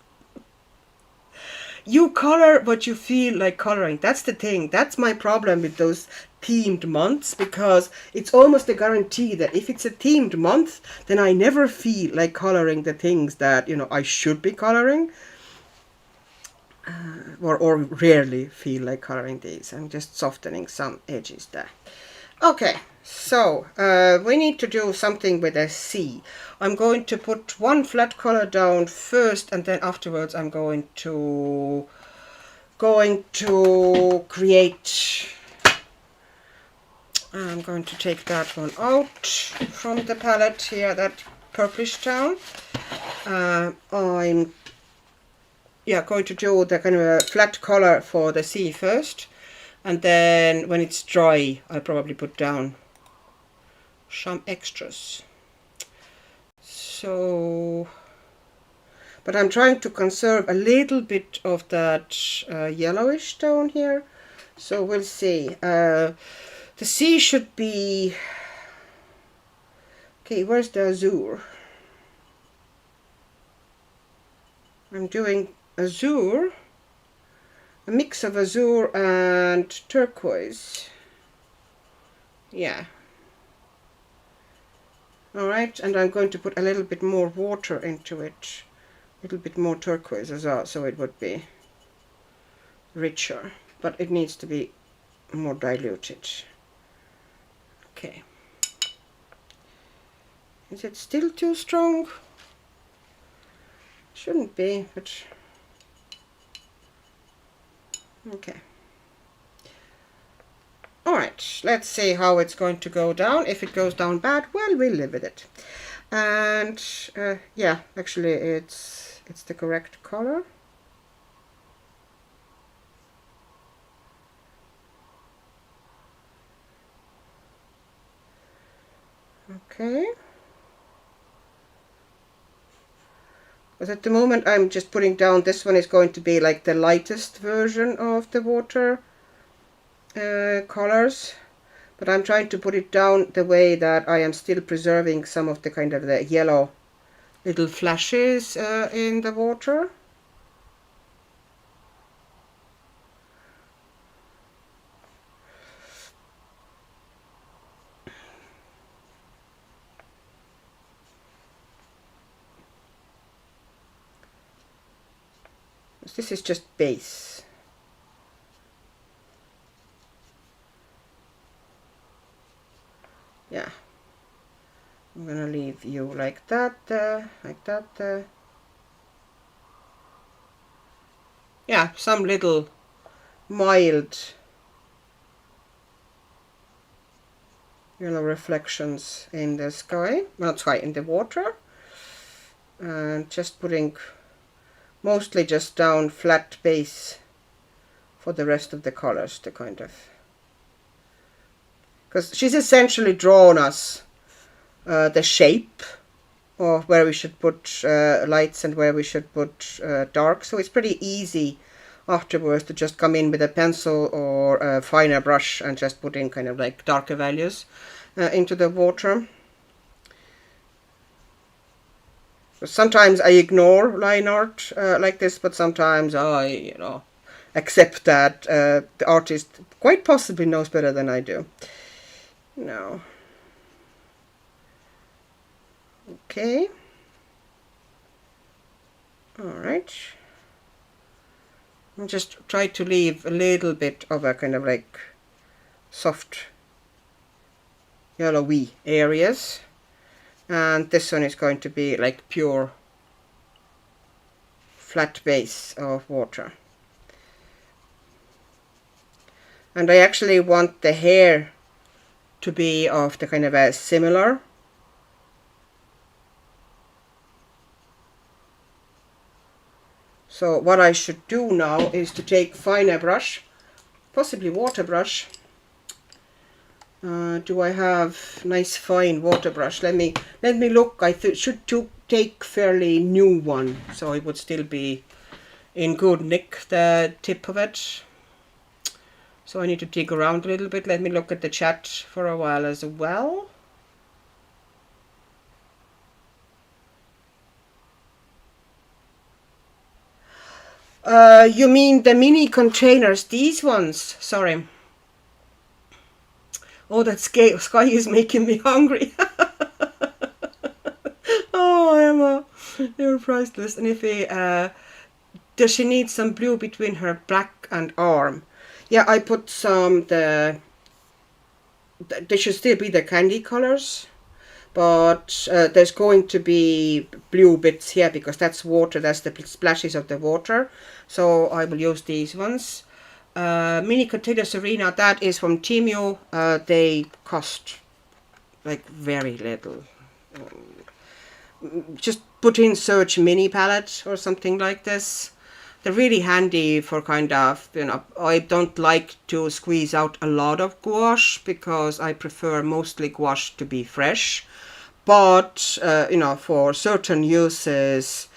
You color what you feel like coloring. That's the thing. That's my problem with those themed months, because it's almost a guarantee that if it's a themed month, then I never feel like coloring the things that, you know, I should be coloring. Or rarely feel like coloring these. I'm just softening some edges there. Okay, so we need to do something with a C. I'm going to put one flat color down first, and then afterwards I'm going to create. I'm going to take that one out from the palette here, that purplish tone. I'm going to do the kind of a flat color for the C first, and then when it's dry I'll probably put down some extras. So, but I'm trying to conserve a little bit of that yellowish tone here, so we'll see. The C should be, okay, where's the azure? I'm doing azure, a mix of azure and turquoise. Yeah. Alright, and I'm going to put a little bit more water into it. A little bit more turquoise as well, so it would be richer. But it needs to be more diluted. Okay. Is it still too strong? Shouldn't be, but okay. Alright, let's see how it's going to go down. If it goes down bad, well, we'll live with it. And yeah, actually it's the correct color. Okay. But at the moment I'm just putting down, this one is going to be like the lightest version of the water colors, but I'm trying to put it down the way that I am still preserving some of the kind of the yellow little flashes in the water. This is just base. Yeah, I'm gonna leave you like that, like that. Yeah, some little mild yellow reflections in the sky, well, sorry, in the water, and just putting mostly just down flat base for the rest of the colors to kind of, because she's essentially drawn us the shape of where we should put lights and where we should put dark, so it's pretty easy afterwards to just come in with a pencil or a finer brush and just put in kind of like darker values into the water. Sometimes I ignore line art like this, but sometimes I, accept that the artist quite possibly knows better than I do. No. Okay. Alright. I'll just try to leave a little bit of a kind of like soft yellowy areas. And this one is going to be like pure flat base of water. And I actually want the hair to be of the kind of a similar. So what I should do now is to take finer brush, possibly water brush. Do I have nice fine water brush? Let me look. I should take fairly new one, so it would still be in good nick, the tip of it. So I need to dig around a little bit. Let me look at the chat for a while as well. You mean the mini containers, these ones? Sorry. Oh, that sky is making me hungry. Oh, Emma, you're priceless. And if does she need some blue between her back and arm? Yeah, I put some, they should still be the candy colors, but there's going to be blue bits here because that's water, that's the splashes of the water. So I will use these ones. Mini container Serena, that is from Temu. They cost like very little. Just put in search mini palette or something like this. They're really handy for kind of, I don't like to squeeze out a lot of gouache because I prefer mostly gouache to be fresh. But, for certain uses,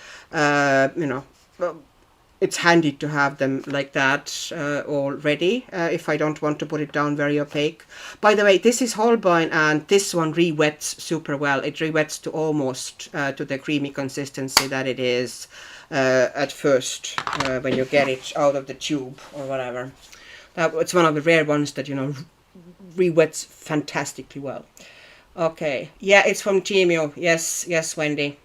it's handy to have them like that already if I don't want to put it down very opaque. By the way, this is Holbein, and this one re-wets super well. It re-wets to almost to the creamy consistency that it is at first when you get it out of the tube or whatever. It's one of the rare ones that, you know, re-wets fantastically well. Okay, yeah, it's from Temu. Yes, yes, Wendy.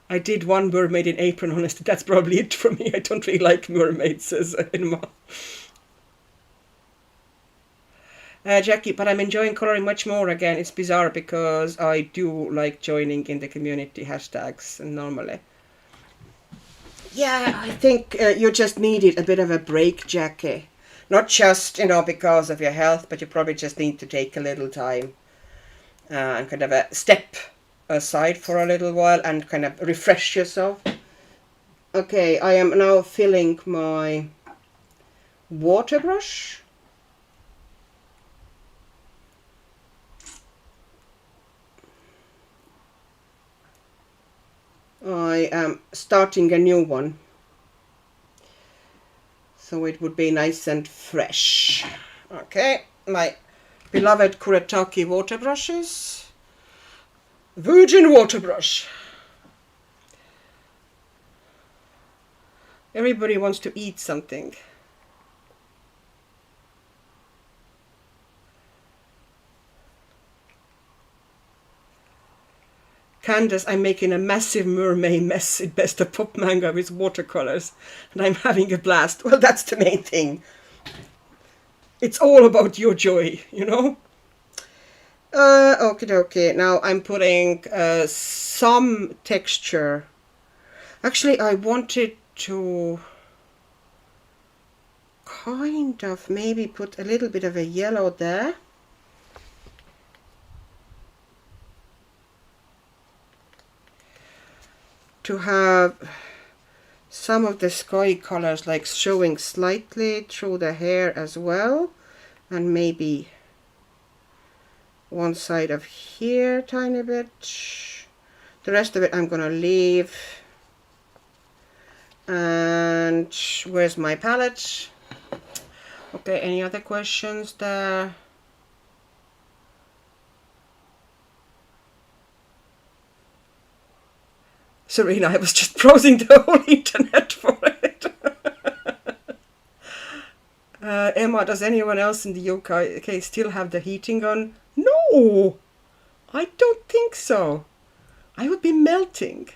I did one mermaid in apron, honestly. That's probably it for me. I don't really like mermaids as anymore. Jackie, but I'm enjoying coloring much more again. It's bizarre because I do like joining in the community hashtags normally. Yeah, I think you just needed a bit of a break, Jackie. Not just, you know, because of your health, but you probably just need to take a little time and kind of a step aside for a little while and kind of refresh yourself. Okay, I am now filling my water brush. I am starting a new one, so it would be nice and fresh. Okay, my beloved Kuretake water brushes. Virgin water brush. Everybody wants to eat something. Candace, I'm making a massive Mermay mess in Best of Pop manga with watercolors, and I'm having a blast. Well, that's the main thing. It's all about your joy, you know? Okay. Now I'm putting some texture. Actually, I wanted to kind of maybe put a little bit of a yellow there. To have some of the sky colors like showing slightly through the hair as well, and maybe one side of here tiny bit. The rest of it I'm gonna leave. And where's my palette? Okay, any other questions there? Serena, I was just browsing the whole internet for it. Emma, does anyone else in the UK still have the heating on? No, I don't think so. I would be melting.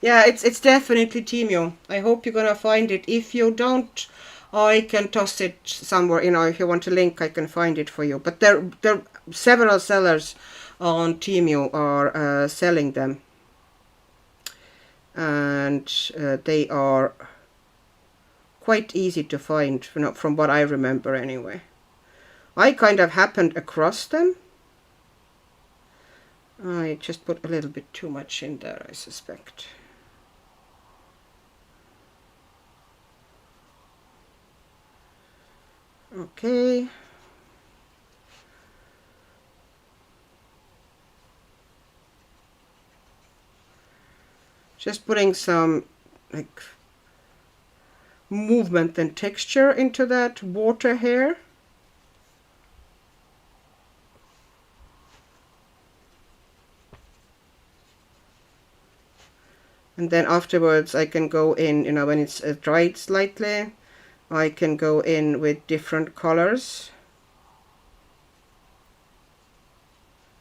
Yeah, it's definitely Temu. I hope you're gonna find it. If you don't, I can toss it somewhere. You know, if you want a link, I can find it for you. But there several sellers on Temu are selling them, and they are quite easy to find, you know, from what I remember anyway. I kind of happened across them. I just put a little bit too much in there, I suspect. Okay. Just putting some like movement and texture into that water hair. And then afterwards I can go in, you know, when it's dried slightly, I can go in with different colors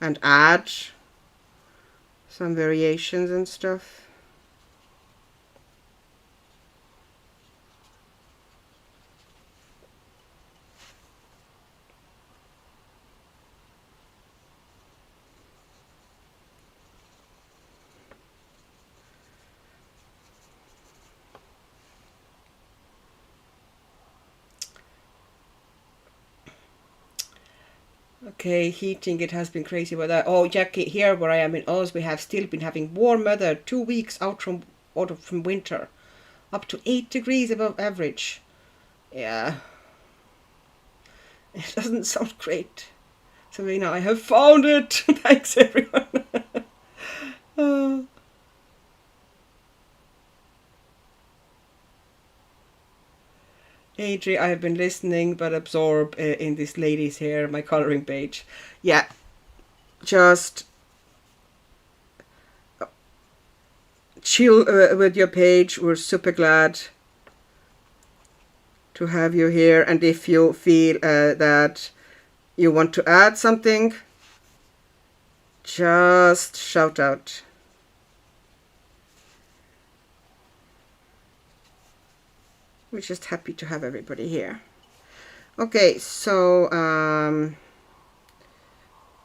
and add some variations and stuff. Okay, heating, it has been crazy weather. Oh, Jackie, here where I am in Oz, we have still been having warm weather, 2 weeks out from winter, up to 8 degrees above average. Yeah, it doesn't sound great. Serena, I have found it. Thanks, everyone. Oh. Adri, I have been listening but absorb in this lady's hair, my coloring page. Yeah, just chill with your page. We're super glad to have you here. And if you feel that you want to add something, just shout out. We're just happy to have everybody here. Okay, so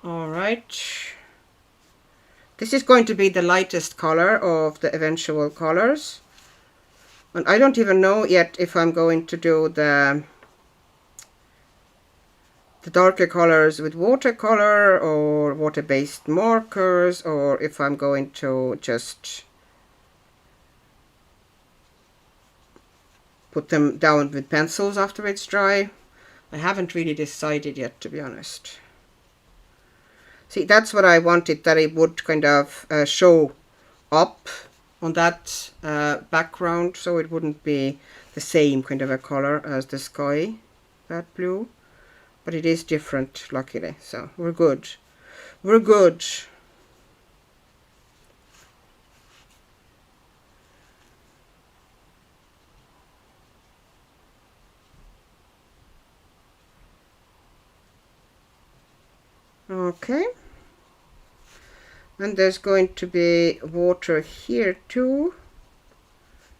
all right. This is going to be the lightest color of the eventual colors. And I don't even know yet if I'm going to do the darker colors with watercolor or water-based markers, or if I'm going to just put them down with pencils after it's dry. I haven't really decided yet, to be honest. See, that's what I wanted, that it would kind of show up on that background, so it wouldn't be the same kind of a color as the sky, that blue. But it is different, luckily, so we're good. We're good. Okay. And there's going to be water here too,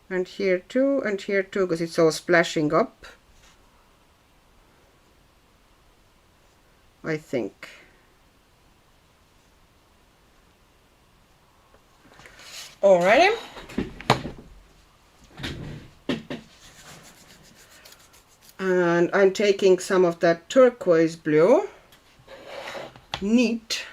and here too, and here too, because it's all splashing up, I think. Alrighty. And I'm taking some of that turquoise blue. Neat.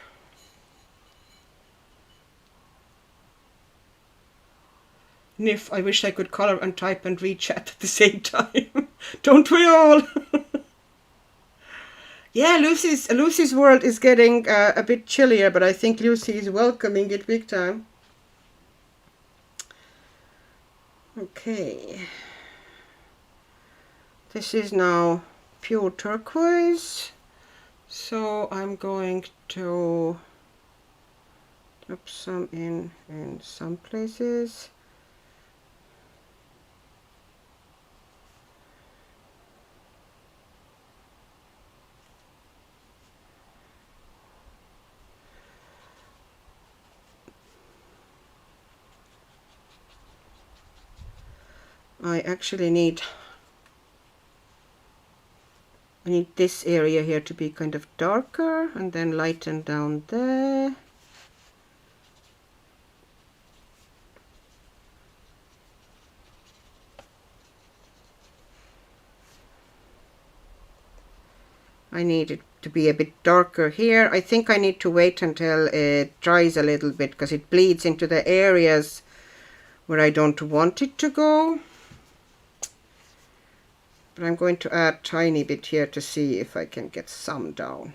Nif, I wish I could color and type and read chat at the same time. Don't we all? Yeah, Lucy's world is getting a bit chillier, but I think Lucy is welcoming it big time. Okay. This is now pure turquoise. So I'm going to drop some in some places. I actually need this area here to be kind of darker and then lighten down there. I need it to be a bit darker here. I think I need to wait until it dries a little bit because it bleeds into the areas where I don't want it to go. But I'm going to add a tiny bit here to see if I can get some down.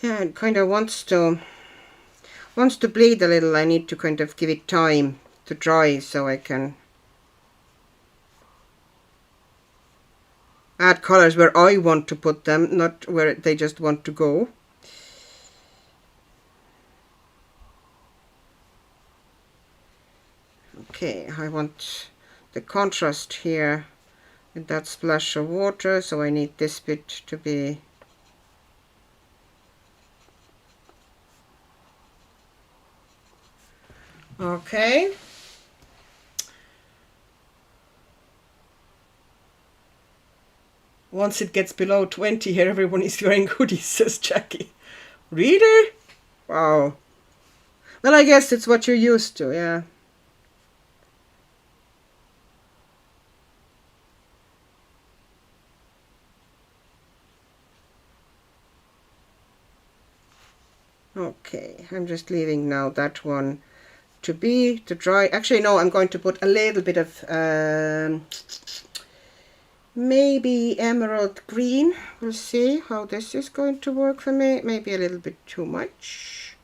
Yeah, it kind of wants to bleed a little. I need to kind of give it time to dry so I can add colors where I want to put them, not where they just want to go. Okay, I want the contrast here with that splash of water, so I need this bit to be okay. Once it gets below 20 here, everyone is wearing hoodies, says Jackie. Really? Wow. Well, I guess it's what you're used to, yeah. Okay, I'm just leaving now that one to dry. Actually, no, I'm going to put a little bit of maybe emerald green. We'll see how this is going to work for me. Maybe a little bit too much.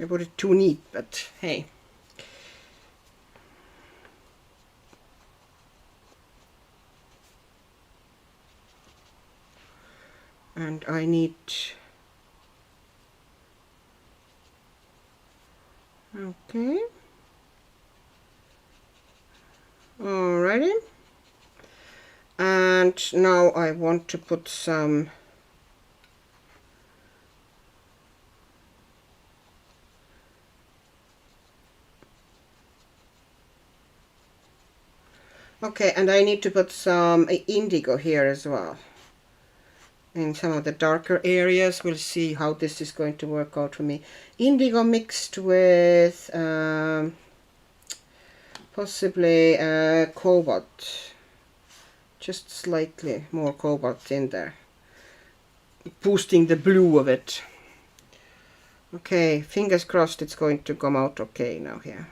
I put it too neat, but hey. And I need... Okay. Alrighty. And now I want to put some... Okay, and I need to put some indigo here as well. In some of the darker areas, we'll see how this is going to work out for me. Indigo mixed with possibly cobalt. Just slightly more cobalt in there. Boosting the blue of it. Okay, fingers crossed it's going to come out okay now here.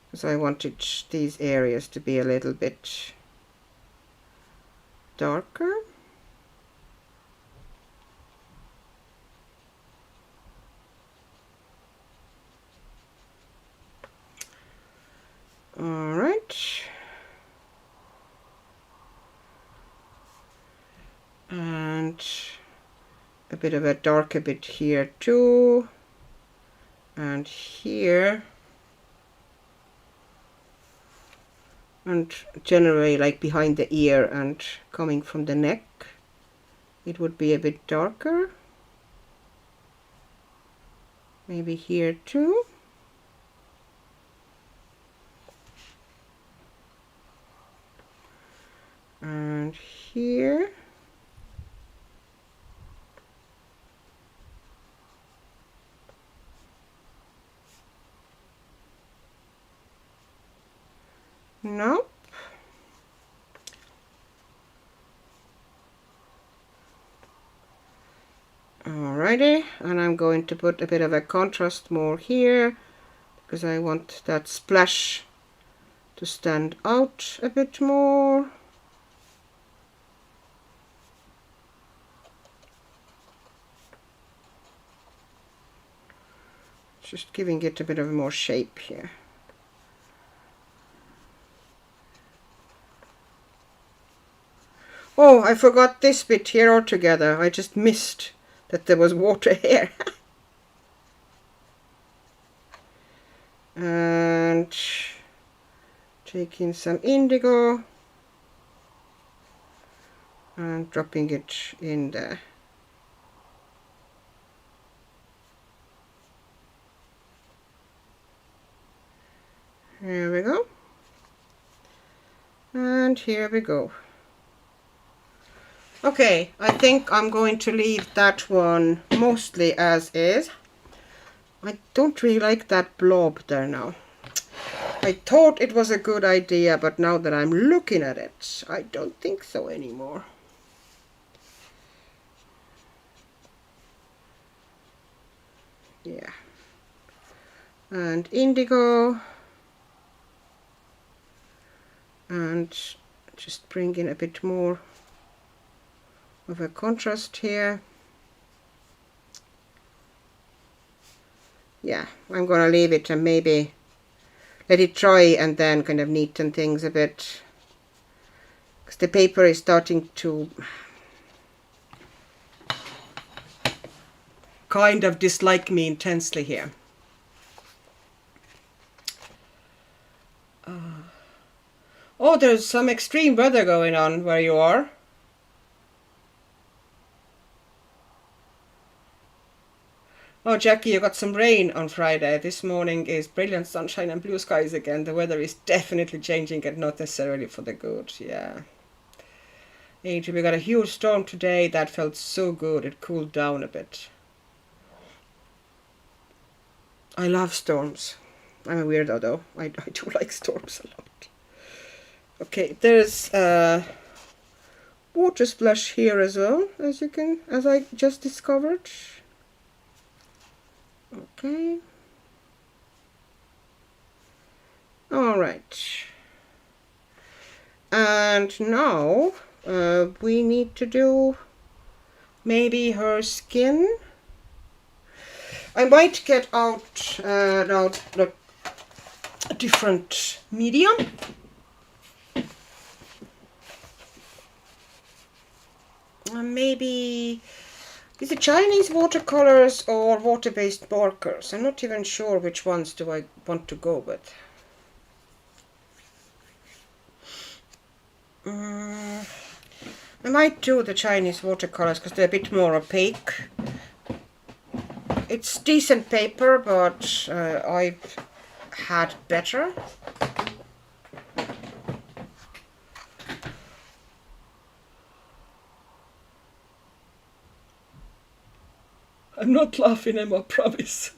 Because I wanted these areas to be a little bit darker. Alright. And a bit of a darker bit here too. And here. And generally like behind the ear and coming from the neck, it would be a bit darker. Maybe here too. And here. Nope. Alrighty, and I'm going to put a bit of a contrast more here because I want that splash to stand out a bit more. Just giving it a bit of more shape here. Oh, I forgot this bit here altogether. I just missed that there was water here. And taking some indigo and dropping it in there. Here we go. And here we go. Okay, I think I'm going to leave that one mostly as is. I don't really like that blob there now. I thought it was a good idea, but now that I'm looking at it, I don't think so anymore. Yeah. And indigo. And just bring in a bit more of a contrast here. Yeah, I'm gonna leave it and maybe let it dry and then kind of neaten things a bit, because the paper is starting to kind of dislike me intensely here. Oh, there's some extreme weather going on where you are. Oh, Jackie, you got some rain on Friday. This morning is brilliant sunshine and blue skies again. The weather is definitely changing and not necessarily for the good. Yeah. Adrian, we got a huge storm today. That felt so good. It cooled down a bit. I love storms. I'm a weirdo though. I do like storms a lot. Okay, there's water splash here as well, as I just discovered. Okay. All right. And now we need to do maybe her skin. I might get out now the different medium. Maybe is it Chinese watercolors or water-based markers? I'm not even sure which ones do I want to go with. I might do the Chinese watercolors because they're a bit more opaque. It's decent paper, but I've had better. I'm not laughing, Emma, I promise.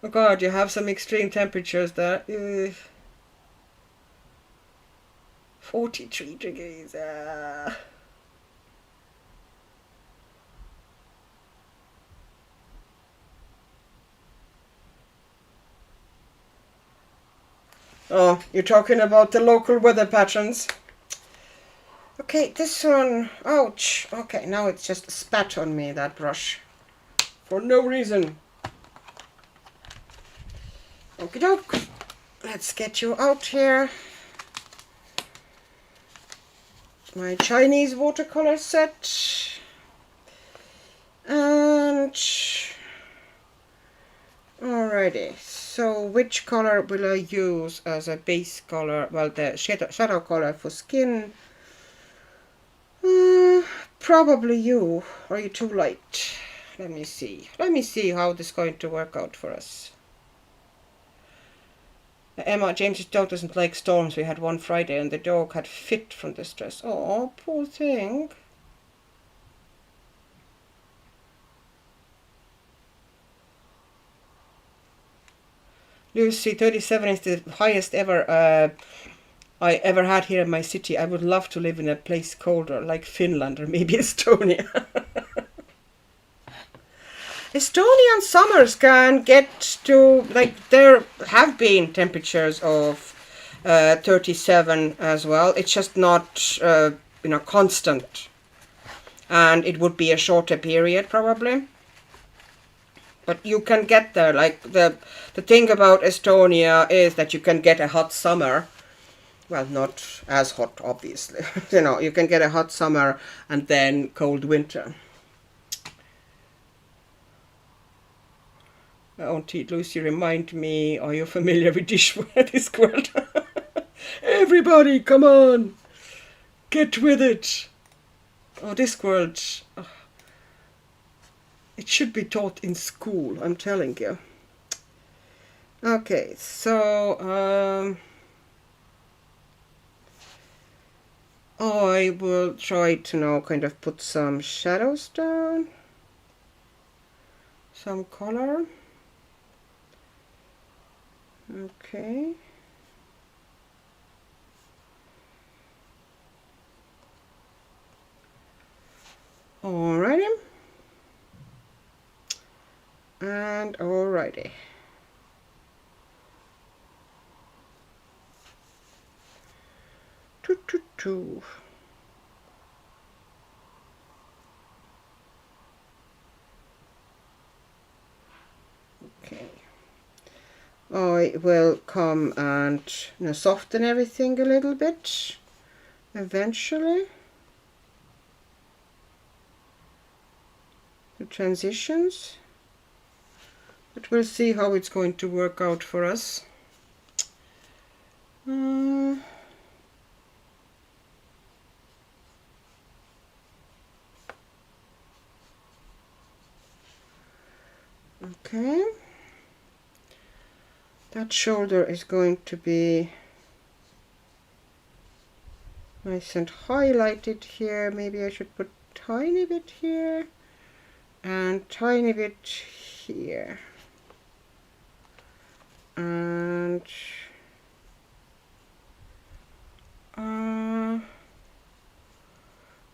Oh God, you have some extreme temperatures there. 43 degrees. Oh, you're talking about the local weather patterns. Okay, this one, ouch. Okay, now it's just spat on me, that brush. For no reason. Okie doke. Let's get you out here. My Chinese watercolor set. And alrighty, so which color will I use as a base color? Well, the shadow color for skin. Probably you. Are you too light? Let me see. Let me see how this is going to work out for us. Emma, James's dog doesn't like storms. We had one Friday and the dog had fit from the stress. Oh, poor thing. Lucy, 37 is the highest ever I ever had here in my city. I would love to live in a place colder, like Finland or maybe Estonia. Estonian summers can get to, like, there have been temperatures of 37 as well. It's just not, constant. And it would be a shorter period, probably. But you can get there. Like, the thing about Estonia is that you can get a hot summer. Well, not as hot, obviously. You can get a hot summer and then cold winter. Auntie Lucy, remind me, are you familiar with Discworld? Everybody, come on! Get with it! Oh, Discworld. Oh. It should be taught in school, I'm telling you. Okay, so I will try to now kind of put some shadows down. Some color. Okay. Alrighty. And alrighty. Two. Okay. I will come and soften everything a little bit eventually. The transitions. But we'll see how it's going to work out for us. Okay. That shoulder is going to be nice and highlighted here. Maybe I should put tiny bit here and tiny bit here. And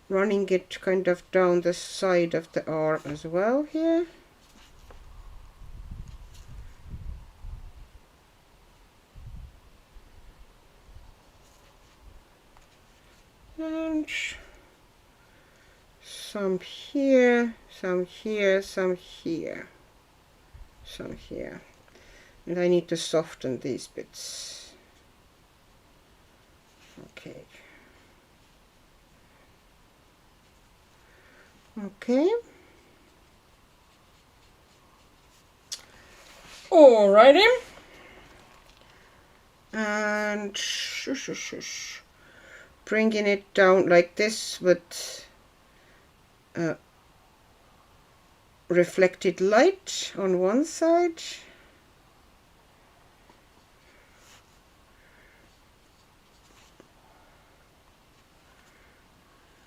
running it kind of down the side of the arm as well here. And some here, some here, some here, some here. And I need to soften these bits. Okay. Okay. Alrighty. And bringing it down like this with reflected light on one side.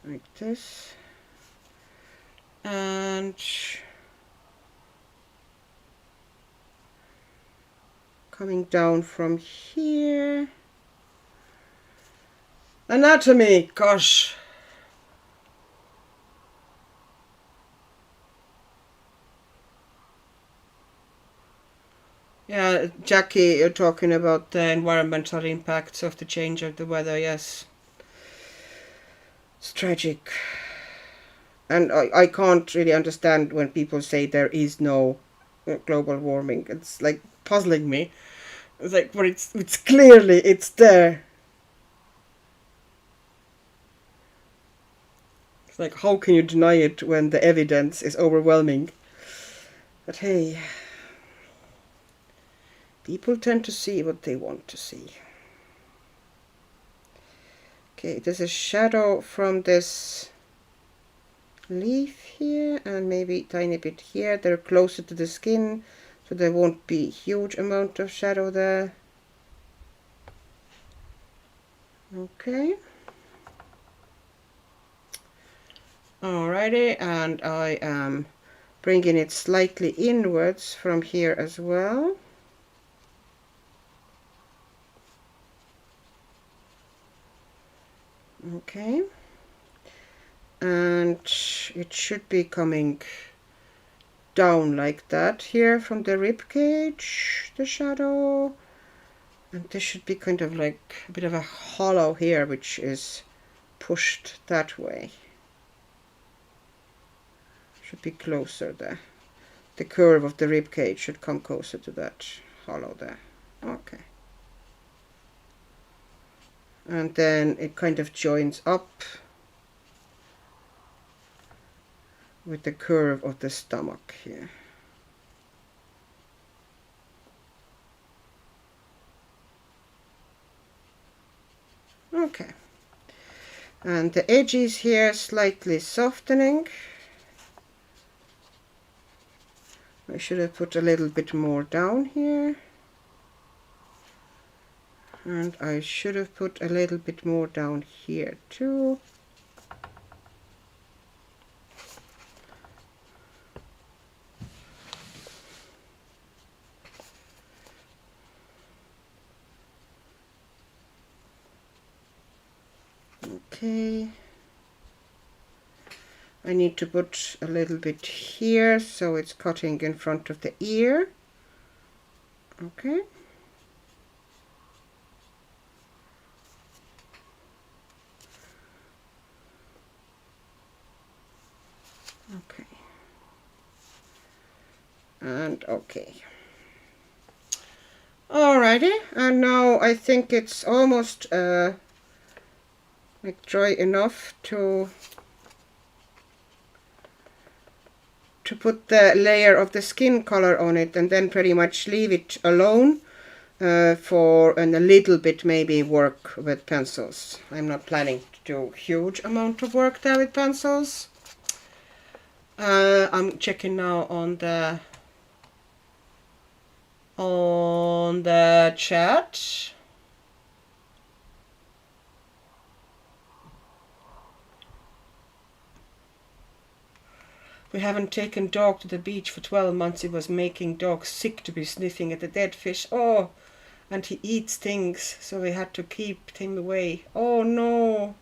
Like this. And coming down from here. Anatomy, gosh. Yeah, Jackie, you're talking about the environmental impacts of the change of the weather, yes. It's tragic. And I can't really understand when people say there is no global warming. It's like puzzling me. It's like, but it's clearly, it's there. It's like, how can you deny it when the evidence is overwhelming? But hey, people tend to see what they want to see. Okay, there's a shadow from this leaf here and maybe a tiny bit here. They're closer to the skin, so there won't be a huge amount of shadow there. Okay. Alrighty, and I am bringing it slightly inwards from here as well. Okay. And it should be coming down like that here from the rib cage, the shadow. And this should be kind of like a bit of a hollow here, which is pushed that way. Should be closer there. The curve of the rib cage should come closer to that hollow there. Okay. And then it kind of joins up with the curve of the stomach here. Okay. And the edges here slightly softening. I should have put a little bit more down here. And I should have put a little bit more down here too. Okay. I need to put a little bit here so it's cutting in front of the ear. Okay. Okay. And okay. Alrighty, and now I think it's almost like dry enough to put the layer of the skin color on it, and then pretty much leave it alone for a little bit maybe work with pencils. I'm not planning to do a huge amount of work there with pencils. I'm checking now on the on the chat. We haven't taken dog to the beach for 12 months. He was making dog sick to be sniffing at the dead fish. Oh, and he eats things, so we had to keep him away. Oh no.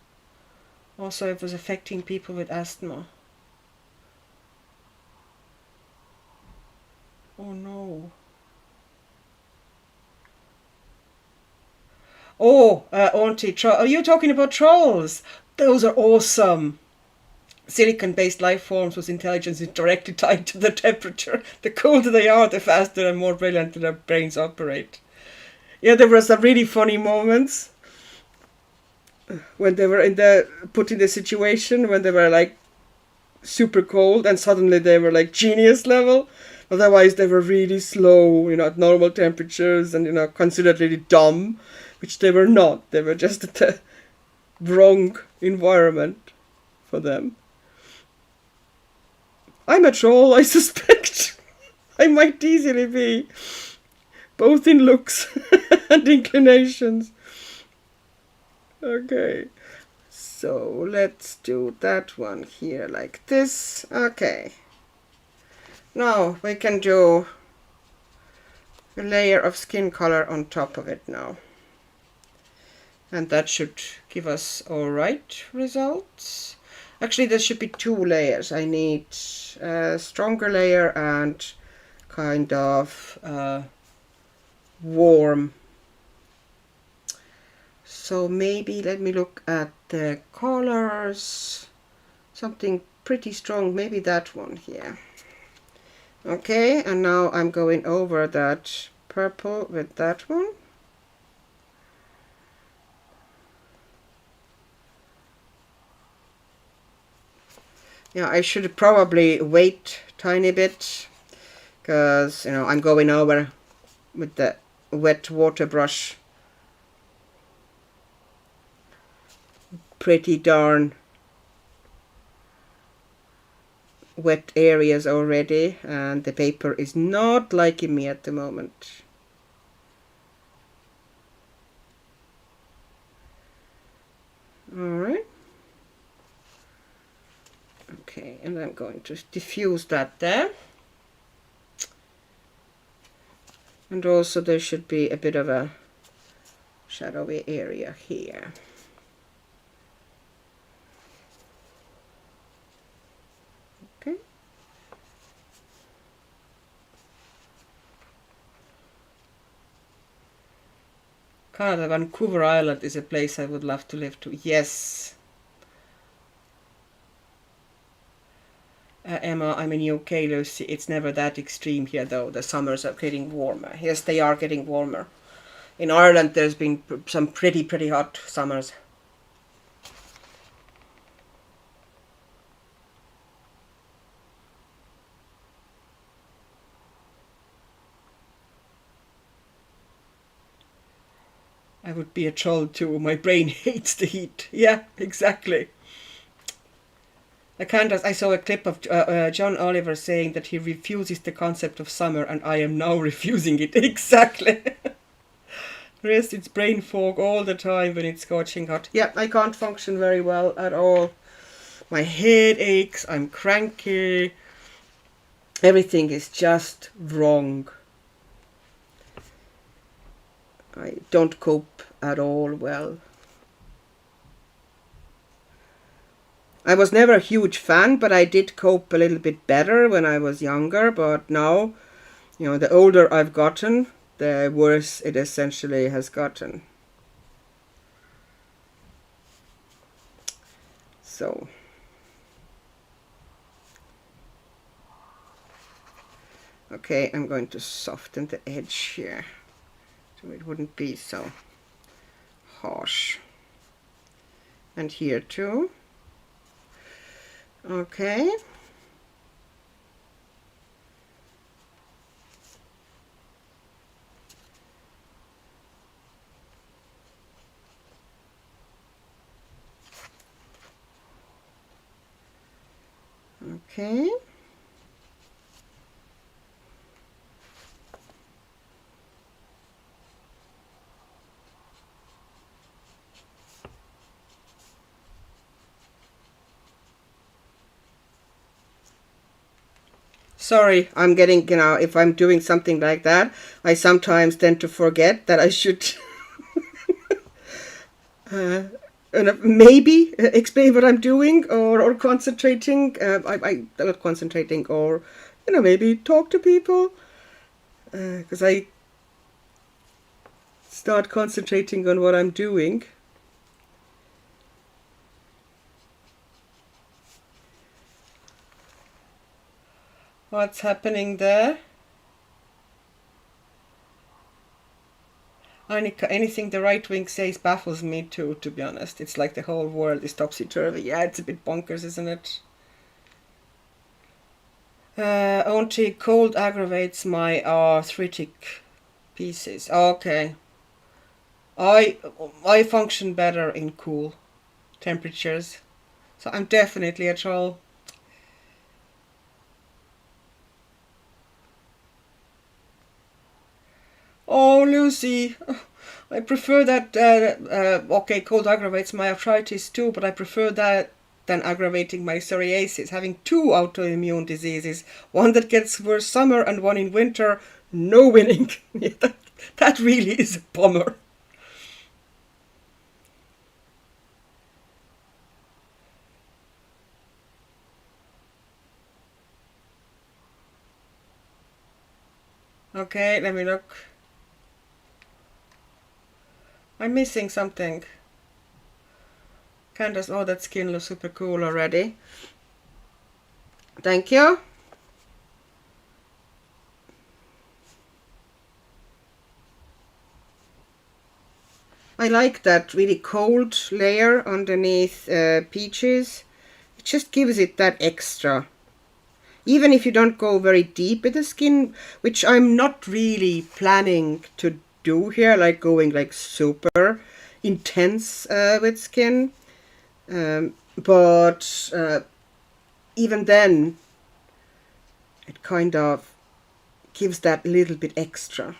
Also, it was affecting people with asthma. Oh no. Oh, Auntie, are you talking about trolls? Those are awesome. Silicon-based life forms whose intelligence is directly tied to the temperature. The colder they are, the faster and more brilliant their brains operate. Yeah, there were some really funny moments when they were put in the situation when they were like super cold and suddenly they were like genius level. Otherwise they were really slow, at normal temperatures and, considered really dumb, which they were not. They were just at the wrong environment for them. I'm a troll, I suspect. I might easily be, both in looks and inclinations. Okay, so let's do that one here like this. Okay, now we can do a layer of skin color on top of it now. And that should give us alright results. Actually, there should be 2 layers. I need a stronger layer and kind of warm. So maybe let me look at the colors. Something pretty strong, maybe that one here. Okay, and now I'm going over that purple with that one. Yeah, I should probably wait a tiny bit because, I'm going over with the wet water brush. Pretty darn wet areas already, and the paper is not liking me at the moment. Alright. Okay, and I'm going to diffuse that there. And also there should be a bit of a shadowy area here. Okay. Canada, Vancouver Island is a place I would love to live to. Yes. Emma, I'm in UK, Lucy. It's never that extreme here, though. The summers are getting warmer. Yes, they are getting warmer. In Ireland, there's been some pretty hot summers. I would be a troll too. My brain hates the heat. Yeah, exactly. I saw a clip of John Oliver saying that he refuses the concept of summer, and I am now refusing it. Exactly. Yes, it's brain fog all the time when it's scorching hot. Yeah, I can't function very well at all. My head aches, I'm cranky. Everything is just wrong. I don't cope at all well. I was never a huge fan, but I did cope a little bit better when I was younger. But now, the older I've gotten, the worse it essentially has gotten. So, okay, I'm going to soften the edge here so it wouldn't be so harsh. And here too. Okay. Okay. Sorry, I'm getting, you know, if I'm doing something like that, I sometimes tend to forget that I should maybe explain what I'm doing, or concentrating. I'm not concentrating, or, you know, maybe talk to people. Because I start concentrating on what I'm doing. What's happening there? Anything the right wing says baffles me too, to be honest. It's like the whole world is topsy-turvy. Yeah, it's a bit bonkers, isn't it? Only cold aggravates my arthritic pieces. Okay. I function better in cool temperatures. So I'm definitely a troll. Oh, Lucy, I prefer that. Okay, cold aggravates my arthritis too, but I prefer that than aggravating my psoriasis. Having two autoimmune diseases, one that gets worse summer and one in winter, no winning. That really is a bummer. Okay, let me look. I'm missing something. Candace, oh, that skin looks super cool already. Thank you. I like that really cold layer underneath peaches. It just gives it that extra. Even if you don't go very deep with the skin, which I'm not really planning to do here, like going like super intense with skin. But even then, it kind of gives that little bit extra.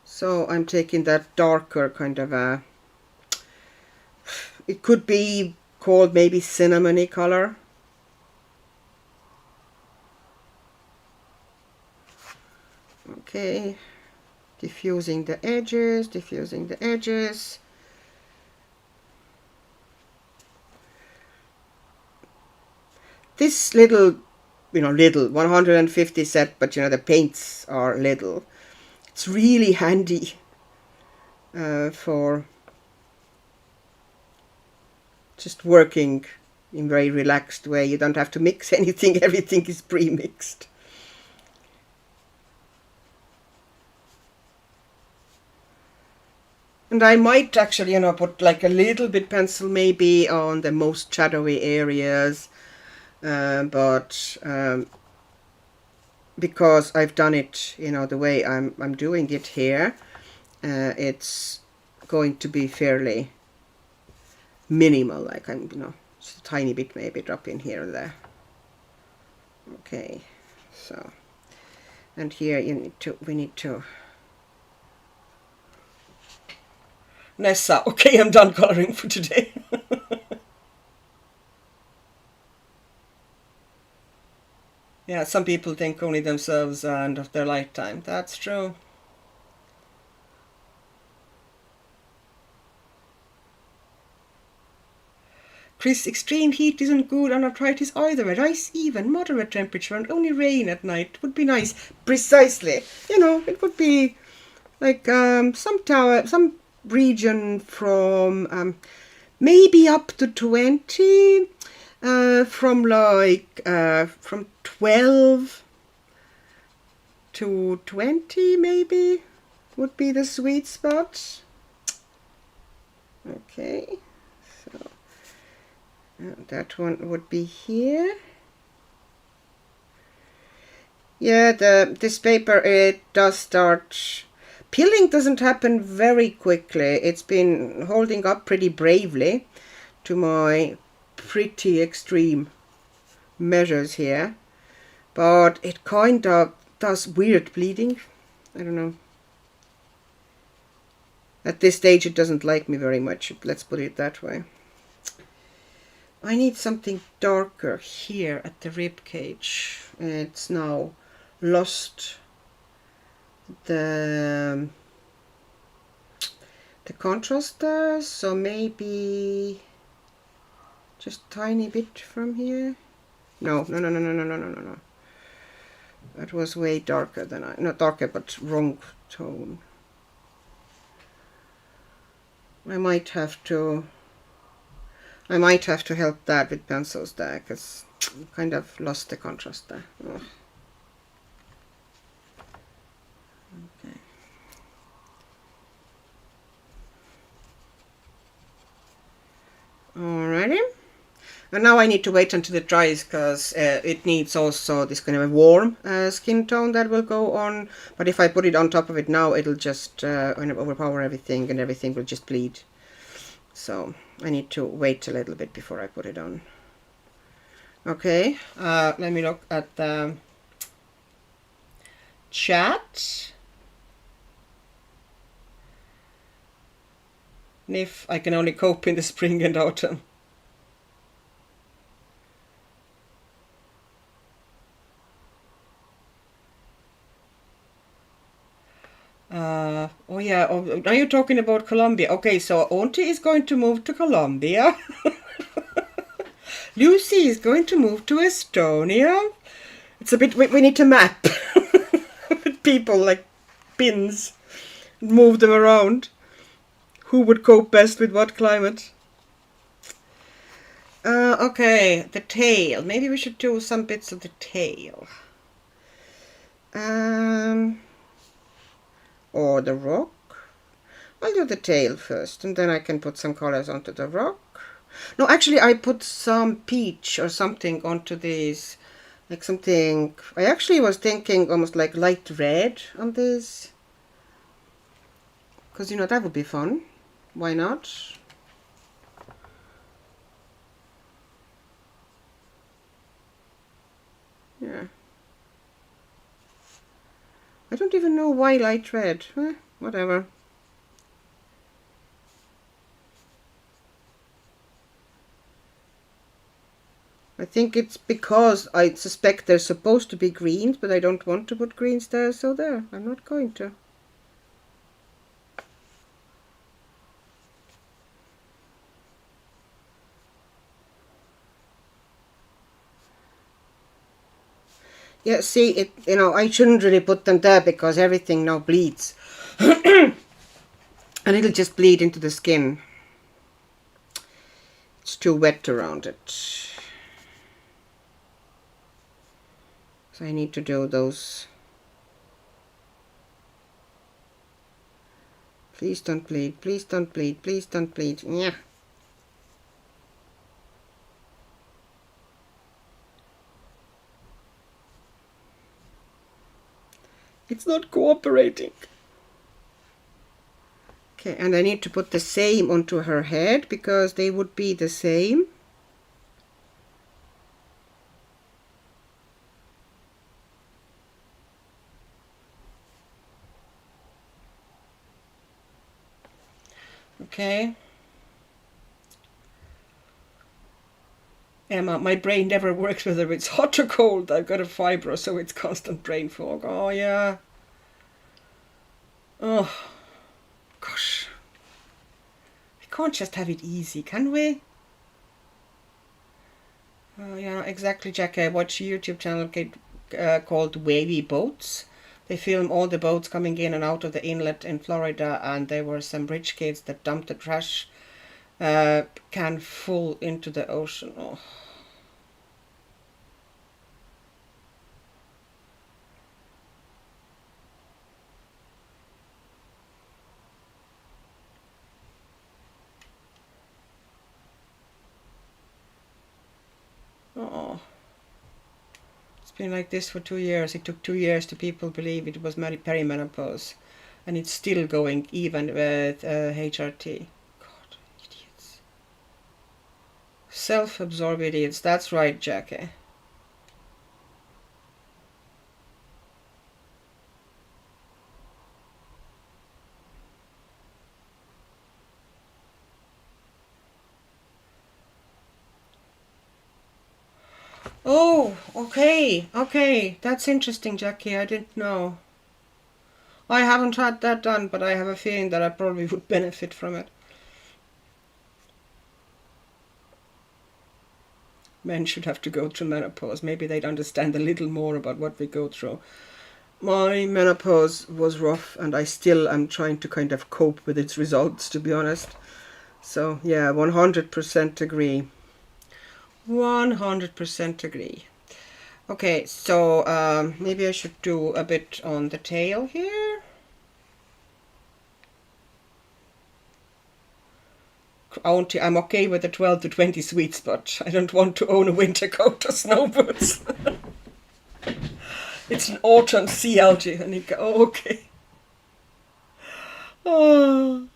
So I'm taking that darker kind of a, it could be called maybe cinnamony color. Okay, diffusing the edges, diffusing the edges. This little, little 150 set, but the paints are little. It's really handy for just working in a very relaxed way. You don't have to mix anything, everything is pre-mixed. And I might actually, put like a little bit pencil maybe on the most shadowy areas, but because I've done it, the way I'm doing it here, it's going to be fairly minimal. Like I'm, just a tiny bit maybe drop in here and there. Okay, so, and here we need to. Nessa, okay, I'm done coloring for today. Yeah, some people think only themselves and of their lifetime. That's true. Chris, extreme heat isn't good on arthritis either. A nice, even, moderate temperature and only rain at night would be nice. Precisely. It would be like some region from maybe up to 20, from 12 to 20 maybe would be the sweet spot. Okay, so that one would be here. Yeah, this paper, it does start. Peeling doesn't happen very quickly. It's been holding up pretty bravely to my pretty extreme measures here. But it kind of does weird bleeding. I don't know. At this stage it doesn't like me very much. Let's put it that way. I need something darker here at the rib cage. It's now lost the contrast there, so maybe just tiny bit from here. No. That was way darker than not darker, but wrong tone. I might have to help that with pencils there, because I kind of lost the contrast there. Ugh. Okay. Alrighty. And now I need to wait until it dries, because it needs also this kind of a warm skin tone that will go on. But if I put it on top of it now, it'll just kind of overpower everything, and everything will just bleed. So I need to wait a little bit before I put it on. Okay, let me look at the chat. If I can only cope in the spring and autumn. Oh yeah, are you talking about Colombia? Okay, so Auntie is going to move to Colombia. Lucy is going to move to Estonia. It's a bit, we need to map people like pins, move them around. Who would cope best with what climate? Okay, the tail. Maybe we should do some bits of the tail. Or the rock. I'll do the tail first, and then I can put some colors onto the rock. No, actually, I put some peach or something onto these. Like something, I actually was thinking almost like light red on this. Because, you know, that would be fun. Why not? Yeah. I don't even know why light red. Whatever. I think it's because I suspect they're supposed to be greens, but I don't want to put greens there, so there. I'm not going to. Yeah, see, it, you know, I shouldn't really put them there because everything now bleeds. And it'll just bleed into the skin. It's too wet around it. So I need to do those. Please don't bleed, please don't bleed, please don't bleed. Yeah. It's not cooperating. Okay, and I need to put the same onto her head because they would be the same. Okay. Emma, my brain never works whether it's hot or cold. I've got a fibro, so it's constant brain fog. Oh, yeah. Oh, gosh. We can't just have it easy, can we? Oh, yeah, exactly, Jack. I watch a YouTube channel called Wavy Boats. They film all the boats coming in and out of the inlet in Florida, and there were some rich kids that dumped the trash can full into the ocean. Oh. Oh. It's been like this for 2 years. It took 2 years to people believe it was perimenopause, and it's still going even with HRT. God, idiots. Self-absorbed idiots. That's right, Jackie. Oh, okay, okay. That's interesting, Jackie. I didn't know. I haven't had that done, but I have a feeling that I probably would benefit from it. Men should have to go through menopause. Maybe they'd understand a little more about what we go through. My menopause was rough, and I still am trying to kind of cope with its results, to be honest. So, yeah, 100% agree. 100% agree. Okay, so maybe I should do a bit on the tail here. I'm okay with the 12 to 20 sweet spot. I don't want to own a winter coat or snow boots. It's an autumn sea algae, and you go, oh, okay. Oh.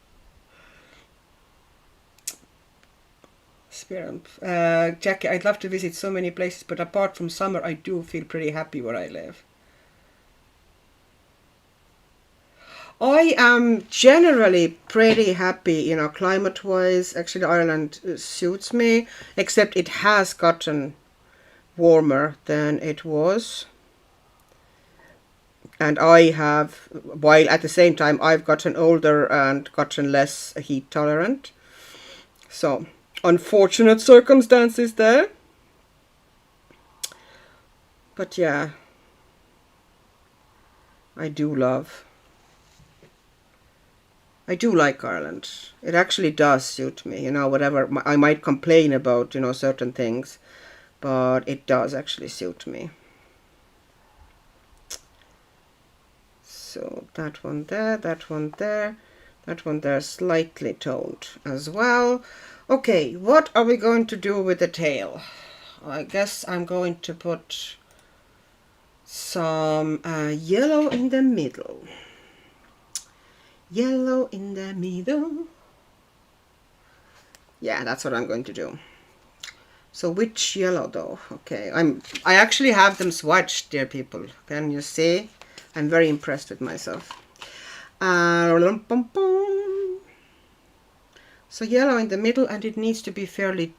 Jackie, I'd love to visit so many places, but apart from summer, I do feel pretty happy where I live. I am generally pretty happy, you know, climate-wise. Actually, Ireland suits me, except it has gotten warmer than it was. And I have, while at the same time, I've gotten older and gotten less heat tolerant. So, unfortunate circumstances there. But yeah, I do like Ireland. It actually does suit me, you know, whatever I might complain about, you know, certain things, but it does actually suit me. So that one there, that one there, that one there, slightly toned as well. Okay, what are we going to do with the tail? I guess I'm going to put some yellow in the middle. Yellow in the middle. Yeah, that's what I'm going to do. So which yellow though? Okay, I actually have them swatched, dear people. Can you see? I'm very impressed with myself. So yellow in the middle, and it needs to be fairly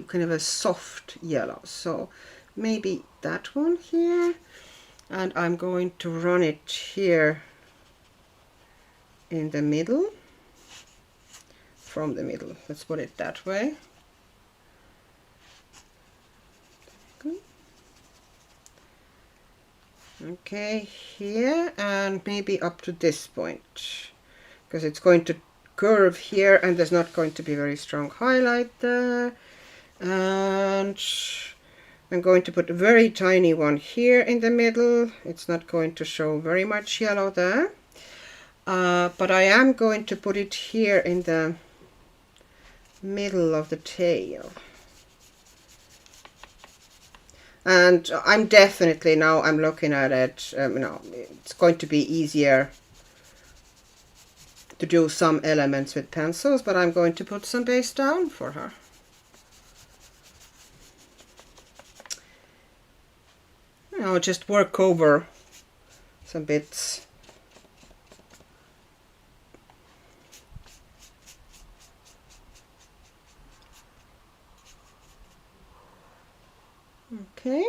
kind of a soft yellow. So maybe that one here. And I'm going to run it here in the middle, from the middle, let's put it that way. Okay, here, and maybe up to this point, because it's going to curve here and there's not going to be very strong highlight there. And I'm going to put a very tiny one here in the middle. It's not going to show very much yellow there. But I am going to put it here in the middle of the tail. And I'm definitely, now I'm looking at it, you know, it's going to be easier to do some elements with pencils, but I'm going to put some base down for her. You know, just work over some bits. Okay.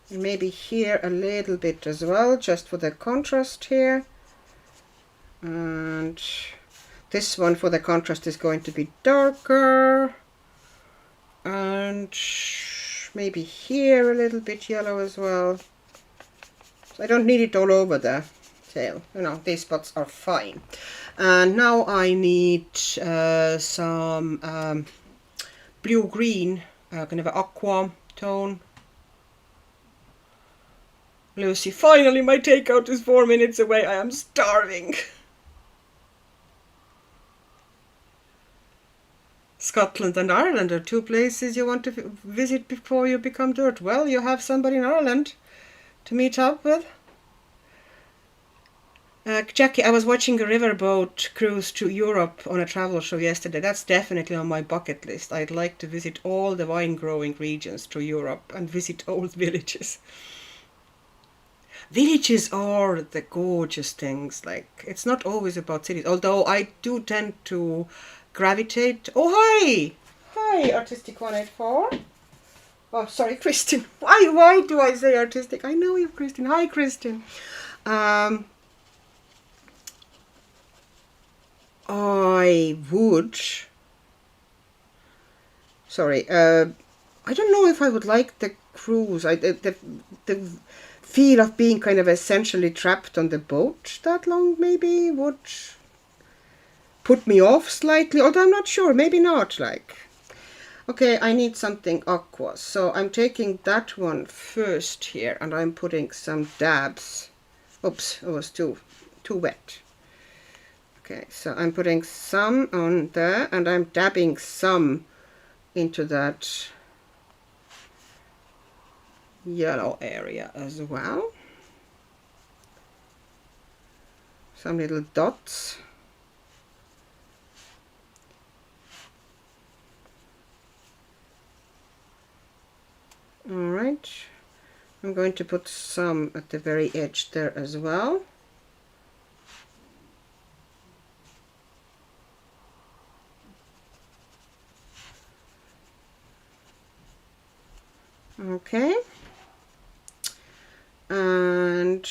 And maybe here a little bit as well, just for the contrast here. And this one for the contrast is going to be darker. And maybe here a little bit yellow as well. So I don't need it all over the tail. You know, these spots are fine. And now I need some blue-green, kind of an aqua tone. Lucy, finally my takeout is 4 minutes away. I am starving. Scotland and Ireland are two places you want to visit before you become dirt. Well, you have somebody in Ireland to meet up with. Jackie, I was watching a riverboat cruise to Europe on a travel show yesterday. That's definitely on my bucket list. I'd like to visit all the wine growing regions to Europe and visit old villages. Villages are the gorgeous things. Like, it's not always about cities, although I do tend to gravitate. Oh, hi! Hi, Artistic 184. Oh, sorry, Kristin. Why do I say artistic? I know you, Kristin. Hi, Kristin. I would. Sorry. I don't know if I would like the cruise. The feel of being kind of essentially trapped on the boat that long maybe would put me off slightly. Although I'm not sure. Maybe not. Like. Okay, I need something aqua, so I'm taking that one first here, and I'm putting some dabs. Oops, it was too wet. Okay, so I'm putting some on there, and I'm dabbing some into that yellow area as well. Some little dots. Alright, I'm going to put some at the very edge there as well. Okay, and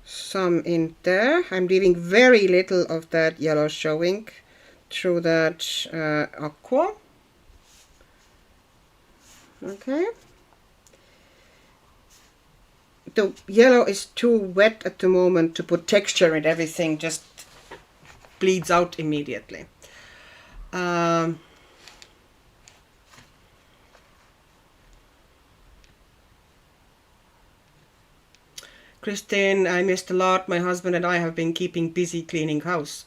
some in there. I'm leaving very little of that yellow showing through that aqua. Okay. The yellow is too wet at the moment to put texture and everything just bleeds out immediately. Kristin, I missed a lot. My husband and I have been keeping busy cleaning house.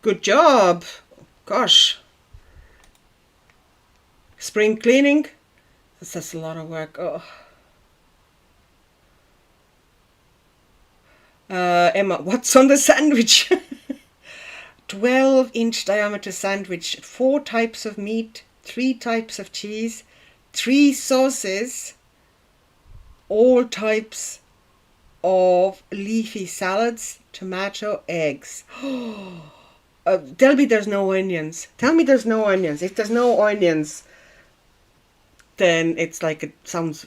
Good job. Gosh. Spring cleaning? That's a lot of work. Oh. Emma, what's on the sandwich? 12-inch diameter sandwich, 4 types of meat, 3 types of cheese, 3 sauces, all types of leafy salads, tomato, eggs. Tell me there's no onions. Tell me there's no onions. If there's no onions, then it's like, it sounds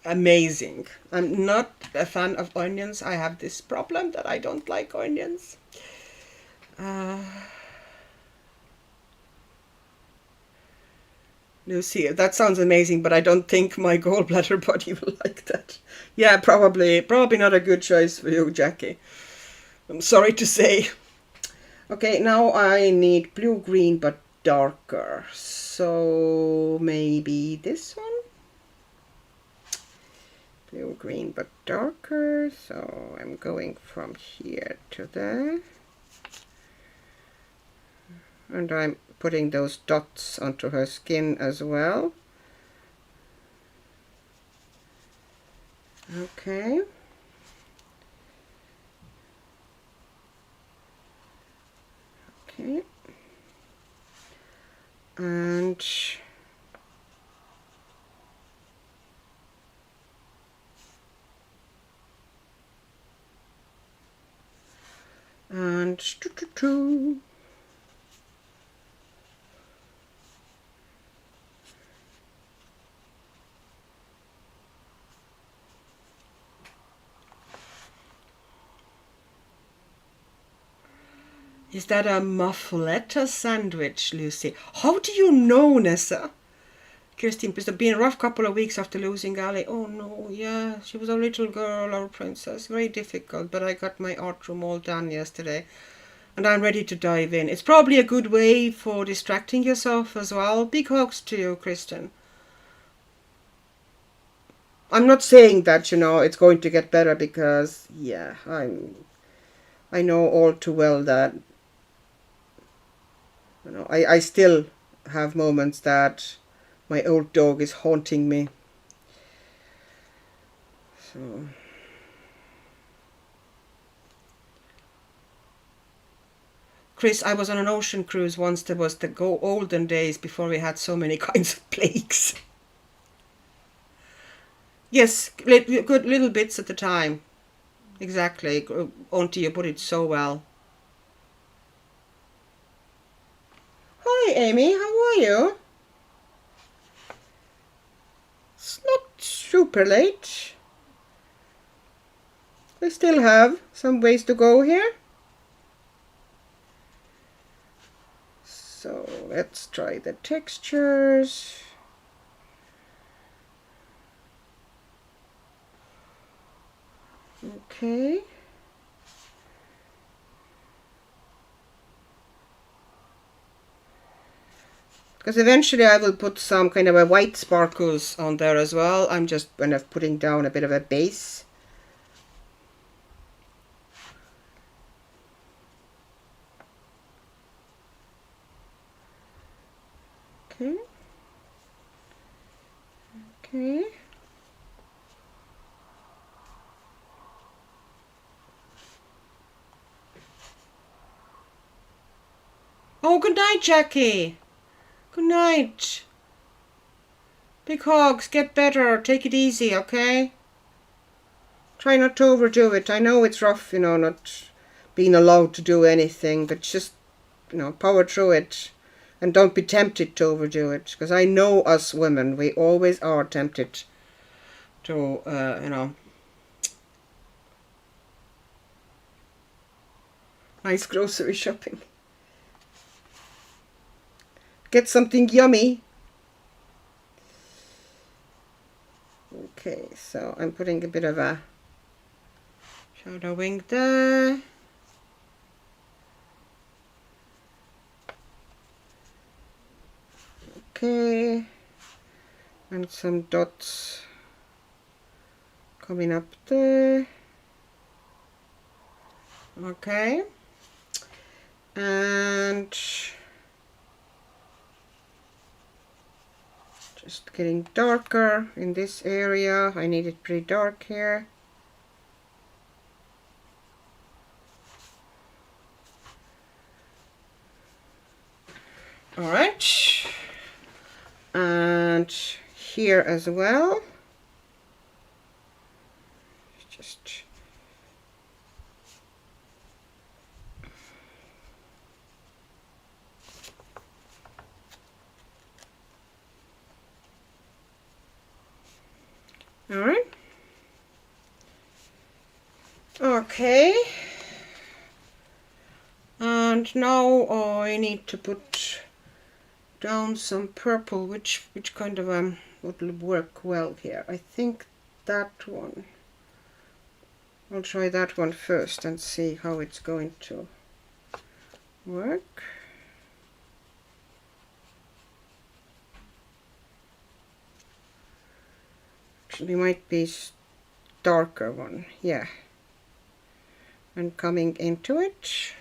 amazing. I'm not a fan of onions. I have this problem that I don't like onions. Lucy, that sounds amazing, but I don't think my gallbladder body will like that. Yeah, probably not a good choice for you, Jackie. I'm sorry to say. Okay, now I need blue-green, but darker. So maybe this one? Blue-green, but darker. So I'm going from here to there. And I'm putting those dots onto her skin as well. Okay. Okay. And is that a muffletta sandwich, Lucy? How do you know, Nessa? Kirsten, it's been a rough couple of weeks after losing Ali. Oh no, yeah, she was a little girl, our princess. Very difficult, but I got my art room all done yesterday. And I'm ready to dive in. It's probably a good way for distracting yourself as well. Big hugs to you, Kristen. I'm not saying that, it's going to get better because, yeah, I know all too well that, I still have moments that my old dog is haunting me. So... Chris, I was on an ocean cruise once. There was the olden days before we had so many kinds of plagues. Yes, good little bits at a time. Exactly. Auntie, you put it so well. Hi, Amy. How are you? It's not super late. We still have some ways to go here. So let's try the textures. Okay. Because eventually I will put some kind of a white sparkles on there as well. I'm just kind of putting down a bit of a base. Okay. Okay. Oh, good night, Jackie. Good night. Big hugs. Get better. Take it easy, okay? Try not to overdo it. I know it's rough, you know, not being allowed to do anything, but just, you know, power through it. And don't be tempted to overdo it. Because I know us women, we always are tempted to, you know. Nice grocery shopping. Get something yummy. Okay, so I'm putting a bit of a shadow wing there. Okay, and some dots coming up there. Okay, and just getting darker in this area. I need it pretty dark here. All right, and here as well. Just all right. Okay. And now I need to put down some purple, which kind of would work well here. I think that one. I'll try that one first and see how it's going to work. Actually, might be darker one, yeah. And coming into it.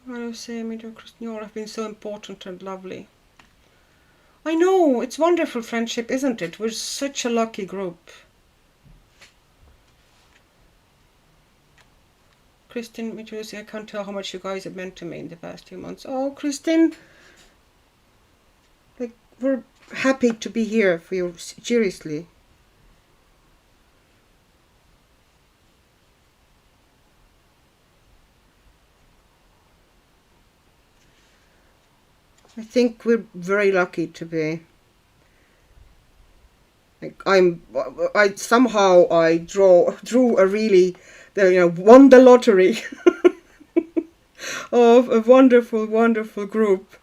I will say, me and Christian have been so important and lovely. I know, it's wonderful friendship, isn't it? We're such a lucky group. Kristin, I can't tell how much you guys have meant to me in the past 2 months. Oh, Kristin, like, we're happy to be here for you, seriously. I think we're very lucky to be. Like, I somehow drew a really, won the lottery of a wonderful, wonderful group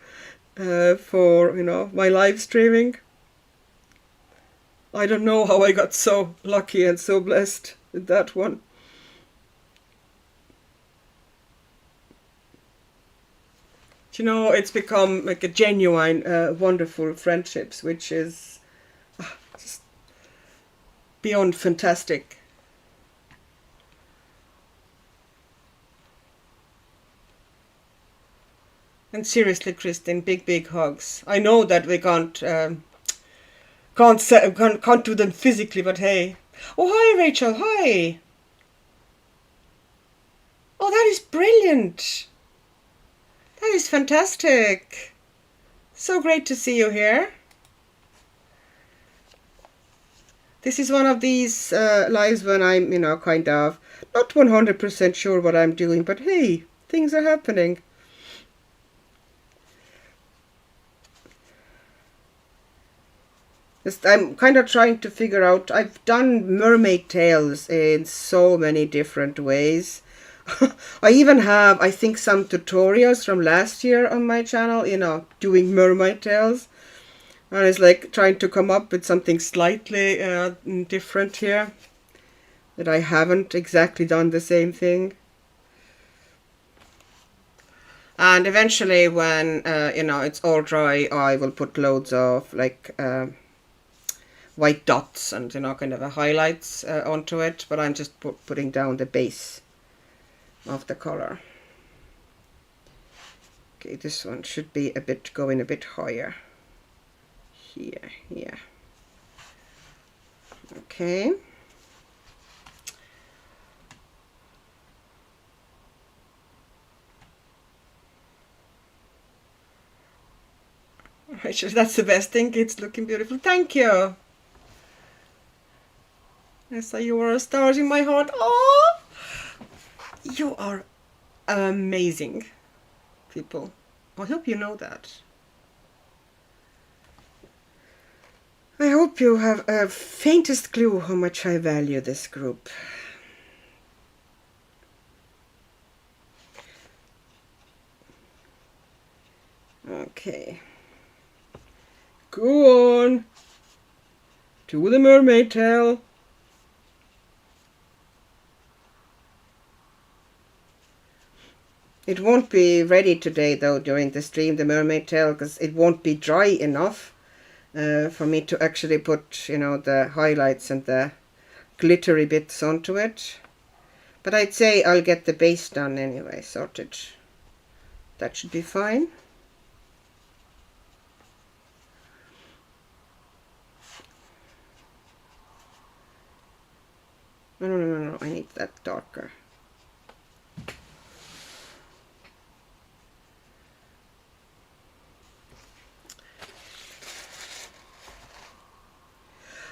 for, my live streaming. I don't know how I got so lucky and so blessed with that one. It's become like a genuine, wonderful friendships, which is just beyond fantastic. And seriously, Kristin, big hugs. I know that we can't do them physically, but hey. Oh, hi, Rachel. Hi. Oh, that is brilliant. That is fantastic. So great to see you here. This is one of these lives when I'm, you know, kind of not 100% sure what I'm doing, but hey, things are happening. I'm kind of trying to figure out, I've done mermaid tails in so many different ways. I even have, I think, some tutorials from last year on my channel, you know, doing mermaid tails. And it's like trying to come up with something slightly different here. That I haven't exactly done the same thing. And eventually when, you know, it's all dry, I will put loads of, like, white dots and, you know, kind of a highlights onto it, but I'm just putting down the base of the color. Okay, this one should be a bit, going a bit higher. Here, yeah. Okay. Rachel, that's the best thing. It's looking beautiful. Thank you. Yes, you are a star in my heart. Oh, you are amazing people. I hope you know that. I hope you have a faintest clue how much I value this group. Okay. Go on to the mermaid tail. It won't be ready today though during the stream, the mermaid tail, because it won't be dry enough for me to actually put, you know, the highlights and the glittery bits onto it. But I'd say I'll get the base done anyway, sorted. That should be fine. No, I need that darker.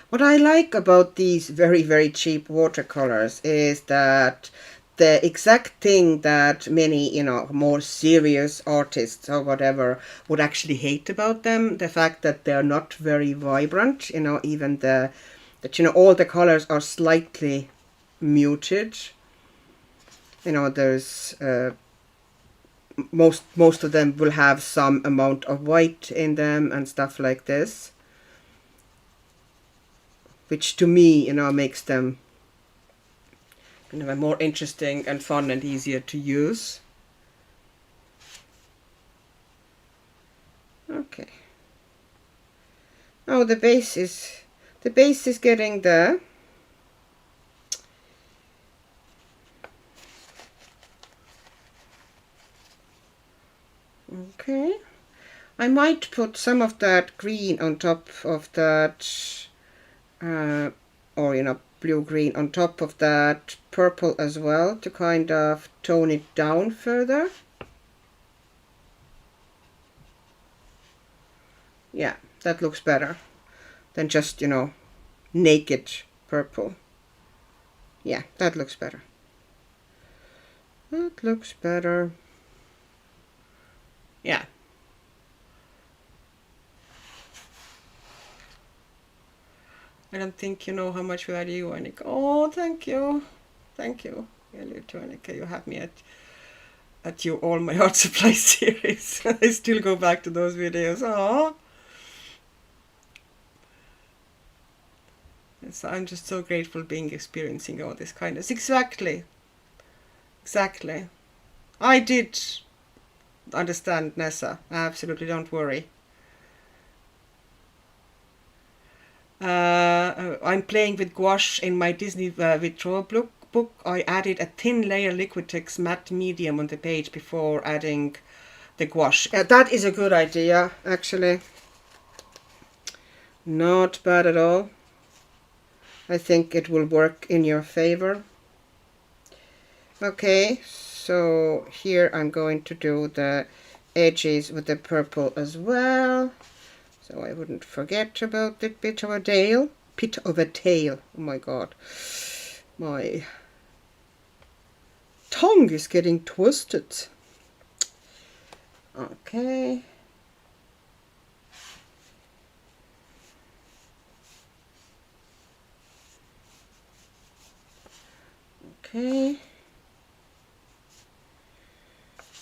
What I like about these very cheap watercolors is that the exact thing that many, you know, more serious artists or whatever would actually hate about them, the fact that they're not very vibrant, you know, even that, you know, all the colors are slightly muted. You know, there's most of them will have some amount of white in them and stuff like this, which to me, you know, makes them kind of more interesting and fun and easier to use. Okay. Oh, the base is getting there. Okay. I might put some of that green on top of that, or, you know, blue-green on top of that purple as well to kind of tone it down further. Yeah, that looks better than just, you know, naked purple. Yeah, that looks better. That looks better. Yeah. I don't think you know how much we value you, Annika. Oh, thank you. Thank you. Yeah, you too, Annika. You have me at your All My Art Supply series. I still go back to those videos. Oh. So I'm just so grateful experiencing all this kindness. Exactly. Exactly. I did understand, Nessa. Absolutely, don't worry. I'm playing with gouache in my Disney withdrawal book. I added a thin layer Liquitex matte medium on the page before adding the gouache. That is a good idea, actually. Not bad at all. I think it will work in your favor. Okay, so here I'm going to do the edges with the purple as well, so I wouldn't forget about that bit of a tail. Oh my god, my tongue is getting twisted. Okay. Okay.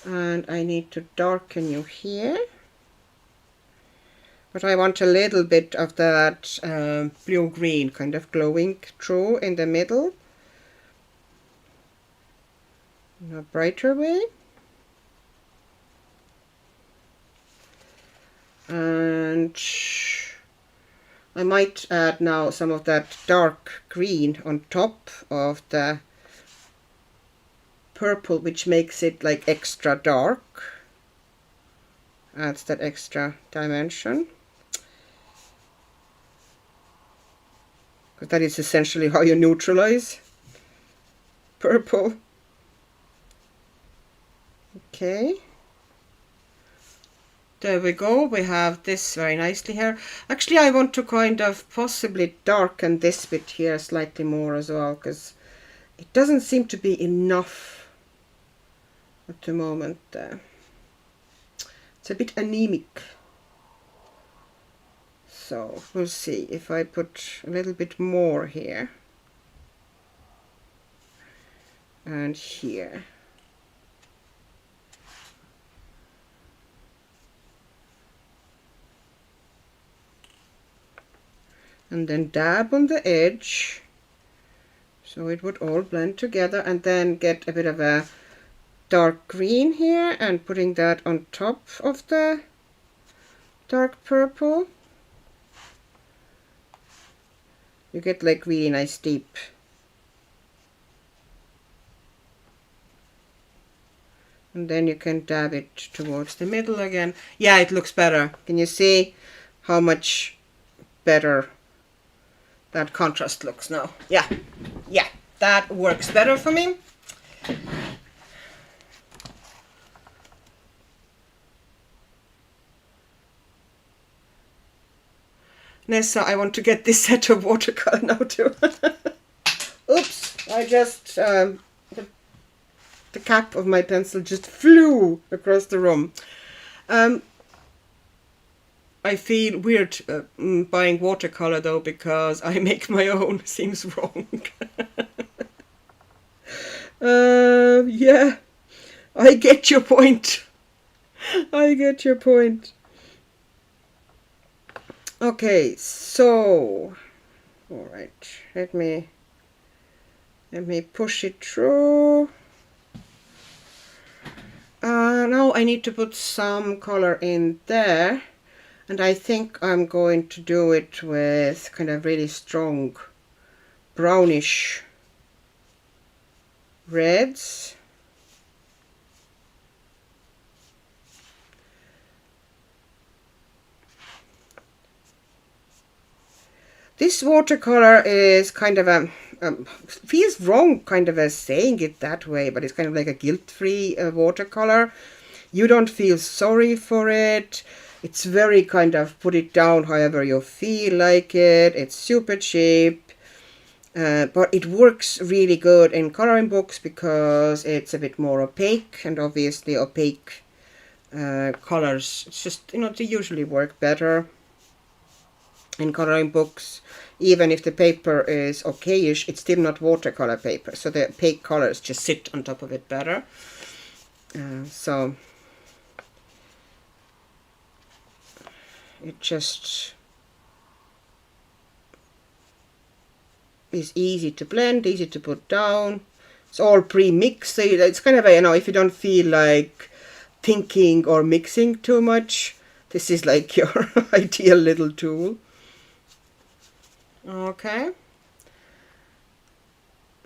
And I need to darken you here. But I want a little bit of that blue-green kind of glowing through in the middle. In a brighter way. And I might add now some of that dark green on top of the purple, which makes it like extra dark. Adds that extra dimension. Because that is essentially how you neutralize purple. Okay. There we go. We have this very nicely here. Actually, I want to kind of possibly darken this bit here slightly more as well, because it doesn't seem to be enough at the moment. It's a bit anemic. So we'll see if I put a little bit more here and here. And then dab on the edge so it would all blend together, and then get a bit of a dark green here and putting that on top of the dark purple. You get like really nice deep. And then you can dab it towards the middle again. Yeah, it looks better. Can you see how much better that contrast looks now? Yeah, yeah, that works better for me. Nessa, I want to get this set of watercolor now too. Oops, I just, the cap of my pencil just flew across the room. I feel weird buying watercolor though, because I make my own. Seems wrong. Yeah, I get your point. I get your point. Okay, so all right, let me push it through. Now I need to put some color in there, and I think I'm going to do it with kind of really strong brownish reds. This watercolor is kind of a, feels wrong kind of as saying it that way, but it's kind of like a guilt-free watercolor. You don't feel sorry for it. It's very kind of put it down however you feel like it. It's super cheap, but it works really good in coloring books because it's a bit more opaque, and obviously opaque colors, it's just, you know, they usually work better in coloring books. Even if the paper is okayish, it's still not watercolor paper, so the opaque colors just sit on top of it better. So it just is easy to blend, easy to put down. It's all pre-mixed, so it's kind of a, you know, if you don't feel like thinking or mixing too much, this is like your ideal little tool. Okay,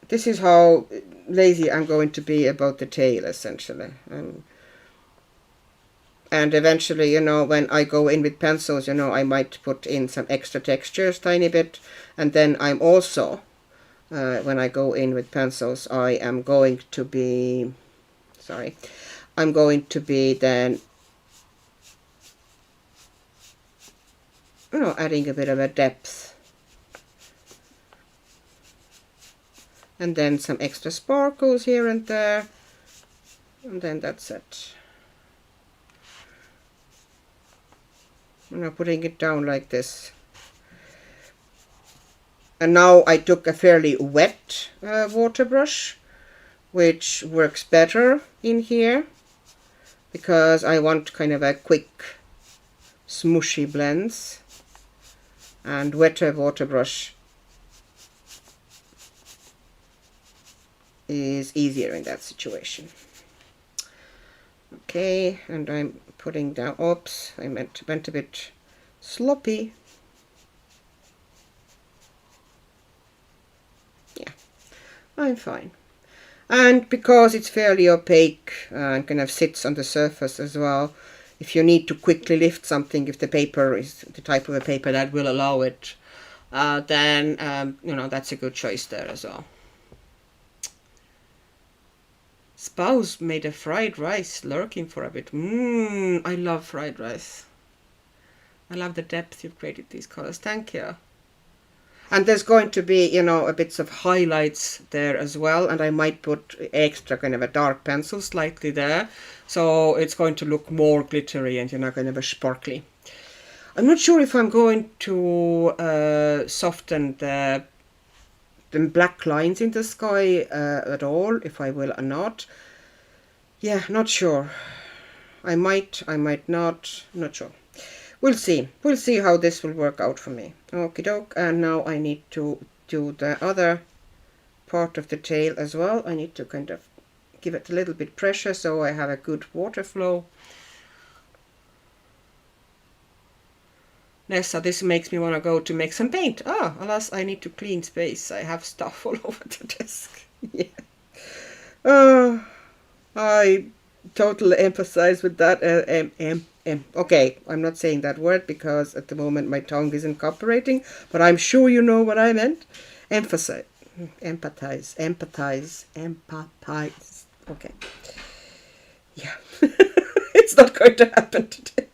this is how lazy I'm going to be about the tail, essentially. And eventually, you know, when I go in with pencils, you know, I might put in some extra textures, tiny bit. And then I'm also, when I go in with pencils, I am going to be, sorry, I'm going to be then, you know, adding a bit of a depth. And then some extra sparkles here and there. And then that's it. You know, putting it down like this. And now I took a fairly wet water brush, which works better in here, because I want kind of a quick, smooshy blends. And wetter water brush is easier in that situation. Okay, and I'm putting down, oops, I went a bit sloppy. Yeah, I'm fine. And because it's fairly opaque and kind of sits on the surface as well, if you need to quickly lift something, if the paper is the type of a paper that will allow it, then you know, that's a good choice there as well. Spouse made a fried rice, lurking for a bit. I love fried rice. I love the depth you've created these colors. Thank you. And there's going to be, you know, a bits of highlights there as well. And I might put extra kind of a dark pencil slightly there. So it's going to look more glittery and, you know, kind of a sparkly. I'm not sure if I'm going to soften the black lines in the sky at all, if I will or not. Yeah, not sure. I might not sure. We'll see how this will work out for me. Okie doke. And now I need to do the other part of the tail as well. I need to kind of give it a little bit pressure so I have a good water flow. Nessa, this makes me want to go to make some paint. Alas, I need to clean space. I have stuff all over the desk. Yeah. I totally emphasize with that. Okay, I'm not saying that word because at the moment my tongue isn't cooperating, but I'm sure you know what I meant. Emphasize. Empathize. Okay. Yeah. It's not going to happen today.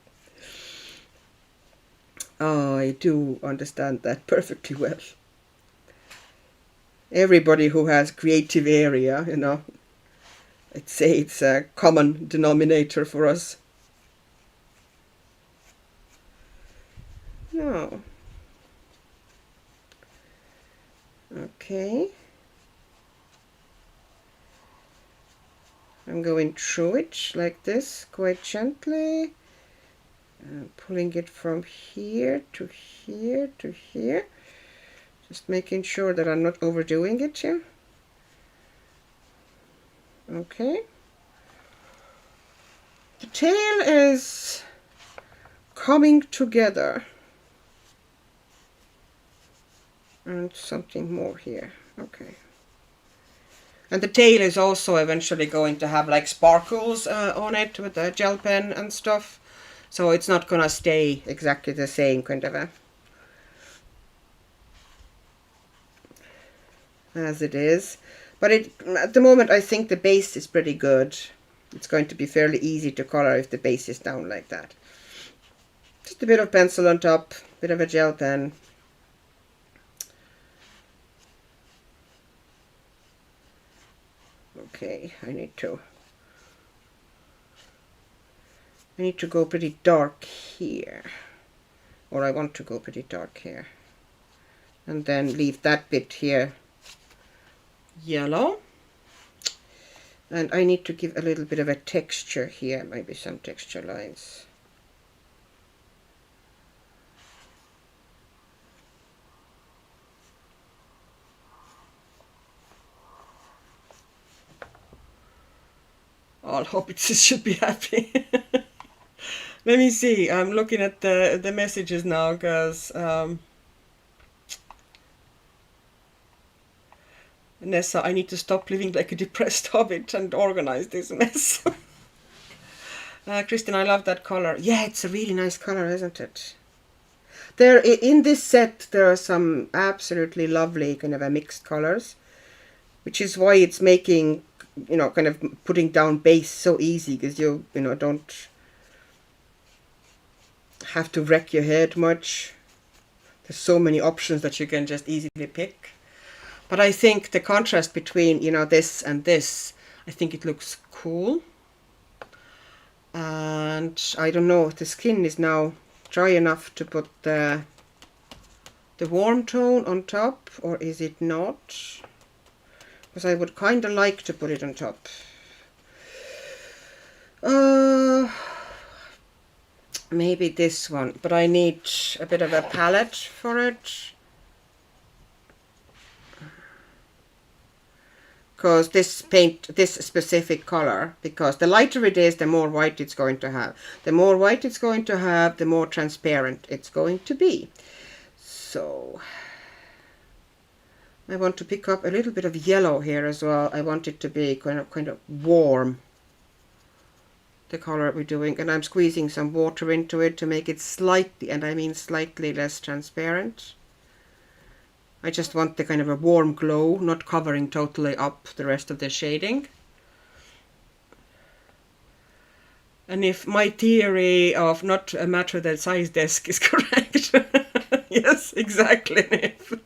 Oh, I do understand that perfectly well. Everybody who has creative area, you know, I'd say it's a common denominator for us. No. Okay. I'm going through it like this, quite gently. Pulling it from here to here to here. Just making sure that I'm not overdoing it here. Okay. The tail is coming together. And something more here. Okay. And the tail is also eventually going to have like sparkles on it with the gel pen and stuff. So it's not gonna stay exactly the same kind of as it is. But at the moment I think the base is pretty good. It's going to be fairly easy to color if the base is down like that. Just a bit of pencil on top, bit of a gel pen. Okay, I need to go pretty dark here, or I want to go pretty dark here, and then leave that bit here yellow. And I need to give a little bit of a texture here, maybe some texture lines. All hobbitses should be happy. Let me see. I'm looking at the messages now, because Nessa, I need to stop living like a depressed hobbit and organize this mess. Kristen, I love that color. Yeah, it's a really nice color, isn't it? There, in this set, there are some absolutely lovely kind of a mixed colors, which is why it's making, you know, kind of putting down base so easy, because you know, don't have to wreck your head much. There's so many options that you can just easily pick. But I think the contrast between, you know, this and this, I think it looks cool. And I don't know if the skin is now dry enough to put the warm tone on top, or is it not? Because I would kind of like to put it on top. Maybe this one, but I need a bit of a palette for it. Because this paint, this specific color, because the lighter it is, the more white it's going to have. The more white it's going to have, the more transparent it's going to be. So I want to pick up a little bit of yellow here as well. I want it to be kind of warm, the color we're doing, and I'm squeezing some water into it to make it slightly, and I mean slightly, less transparent. I just want the kind of a warm glow, not covering totally up the rest of the shading. And if my theory of not a matter the size desk is correct, yes, exactly, Nif.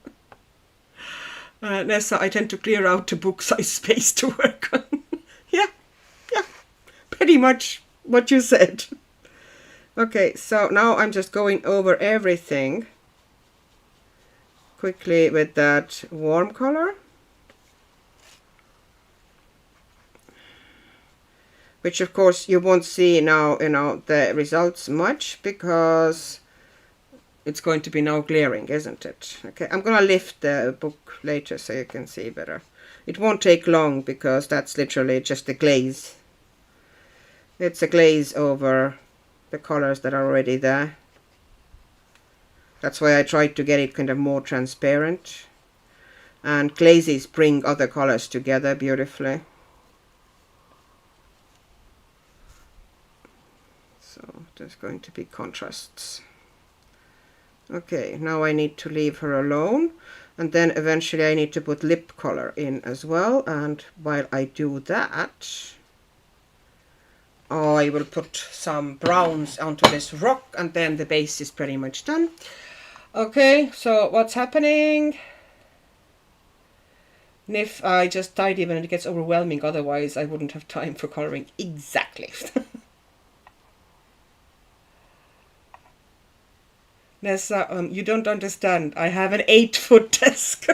Nessa, I tend to clear out the book size space to work on. yeah, pretty much what you said. Okay, so now I'm just going over everything quickly with that warm color, which of course you won't see now, you know, the results much, because it's going to be now glaring, isn't it? Okay, I'm gonna lift the book later so you can see better. It won't take long, because that's literally just a glaze. It's a glaze over the colors that are already there. That's why I tried to get it kind of more transparent. And glazes bring other colors together beautifully. So there's going to be contrasts. Okay, now I need to leave her alone. And then eventually I need to put lip color in as well. And while I do that, I will put some browns onto this rock, and then the base is pretty much done. Okay, so what's happening? Nif, I just tidy when it gets overwhelming, otherwise I wouldn't have time for coloring. Exactly. Nessa, you don't understand. I have an 8-foot desk.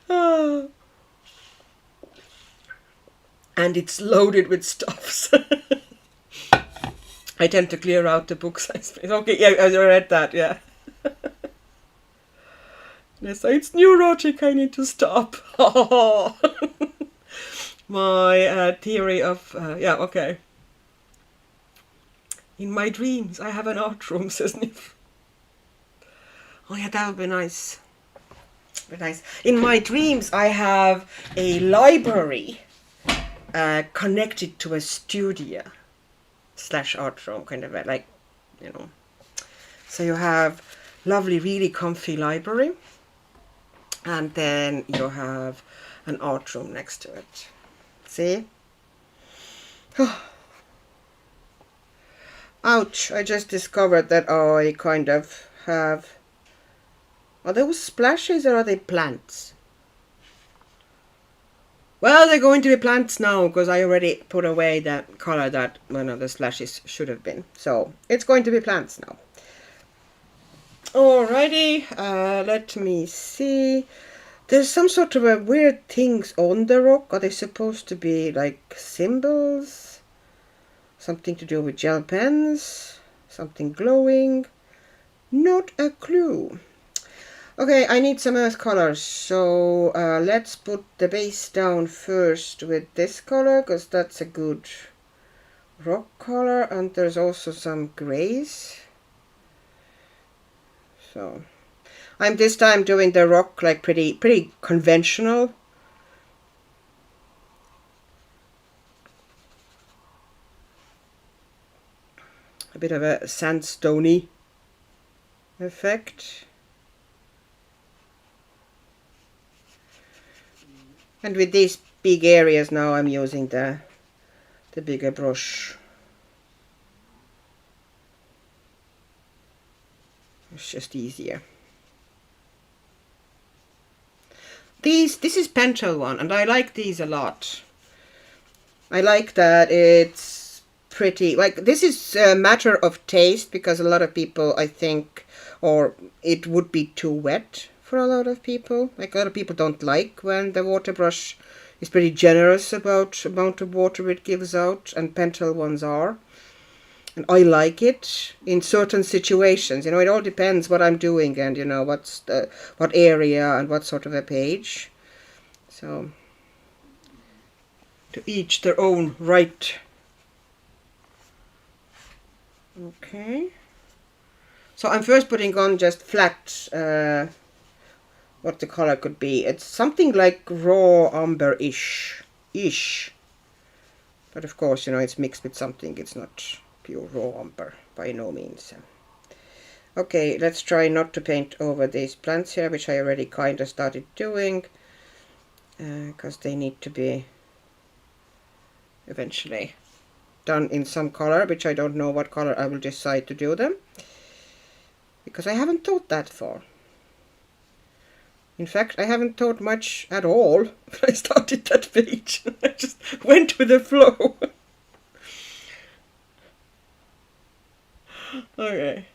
Oh. And it's loaded with stuffs. I tend to clear out the book size space. Okay, yeah, I read that, yeah. Yes, it's neurotic, I need to stop. My theory of, yeah, okay. In my dreams, I have an art room, says Nif. Oh yeah, that would be nice. Be nice. In my dreams, I have a library connected to a studio / art room, kind of like, you know. So you have lovely, really comfy library, and then you have an art room next to it. See? Ouch, I just discovered that I kind of have... Are those splashes or are they plants? Well, they're going to be plants now, because I already put away that color that one of the splashes should have been. So it's going to be plants now. Alrighty, let me see. There's some sort of a weird things on the rock. Are they supposed to be like symbols? Something to do with gel pens? Something glowing? Not a clue. Okay, I need some earth colors, so let's put the base down first with this color, because that's a good rock color, and there's also some grays. So I'm this time doing the rock like pretty conventional. a bit of a sandstony effect. And with these big areas now I'm using the bigger brush. It's just easier. This is Pentel one, and I like these a lot. I like that it's pretty, like, this is a matter of taste, because a lot of people, I think, or it would be too wet for a lot of people. Like, a lot of people don't like when the water brush is pretty generous about amount of water it gives out, and Pentel ones are. And I like it in certain situations. You know, it all depends what I'm doing and, you know, what area and what sort of a page. So, to each their own right. Okay. So I'm first putting on just flat, what the color could be. It's something like raw umber-ish. But of course, you know, it's mixed with something. It's not pure raw umber by no means. Okay, let's try not to paint over these plants here, which I already kind of started doing, because they need to be eventually done in some color, which I don't know what color I will decide to do them, because I haven't thought that far. In fact, I haven't thought much at all when I started that page. I just went with the flow. Okay.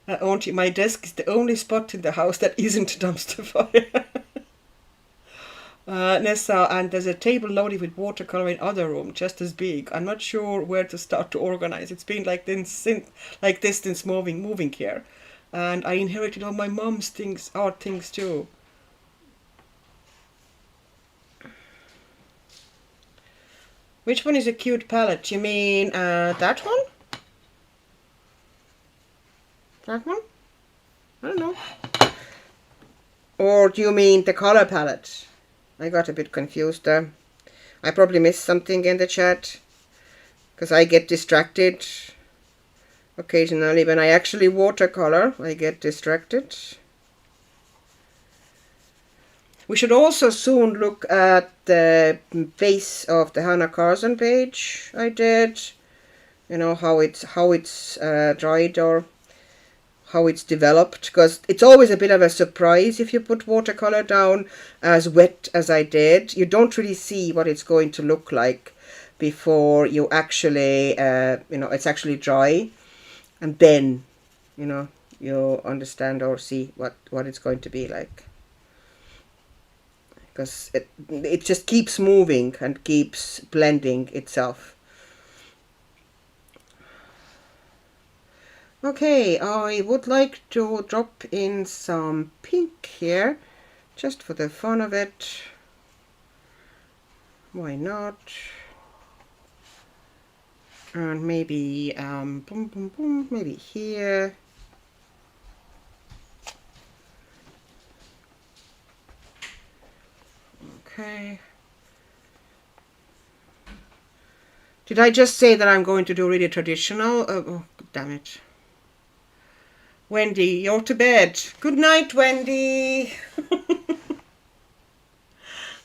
My desk is the only spot in the house that isn't a dumpster fire. Nessa, and there's a table loaded with watercolor in other room, just as big. I'm not sure where to start to organize. It's been like this since moving here, and I inherited all my mom's art things too. Which one is a cute palette? You mean that one? That one? I don't know. Or do you mean the color palette? I got a bit confused there. I probably missed something in the chat, because I get distracted occasionally. When I actually watercolor, I get distracted. We should also soon look at the base of the Hannah Carson page I did. You know, how it's dried or how it's developed, because it's always a bit of a surprise if you put watercolor down as wet as I did. You don't really see what it's going to look like before you actually, you know, it's actually dry, and then, you know, you understand or see what it's going to be like. Because it just keeps moving and keeps blending itself. Okay, I would like to drop in some pink here, just for the fun of it. Why not? And maybe, maybe here. Okay. Did I just say that I'm going to do really traditional? Oh, damn it. Wendy, you're to bed. Good night, Wendy.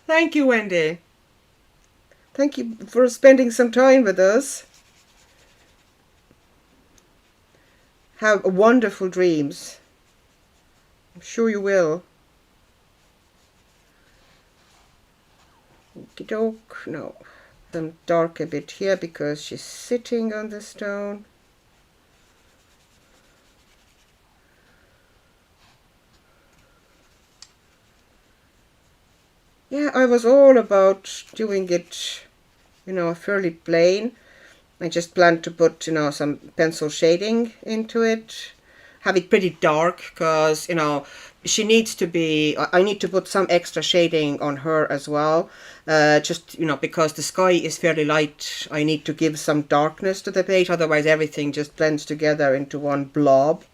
Thank you, Wendy. Thank you for spending some time with us. Have wonderful dreams. I'm sure you will. Okie doke. No. Some dark a bit here because she's sitting on the stone. Yeah, I was all about doing it, you know, fairly plain. I just planned to put, you know, some pencil shading into it. Have it pretty dark, because, you know, she needs to be, I need to put some extra shading on her as well. Just, you know, because the sky is fairly light, I need to give some darkness to the page, otherwise everything just blends together into one blob.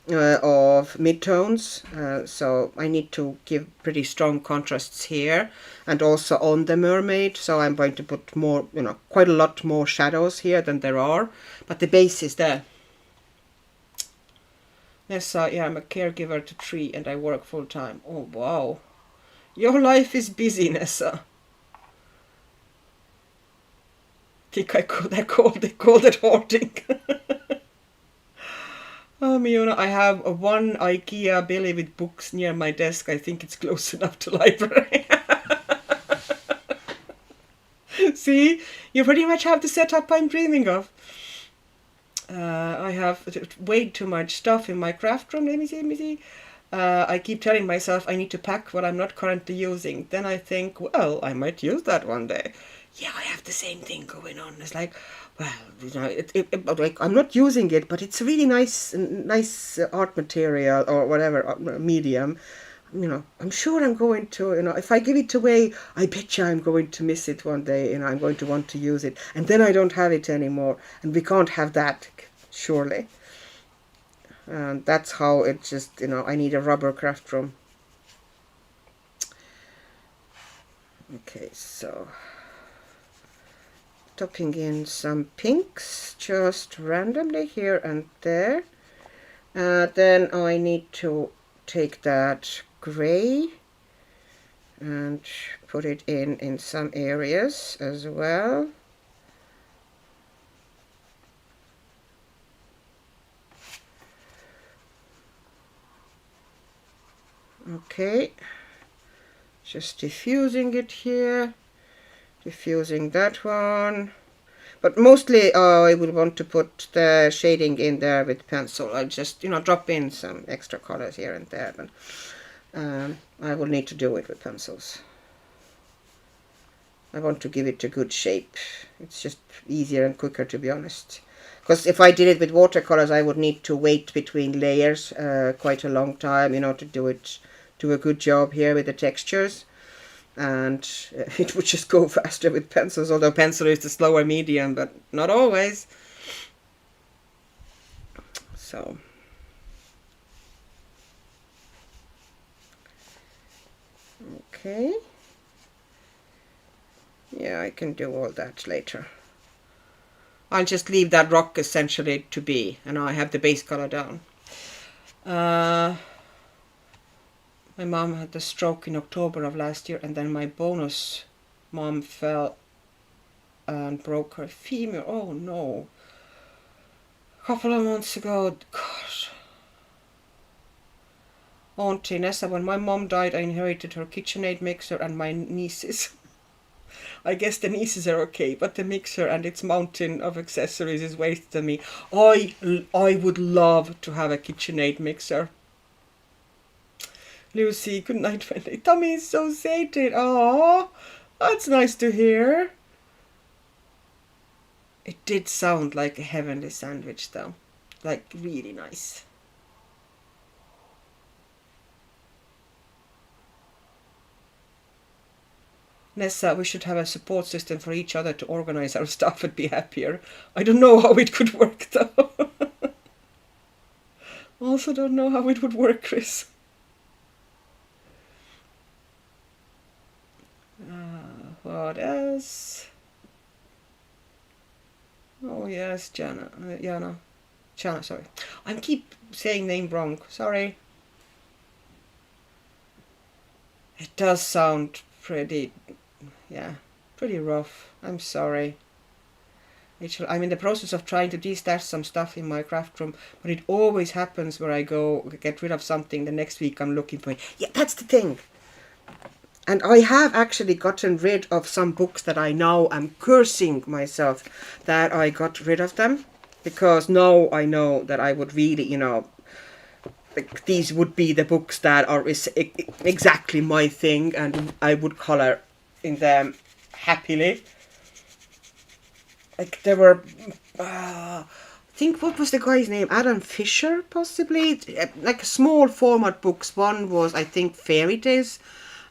of midtones, so I need to give pretty strong contrasts here and also on the mermaid, so I'm going to put more, you know, quite a lot more shadows here than there are, but the base is there. Nessa, yeah, I'm a caregiver to 3 and I work full time. Oh wow, your life is busy, Nessa. I think I called it hoarding. Oh, Miona, I have a one IKEA Billy with books near my desk. I think it's close enough to library. See, you pretty much have the setup I'm dreaming of. I have way too much stuff in my craft room. Let me see. I keep telling myself I need to pack what I'm not currently using. Then I think, well, I might use that one day. Yeah, I have the same thing going on. It's like, well, you know, like I'm not using it, but it's a really nice art material or whatever medium. You know, I'm sure I'm going to, you know, if I give it away, I bet you I'm going to miss it one day, you know, I'm going to want to use it. And then I don't have it anymore. And we can't have that, surely. And that's how it just, you know, I need a rubber craft room. Okay, so topping in some pinks just randomly here and there. Then I need to take that gray and put it in some areas as well. Okay, just diffusing it here, diffusing that one, but mostly I would want to put the shading in there with pencil. I'll just, you know, drop in some extra colors here and there, but I will need to do it with pencils. I want to give it a good shape. It's just easier and quicker, to be honest. Because if I did it with watercolors, I would need to wait between layers quite a long time, you know, to do a good job here with the textures. And it would just go faster with pencils, although pencil is the slower medium, but not always. So okay, yeah, I can do all that later. I'll just leave that rock essentially to be, and I have the base color down. My mom had a stroke in October of last year, and then my bonus mom fell and broke her femur. Oh no. A couple of months ago. Gosh. Auntie Nessa, when my mom died, I inherited her KitchenAid mixer and my nieces. I guess the nieces are okay, but the mixer and its mountain of accessories is wasted on me. I would love to have a KitchenAid mixer. Lucy, good night, Wendy. Tommy is so sated. Oh, that's nice to hear. It did sound like a heavenly sandwich, though. Like, really nice. Nessa, we should have a support system for each other to organize our stuff and be happier. I don't know how it could work, though. Also don't know how it would work, Chris. What else? Oh yes, Jana, sorry. I keep saying name wrong, sorry. It does sound pretty, yeah, pretty rough. I'm sorry. I'm in the process of trying to de-stash some stuff in my craft room, but it always happens where I go get rid of something, the next week I'm looking for it. Yeah, that's the thing. And I have actually gotten rid of some books that I now am cursing myself that I got rid of them. Because now I know that I would really, you know, like these would be the books that are exactly my thing and I would color in them happily. Like there were, I think, what was the guy's name? Adam Fisher, possibly? Like small format books. One was, I think, fairy tales.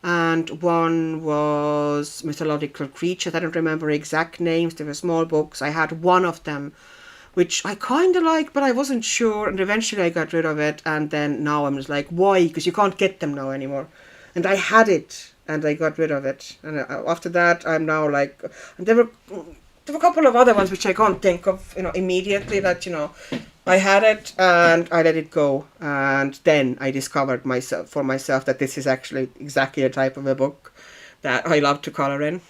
And one was mythological creatures. I don't remember exact names. They were small books. I had one of them which I kind of like, but I wasn't sure. And eventually I got rid of it. And then now I'm just like, why? Because you can't get them now anymore. And I had it and I got rid of it. And after that, I'm now like, and there were a couple of other ones which I can't think of, immediately that, I had it and I let it go. And then I discovered for myself that this is actually exactly the type of a book that I love to color in.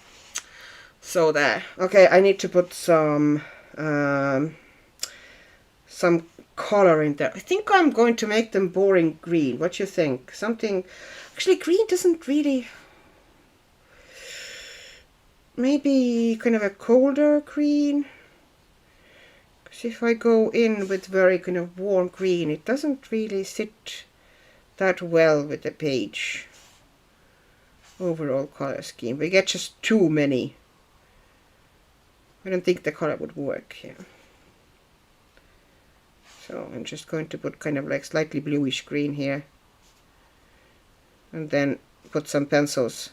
So there. Okay, I need to put some color in there. I think I'm going to make them boring green. What do you think? Actually, green doesn't really... Maybe kind of a colder green. Because if I go in with very kind of warm green, it doesn't really sit that well with the page. Overall color scheme. We get just too many. I don't think the color would work here. So I'm just going to put kind of like slightly bluish green here. And then put some pencils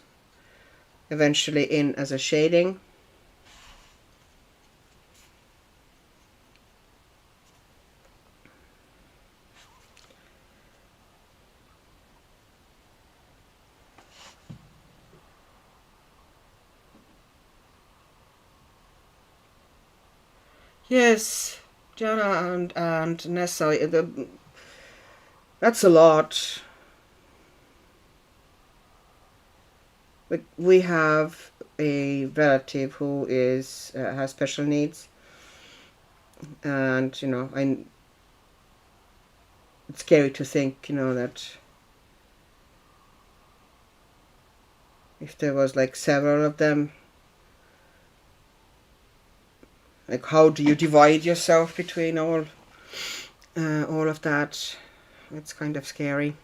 eventually in as a shading. Yes, Jana and Nessa, that's a lot. But we have a relative who has special needs, and it's scary to think, that if there was like several of them, like how do you divide yourself between all of that? It's kind of scary.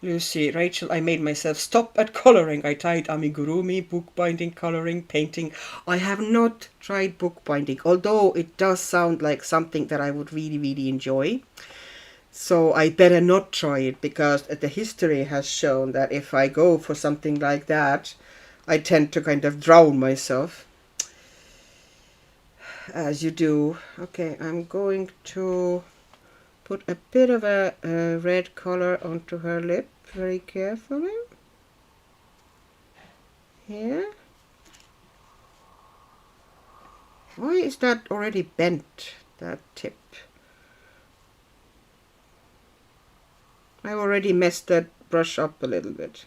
Lucy, Rachel, I made myself stop at coloring. I tried amigurumi, bookbinding, coloring, painting. I have not tried bookbinding, although it does sound like something that I would really, really enjoy. So I better not try it, because the history has shown that if I go for something like that, I tend to kind of drown myself. As you do. Okay, I'm going to put a bit of a red color onto her lip very carefully. Here. Why is that already bent, that tip? I've already messed that brush up a little bit.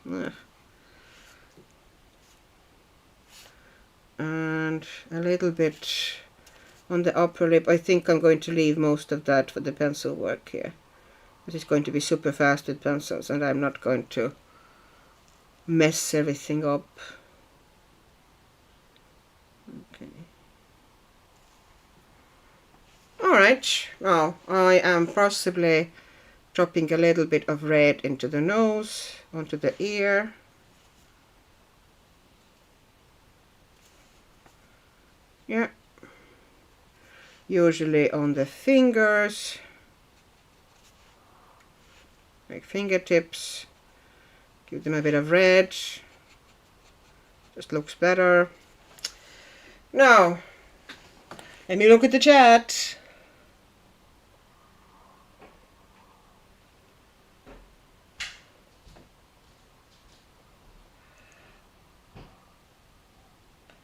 And a little bit on the upper lip. I think I'm going to leave most of that for the pencil work here. This is going to be super fast with pencils, and I'm not going to mess everything up. Okay. Alright, now I am possibly dropping a little bit of red into the nose, onto the ear. Yeah. Usually on the fingers, like fingertips. Give them a bit of red. Just looks better. Now, let me look at the chat.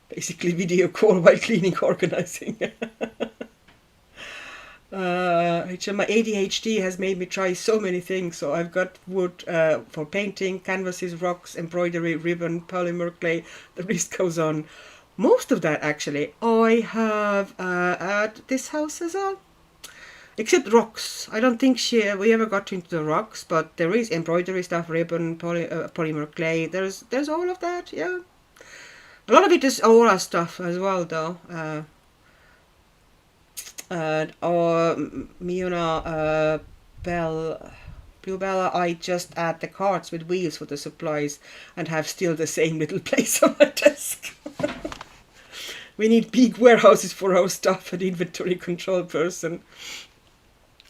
Basically video call while cleaning, organizing. My ADHD has made me try so many things. So I've got wood for painting, canvases, rocks, embroidery, ribbon, polymer clay. The list goes on. Most of that actually I have at this house as well. Except rocks. I don't think we ever got into the rocks, but there is embroidery stuff, ribbon, polymer clay. There's all of that, yeah. A lot of it is aura stuff as well, though. Or Miona, Blue Bella, I just add the carts with wheels for the supplies and have still the same little place on my desk. We need big warehouses for our stuff, an inventory control person.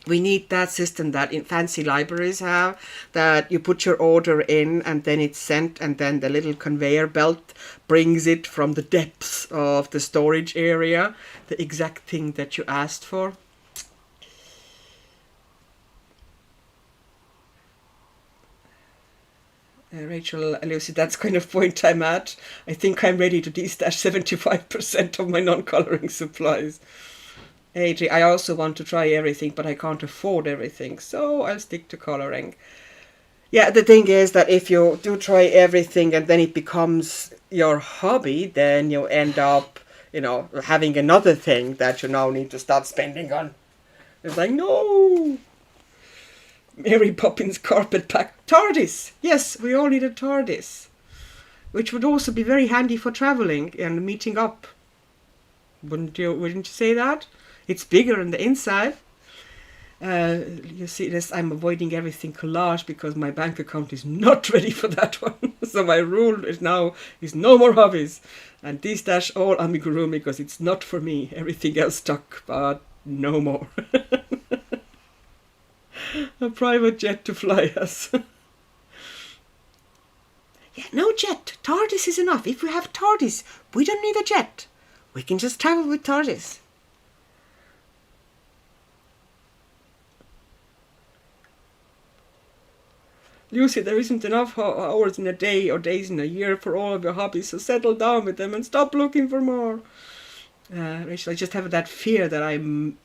We need that system that in fancy libraries have, that you put your order in and then it's sent, and then the little conveyor belt brings it from the depths of the storage area, the exact thing that you asked for. Rachel, Lucy, that's kind of point I'm at. I think I'm ready to de-stash 75% of my non-colouring supplies. AJ, I also want to try everything, but I can't afford everything, so I'll stick to colouring. Yeah, the thing is that if you do try everything and then it becomes your hobby, then you end up, you know, having another thing that you now need to start spending on. It's like, no! Mary Poppins carpet pack. TARDIS! Yes, we all need a TARDIS. Which would also be very handy for travelling and meeting up. Wouldn't you say that? It's bigger on the inside. You see this, I'm avoiding everything collage because my bank account is not ready for that one. So my rule is now is no more hobbies. And de-stash all amigurumi because it's not for me. Everything else stuck, but no more. A private jet to fly us. Yeah, no jet. TARDIS is enough. If we have TARDIS, we don't need a jet. We can just travel with TARDIS. Lucy, there isn't enough hours in a day or days in a year for all of your hobbies, so settle down with them and stop looking for more. Rachel, I just have that fear that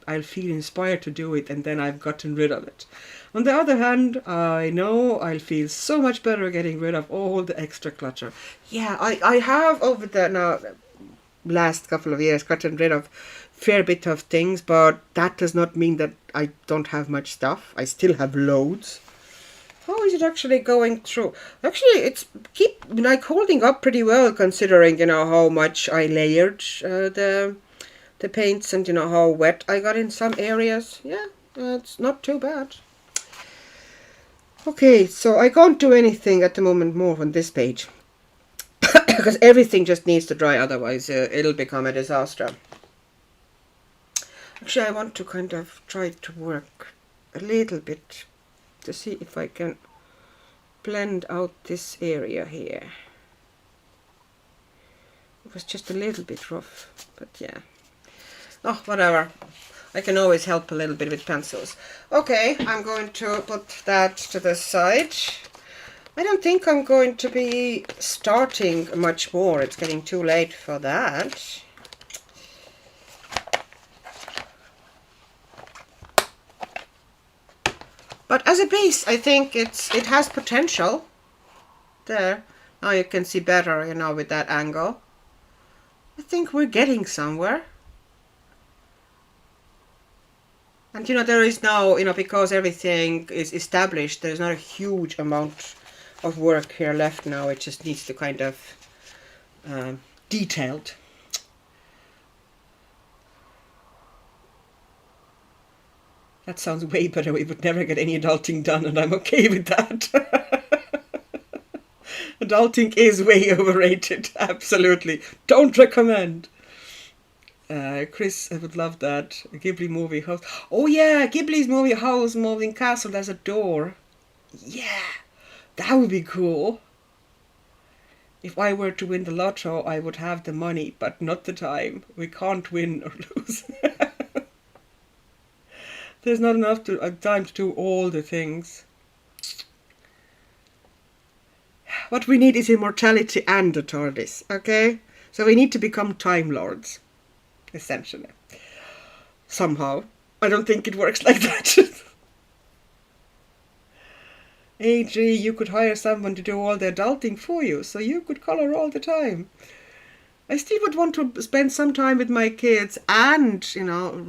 I'll feel inspired to do it and then I've gotten rid of it. On the other hand, I know I'll feel so much better getting rid of all the extra clutter. Yeah, I have over the last couple of years gotten rid of fair bit of things, but that does not mean that I don't have much stuff. I still have loads. How is it actually going through? Actually, it's holding up pretty well considering, how much I layered the paints and, how wet I got in some areas. Yeah, it's not too bad. Okay, so I can't do anything at the moment more on this page. Because everything just needs to dry, otherwise it'll become a disaster. Actually, I want to kind of try to work a little bit to see if I can blend out this area here. It was just a little bit rough, but yeah. Oh, whatever. I can always help a little bit with pencils. Okay, I'm going to put that to the side. I don't think I'm going to be starting much more. It's getting too late for that. But as a base, I think it has potential. There. Now you can see better, with that angle. I think we're getting somewhere. And there is now, because everything is established, there's not a huge amount of work here left now. It just needs to kind of detailed. That sounds way better. We would never get any adulting done, and I'm okay with that. Adulting is way overrated. Absolutely. Don't recommend. Chris, I would love that. A Ghibli movie house. Oh yeah, Ghibli's movie house, moving castle, there's a door. Yeah, that would be cool. If I were to win the lotto, I would have the money, but not the time. We can't win or lose. There's not enough time to do all the things. What we need is immortality and a TARDIS, okay? So we need to become Time Lords, essentially. Somehow. I don't think it works like that. AG, you could hire someone to do all the adulting for you, so you could color all the time. I still would want to spend some time with my kids and,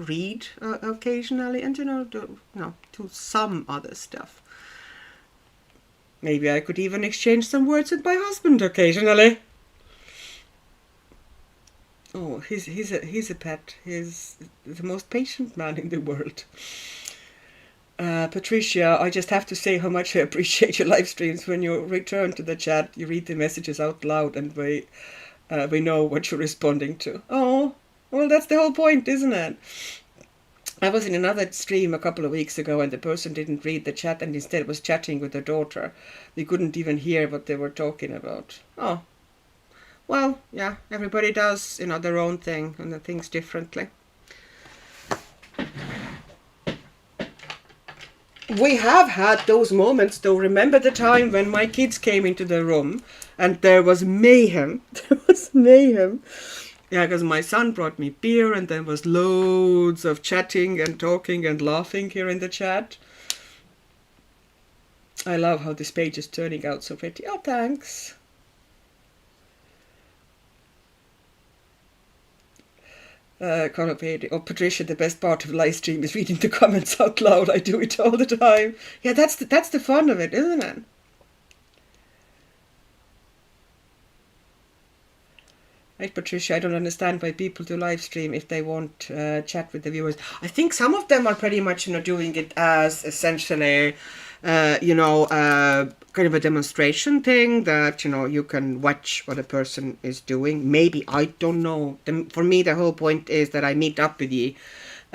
read occasionally and, do some other stuff. Maybe I could even exchange some words with my husband occasionally. Oh, he's a pet. He's the most patient man in the world. Patricia, I just have to say how much I appreciate your live streams. When you return to the chat, you read the messages out loud and we know what you're responding to. Oh, well, that's the whole point, isn't it? I was in another stream a couple of weeks ago and the person didn't read the chat and instead was chatting with their daughter. We couldn't even hear what they were talking about. Oh, well, yeah, everybody does, their own thing and the things differently. We have had those moments though. Remember the time when my kids came into the room and there was mayhem? There was mayhem. Yeah, because my son brought me beer and there was loads of chatting and talking and laughing here in the chat. I love how this page is turning out so pretty. Oh, thanks. Patricia, the best part of live stream is reading the comments out loud. I do it all the time. Yeah, that's the fun of it, isn't it? Right, Patricia, I don't understand why people do live stream if they won't chat with the viewers. I think some of them are pretty much, doing it as essentially, kind of a demonstration thing that, you can watch what a person is doing. Maybe, I don't know. For me, the whole point is that I meet up with you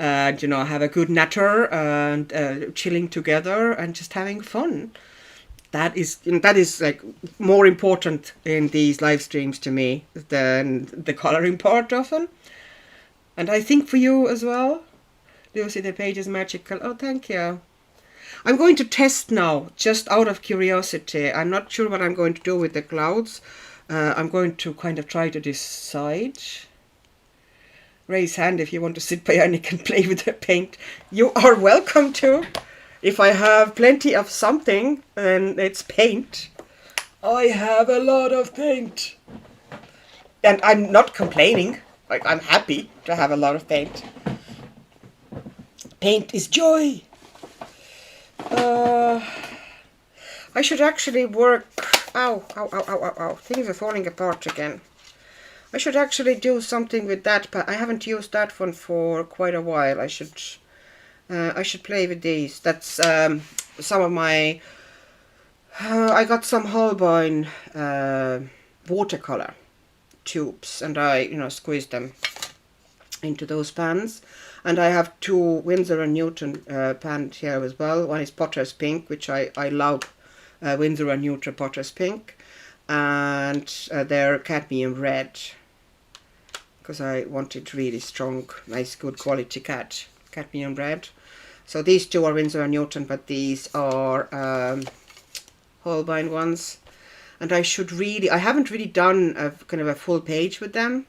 and, have a good natter and chilling together and just having fun. That is like more important in these live streams to me than the coloring part often. And I think for you as well. Lucy, the page is magical. Oh, thank you. I'm going to test now, just out of curiosity. I'm not sure what I'm going to do with the clouds. I'm going to kind of try to decide. Raise hand if you want to sit by Annika and play with the paint. You are welcome to. If I have plenty of something, then it's paint. I have a lot of paint. And I'm not complaining. Like, I'm happy to have a lot of paint. Paint is joy. I should actually work... Ow, ow, ow, ow, ow, ow. Things are falling apart again. I should actually do something with that, but I haven't used that one for quite a while. I should play with these. That's some of my... I got some Holbein watercolor tubes and I, squeezed them into those pans. And I have two Winsor & Newton pans here as well. One is Potter's Pink, which I love, Winsor & Newton Potter's Pink. And they're cadmium red, because I wanted really strong, nice, good quality cadmium red. So these two are Winsor & Newton, but these are Holbein ones. And I haven't really done a kind of a full page with them.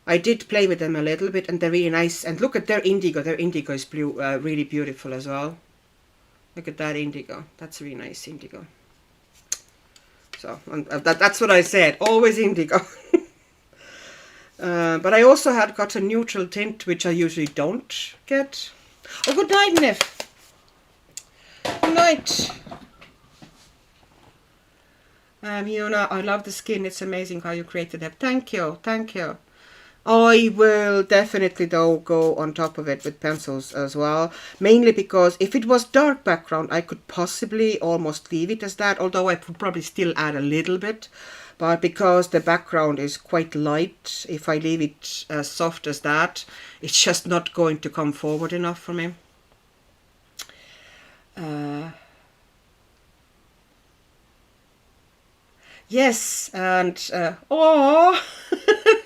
I did play with them a little bit and they're really nice. And look at their indigo. Their indigo is blue, really beautiful as well. Look at that indigo. That's really nice indigo. So that's what I said. Always indigo. But I also got a neutral tint, which I usually don't get. Oh, good night, Nif. Good night. Yuna, I love the skin. It's amazing how you created it. Thank you. Thank you. I will definitely, though, go on top of it with pencils as well. Mainly because if it was dark background, I could possibly almost leave it as that. Although I would probably still add a little bit. But because the background is quite light, if I leave it as soft as that, it's just not going to come forward enough for me. Yes, and oh,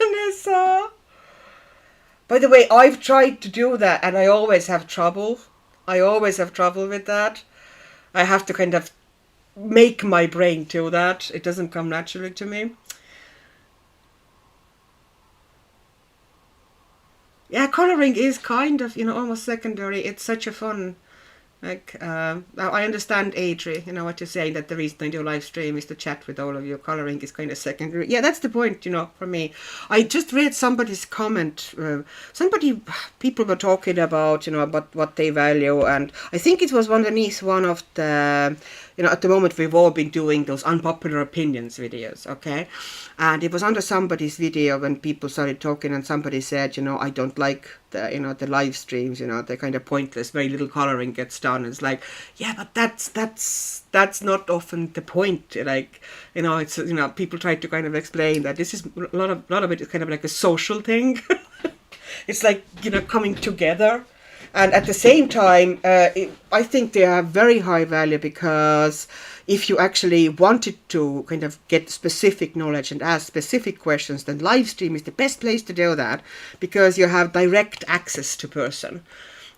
Nessa. By the way, I've tried to do that and I always have trouble. I always have trouble with that. I have to kind of make my brain do that. It doesn't come naturally to me. Yeah, coloring is kind of, almost secondary. It's such a fun... I understand, Adri, what you're saying, that the reason I do live stream is to chat with all of you. Coloring is kind of secondary. Yeah, that's the point, for me. I just read somebody's comment. People were talking about, about what they value. And I think it was underneath one of the, at the moment we've all been doing those unpopular opinions videos, okay? And it was under somebody's video when people started talking and somebody said, I don't like the live streams, they're kind of pointless, very little coloring gets done. It's like, yeah, but that's not often the point. Like, it's, people try to kind of explain that this is a lot of it is kind of like a social thing. It's like, coming together. And at the same time, I think they are very high value, because if you actually wanted to kind of get specific knowledge and ask specific questions, then live stream is the best place to do that, because you have direct access to person.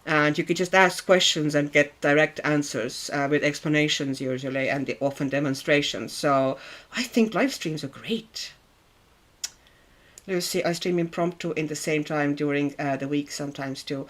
And you could just ask questions and get direct answers with explanations usually, and often demonstrations. So I think live streams are great. Lucy, I stream impromptu in the same time during the week sometimes too.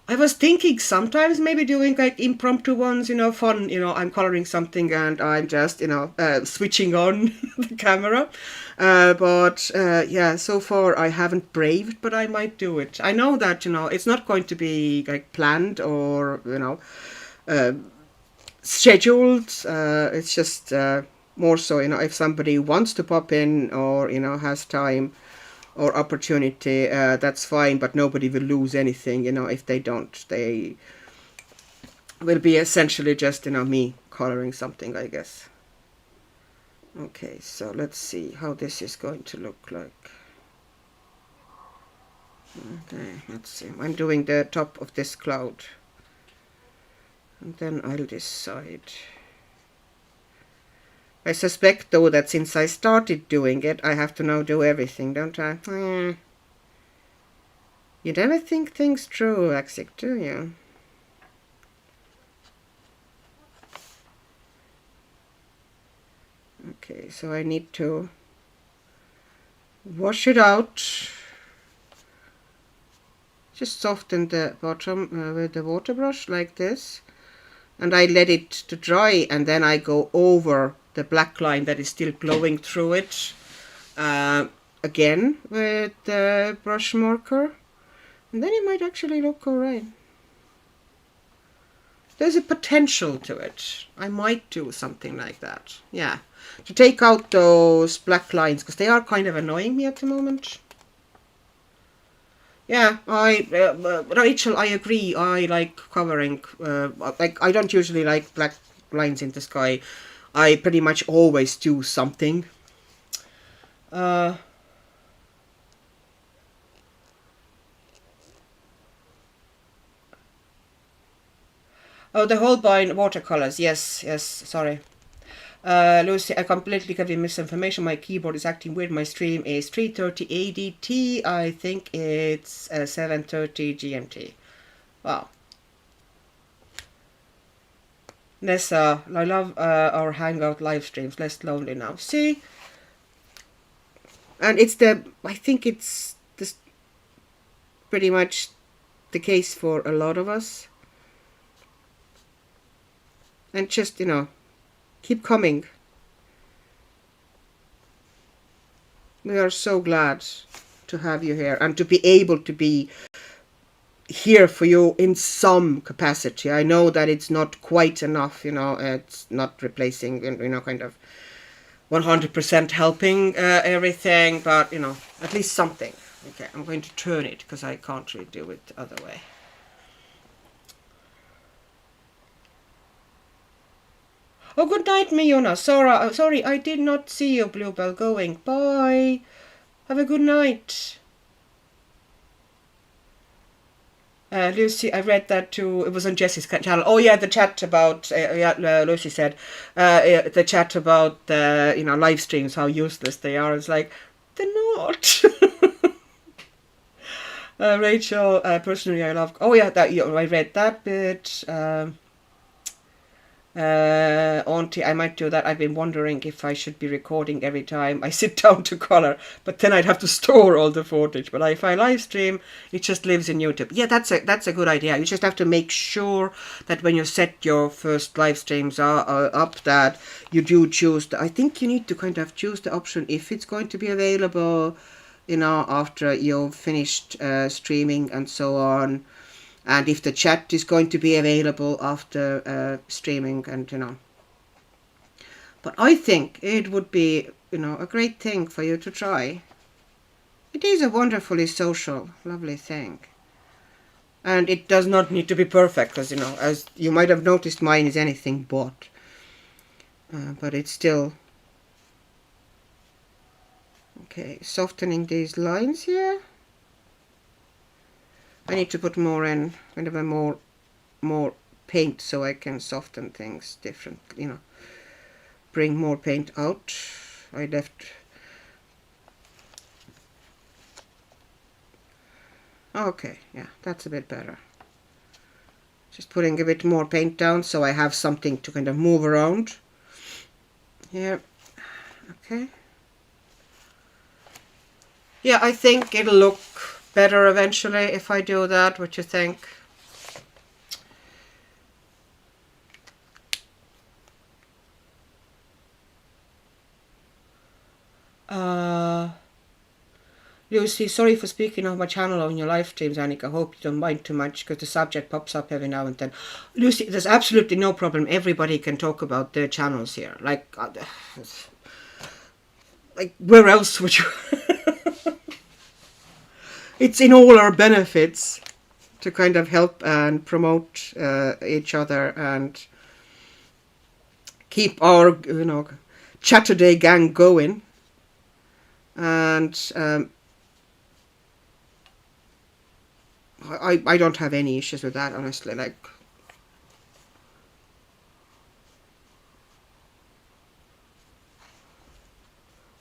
I was thinking sometimes maybe doing like impromptu ones, fun, I'm coloring something and I'm just, switching on the camera. But yeah, so far I haven't braved, but I might do it. I know that, it's not going to be like planned or, scheduled. It's just more so, if somebody wants to pop in or, has time or opportunity, that's fine, but nobody will lose anything, if they don't. They will be essentially just, me coloring something, I guess. Okay, so let's see how this is going to look like. Okay, let's see. I'm doing the top of this cloud. And then I'll decide. I suspect, though, that since I started doing it, I have to now do everything, don't I? You never think things through, Axik, do you? Okay, so I need to wash it out. Just soften the bottom with the water brush like this. And I let it to dry, and then I go over the black line that is still glowing through it again with the brush marker, and then it might actually look alright. There's a potential to it. I might do something like that, yeah, to take out those black lines, because they are kind of annoying me at the moment. Yeah, Rachel, I agree. I like covering. I don't usually like black lines in the sky. I pretty much always do something. Oh, the Holbein watercolors. Yes, sorry. Lucy, I completely gave you misinformation. My keyboard is acting weird. My stream is 3:30 ADT. I think it's 7:30 GMT. Wow. Nessa, I love our Hangout live streams. Less lonely now. See? And I think it's this pretty much the case for a lot of us. And just, keep coming. We are so glad to have you here and to be able to be here for you in some capacity. I know that it's not quite enough, it's not replacing, kind of 100% helping everything, but, at least something. Okay, I'm going to turn it because I can't really do it the other way. Oh, good night, Miona. Sorry, I did not see your bluebell going. Bye. Have a good night. Lucy, I read that too. It was on Jessie's channel. Oh yeah, the chat about Lucy said the chat about the live streams, how useless they are. It's like they're not. Rachel, personally, I love. Oh yeah, I read that bit. Auntie, I might do that. I've been wondering if I should be recording every time I sit down to color, but then I'd have to store all the footage. But if I live stream, it just lives in YouTube. Yeah, that's a good idea. You just have to make sure that when you set your first live streams up, that you do choose. I think you need to kind of choose the option if it's going to be available, after you've finished streaming and so on. And if the chat is going to be available after streaming, and But I think it would be, a great thing for you to try. It is a wonderfully social, lovely thing. And it does not need to be perfect, because, as you might have noticed, mine is anything but. But it's still... Okay, softening these lines here. I need to put more in, kind of a more paint so I can soften things different, you know, bring more paint out. I left. Okay, yeah, that's a bit better. Just putting a bit more paint down so I have something to kind of move around here. Okay. Yeah, I think it'll look better eventually if I do that. What you think? Lucy, sorry for speaking of my channel on your live streams, Annika. I hope you don't mind too much because the subject pops up every now and then. Lucy, there's absolutely no problem. Everybody can talk about their channels here. Like where else would you? It's in all our benefits to kind of help and promote each other and keep our, you know, Chatterday gang going. And I don't have any issues with that, honestly. Like,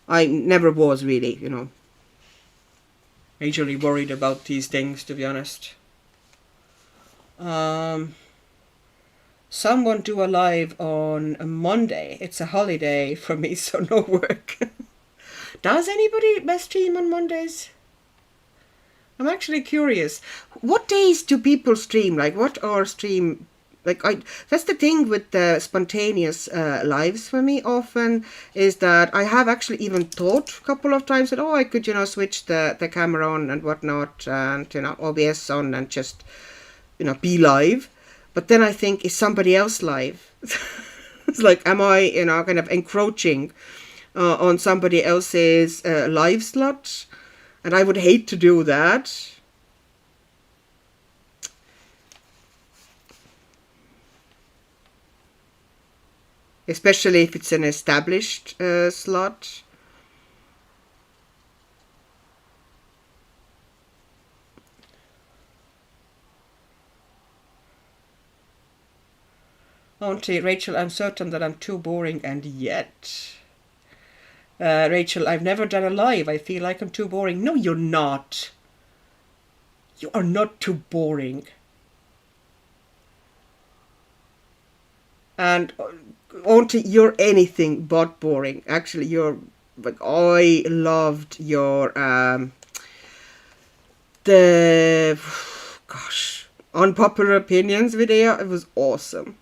I never was really, you know, majorly worried about these things, to be honest. Someone do a live on a Monday. It's a holiday for me, so no work. Does anybody stream on Mondays? I'm actually curious. What days do people stream? Like, what are stream? Like, that's the thing with the spontaneous lives for me often, is that I have actually even thought a couple of times that, oh, I could, you know, switch the camera on and whatnot, and, you know, OBS on and just, you know, be live. But then I think, is somebody else live? It's like, am I, you know, kind of encroaching on somebody else's live slot? And I would hate to do that. Especially if it's an established slot. Auntie Rachel, I'm certain that I'm too boring, and yet... Rachel, I've never done a live. I feel like I'm too boring. No, you're not. You are not too boring. And Auntie, you're anything but boring. Actually, you're like, I loved your the unpopular opinions video. It was awesome.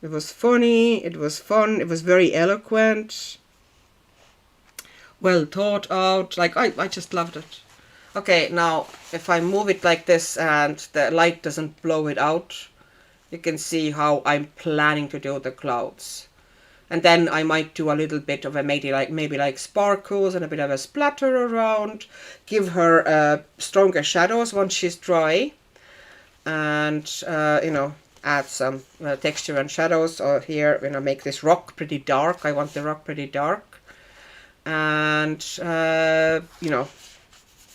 It was funny, it was fun, it was very eloquent, well thought out. Like, I just loved it. Okay, now if I move it like this and the light doesn't blow it out, you can see how I'm planning to do the clouds. And then I might do a little bit of a maybe like sparkles and a bit of a splatter around, give her stronger shadows once she's dry, and you know, add some texture and shadows. Or here, you know, make this rock pretty dark. I want the rock pretty dark, and you know,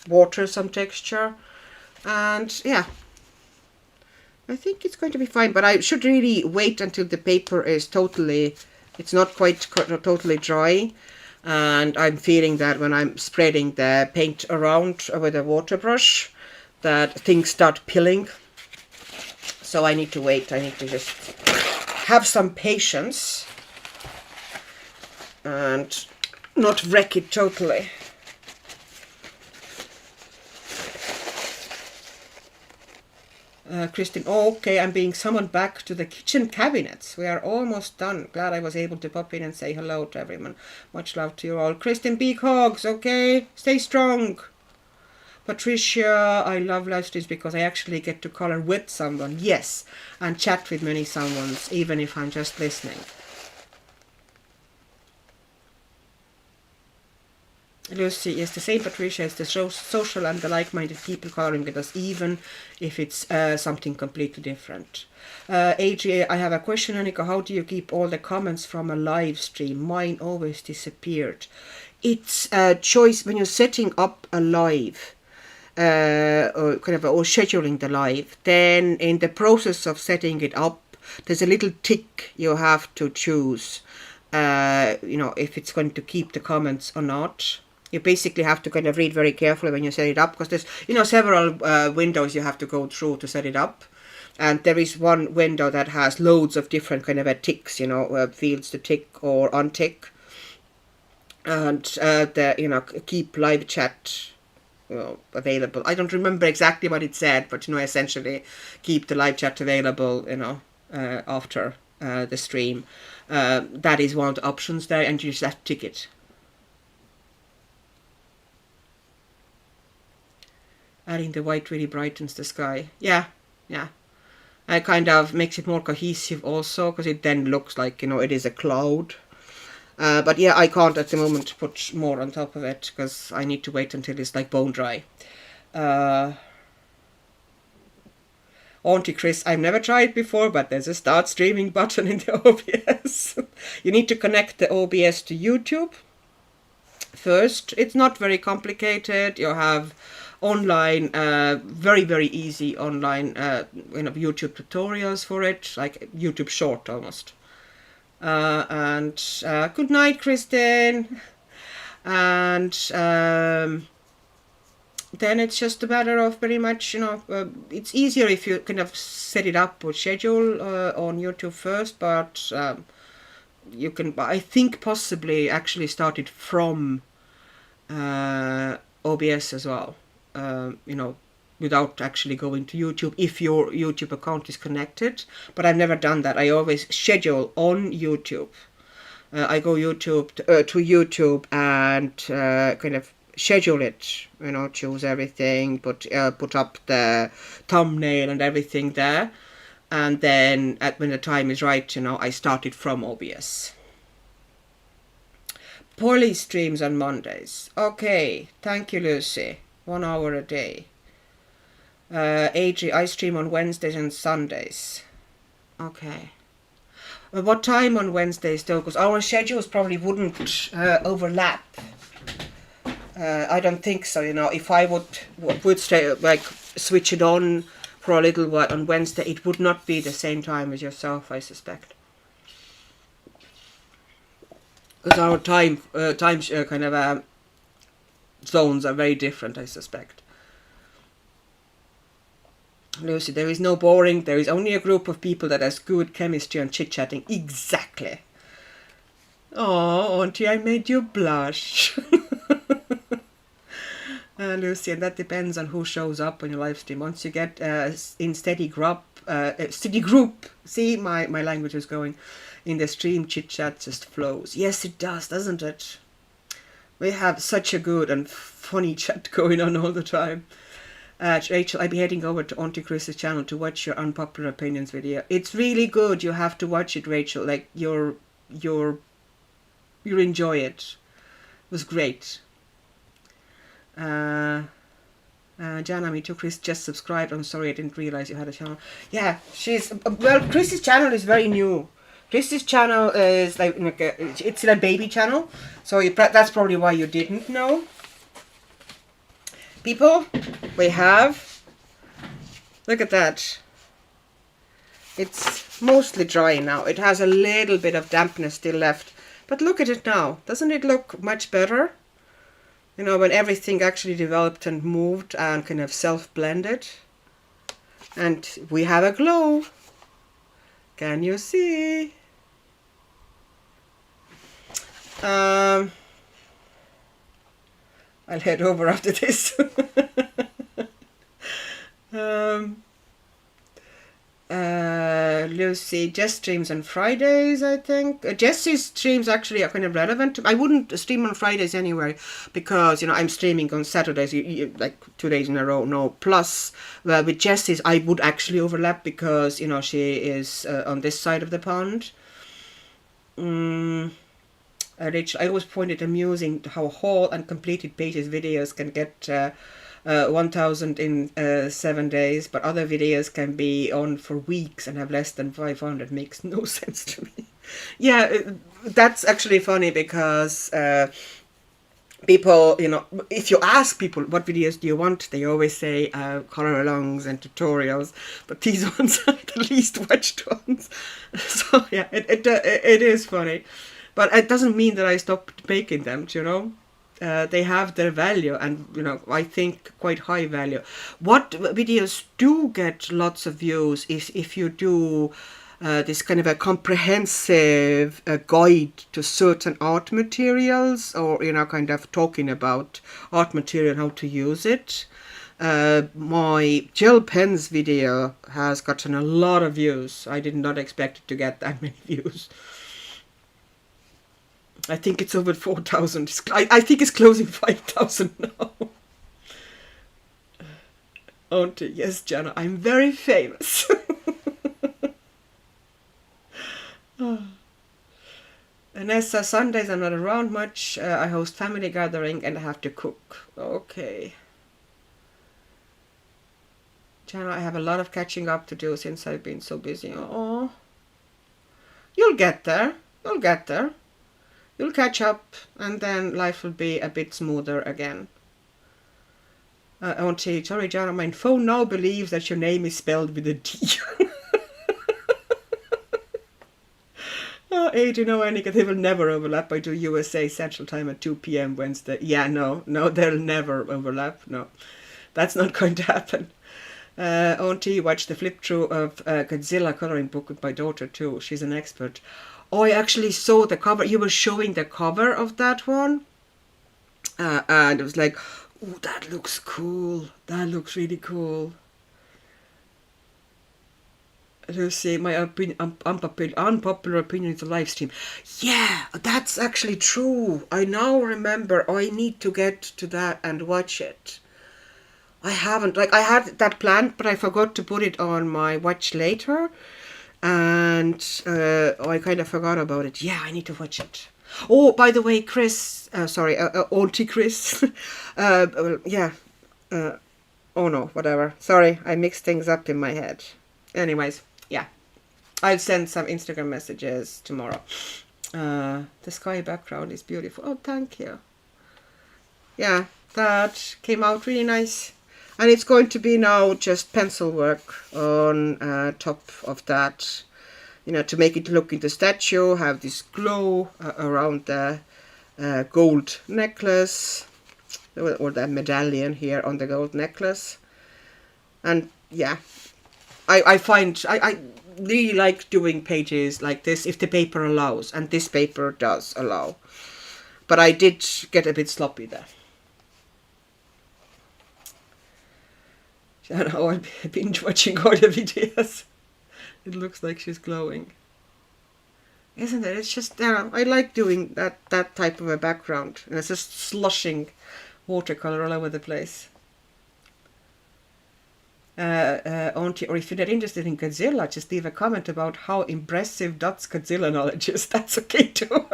water some texture, and yeah, I think it's going to be fine. But I should really wait until the paper is totally, it's not quite totally dry, and I'm feeling that when I'm spreading the paint around with a water brush, that things start peeling. So I need to wait. I need to just have some patience and not wreck it totally. Kristin, oh, okay, I'm being summoned back to the kitchen cabinets. We are almost done. Glad I was able to pop in and say hello to everyone. Much love to you all. Kristin, big hugs, okay? Stay strong. Patricia, I love live streams because I actually get to color with someone. Yes, and chat with many someones, even if I'm just listening. Lucy, yes, the same Patricia is the social and the like-minded people coloring with us, even if it's something completely different. AJ, I have a question, Annika. How do you keep all the comments from a live stream? Mine always disappeared. It's a choice when you're setting up a live. or scheduling the live, then in the process of setting it up, there's a little tick you have to choose, if it's going to keep the comments or not. You basically have to kind of read very carefully when you set it up, because there's, several windows you have to go through to set it up. And there is one window that has loads of different kind of ticks, fields to tick or untick. And keep live chat available. I don't remember exactly what it said, but essentially keep the live chat available, after the stream. That is one of the options there, and you just have to tick it. Adding the white really brightens the sky. Yeah. It kind of makes it more cohesive also, because it then looks like, it is a cloud. But yeah, I can't at the moment put more on top of it, because I need to wait until it's like bone dry. Auntie Chris, I've never tried before, but there's a start streaming button in the OBS. You need to connect the OBS to YouTube first. It's not very complicated. You have online, very, very easy online YouTube tutorials for it, like YouTube Short almost. And good night, Kristen. And then it's just a matter of very much, it's easier if you kind of set it up or schedule on YouTube first, but you can, I think, possibly actually start it from OBS as well, without actually going to YouTube, if your YouTube account is connected. But I've never done that. I always schedule on YouTube. I go to YouTube and kind of schedule it, choose everything, put up the thumbnail and everything there, and then when the time is right, I start it from OBS. Polly streams on Mondays. Okay, thank you, Lucy. 1 hour a day. AJ, I stream on Wednesdays and Sundays. Okay. What time on Wednesdays though? Because our schedules probably wouldn't overlap. I don't think so. If I would stay, switch it on for a little while on Wednesday, it would not be the same time as yourself, I suspect. Because our time zones are very different, I suspect. Lucy, there is no boring. There is only a group of people that has good chemistry and chit-chatting. Exactly. Oh, Auntie, I made you blush. Lucy, and that depends on who shows up on your live stream. Once you get in steady group, see, my language is going. In the stream, chit-chat just flows. Yes, it does, doesn't it? We have such a good and funny chat going on all the time. Rachel, I'll be heading over to Auntie Chris's channel to watch your unpopular opinions video. It's really good. You have to watch it, Rachel. Like you enjoy it. It was great. Jana, me too. Chris just subscribed. I'm sorry, I didn't realize you had a channel. Yeah, Chris's channel is very new. Chris's channel is it's a baby channel, so that's probably why you didn't know. People, we have, look at that. It's mostly dry now. It has a little bit of dampness still left, but look at it now. Doesn't it look much better? When everything actually developed and moved and kind of self-blended. And we have a glow. Can you see? I'll head over after this. Lucy, Jess streams on Fridays, I think. Jess's streams actually are kind of relevant. I wouldn't stream on Fridays anyway, because, I'm streaming on Saturdays, like 2 days in a row. No, plus, with Jess's, I would actually overlap because, she is on this side of the pond. Rachel, I always find it amusing how whole and completed pages videos can get 1,000 in 7 days, but other videos can be on for weeks and have less than 500. Makes no sense to me. Yeah, that's actually funny because people, you know, if you ask people what videos do you want, they always say color alongs and tutorials, but these ones are the least watched ones. So yeah, it is funny, but it doesn't mean that I stopped making them, you know. They have their value, and you know, I think quite high value. What videos do get lots of views is if you do this kind of a comprehensive guide to certain art materials, or you know, kind of talking about art material, how to use it. My gel pens video has gotten a lot of views. I did not expect it to get that many views. I think it's over 4,000. I think it's closing 5,000 now. Auntie, yes, Jana, I'm very famous. Vanessa, Sundays I'm not around much. I host family gathering and I have to cook. Okay. Jana, I have a lot of catching up to do since I've been so busy. Oh, you'll get there. You'll get there. You'll catch up, and then life will be a bit smoother again. Auntie, sorry, Jana, my phone now believes that your name is spelled with a D. Hey, do you know, Annika, they will never overlap. I do USA Central Time at 2 p.m. Wednesday. Yeah, no, they'll never overlap. No, that's not going to happen. Auntie, watch the flip through of Godzilla coloring book with my daughter too. She's an expert. Oh, I actually saw the cover. You were showing the cover of that one. And it was like, oh, that looks cool. That looks really cool. Lucy, my unpopular opinion is a live stream. Yeah, that's actually true. I now remember I need to get to that and watch it. I haven't. Like, I had that planned, but I forgot to put it on my watch later. And I kind of forgot about it. Yeah, I need to watch it. Oh, by the way, Chris, sorry, Auntie Chris. Yeah. Oh no, whatever. Sorry, I mixed things up in my head. Anyways, yeah. I'll send some Instagram messages tomorrow. The sky background is beautiful. Oh, thank you. Yeah, that came out really nice. And it's going to be now just pencil work on top of that, you know, to make it look in the statue, have this glow around the gold necklace, or the medallion here on the gold necklace. And yeah, I find I really like doing pages like this if the paper allows, and this paper does allow. But I did get a bit sloppy there. I know, I've been watching all the videos. It looks like she's glowing. Isn't it? It's just, I like doing that type of a background. And it's just slushing watercolor all over the place. Auntie, or if you're not interested in Godzilla, just leave a comment about how impressive Dot's Godzilla knowledge is. That's okay too.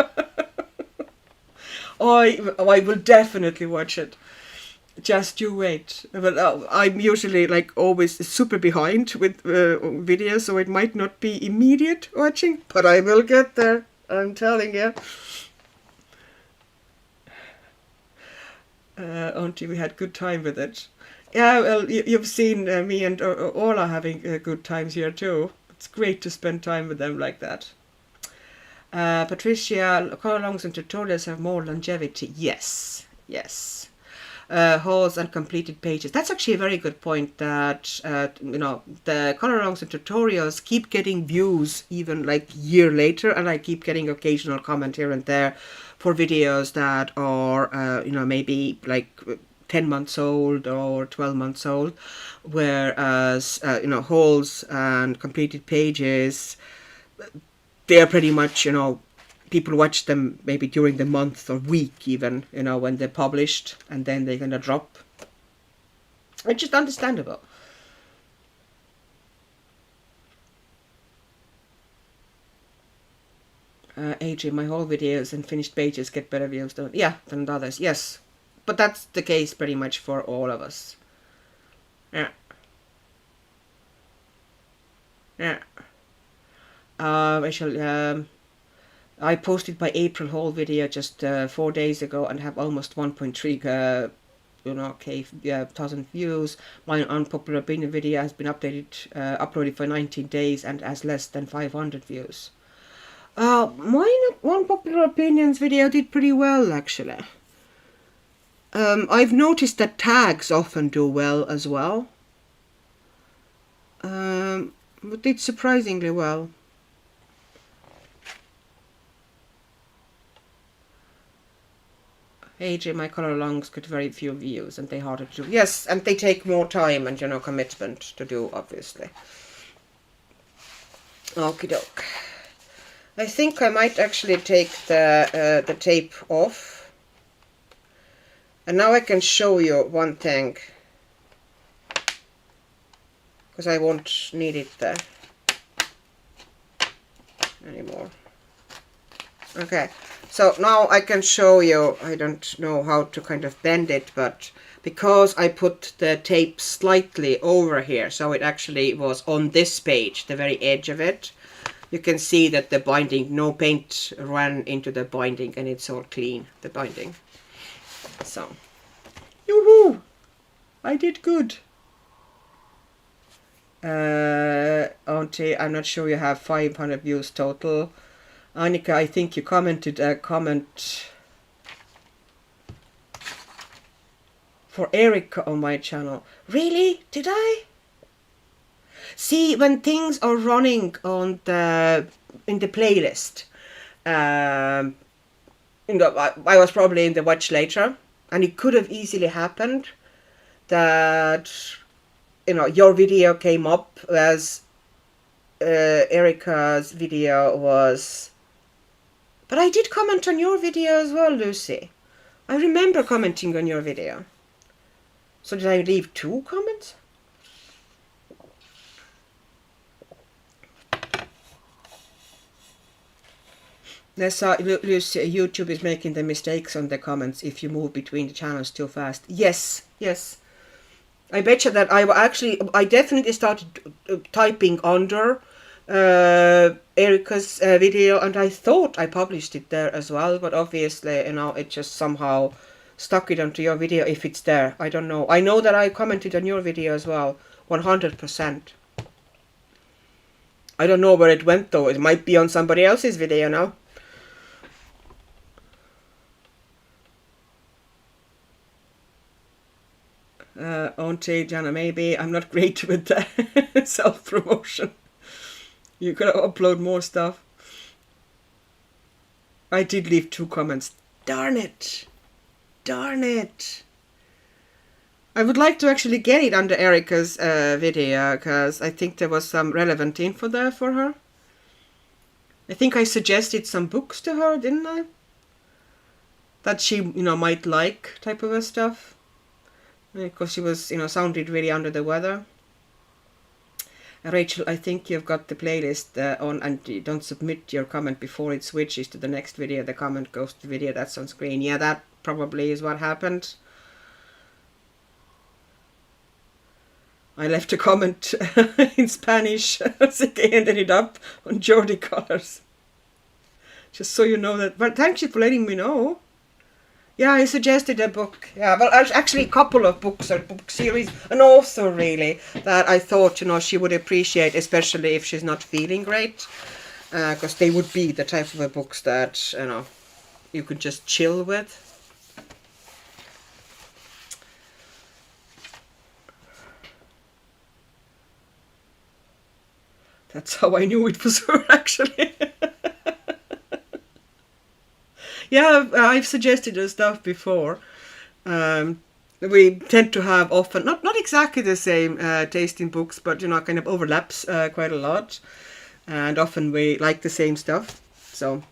I will definitely watch it. Just you wait. But I'm usually like always super behind with videos, so it might not be immediate watching, but I will get there. I'm telling you. Auntie, we had good time with it. Yeah, well, you've seen me and Ola having good times here too. It's great to spend time with them like that. Patricia, color-alongs and tutorials have more longevity. Yes, yes. Hauls and completed pages. That's actually a very good point, that you know, the color-alongs and tutorials keep getting views even like year later, and I keep getting occasional comment here and there for videos that are you know, maybe like 10 months old or 12 months old, whereas you know, hauls and completed pages, they're pretty much, you know, people watch them maybe during the month or week even, you know, when they're published, and then they're gonna drop. It's just understandable. AJ, my whole videos and finished pages get better views than others. Yes, but that's the case pretty much for all of us. Yeah. Yeah. Rachel, I posted my April haul video just 4 days ago and have almost 1.3 thousand views. My unpopular opinion video has been uploaded for 19 days and has less than 500 views. My unpopular opinions video did pretty well actually. I've noticed that tags often do well as well. But did surprisingly well. AJ, my color longs got very few views and they harder to do. Yes, and they take more time and commitment to do, obviously. Okie doke. I think I might actually take the tape off. And now I can show you one thing. Because I won't need it there anymore. Okay. So now I can show you, I don't know how to kind of bend it, but because I put the tape slightly over here, so it actually was on this page, the very edge of it, you can see that the binding, no paint ran into the binding and it's all clean, the binding. So, yoo-hoo! I did good. Auntie, I'm not sure you have 500 views total. Annika, I think you commented a comment for Erica on my channel. Really? Did I? See, when things are running on in the playlist, I was probably in the watch later, and it could have easily happened that your video came up as Erica's video was. But I did comment on your video as well, Lucy. I remember commenting on your video. So did I leave 2 comments? Lucy, YouTube is making the mistakes on the comments if you move between the channels too fast. Yes, yes. I betcha that I definitely started typing under Erica's video, and I thought I published it there as well, but obviously it just somehow stuck it onto your video if it's there. I don't know. I know that I commented on your video as well, 100%. I don't know where it went though. It might be on somebody else's video now. Auntie Jana, maybe I'm not great with the self-promotion. You gotta upload more stuff. I did leave 2 comments. Darn it. Darn it. I would like to actually get it under Erica's video, because I think there was some relevant info there for her. I think I suggested some books to her, didn't I? That she, might like, type of stuff. Because she was, sounded really under the weather. Rachel, I think you've got the playlist on, and you don't submit your comment before it switches to the next video. The comment goes to the video that's on screen. Yeah, that probably is what happened. I left a comment in Spanish, so they ended it up on Jordi Colors. Just so you know that. But thank you for letting me know. Yeah, I suggested a book. Yeah, well, actually a couple of books or book series, and also really that I thought, she would appreciate, especially if she's not feeling great, because they would be the type of books that, you could just chill with. That's how I knew it was her, actually. Yeah, I've suggested her stuff before. We tend to have often, not exactly the same taste in books, but, kind of overlaps quite a lot. And often we like the same stuff. So,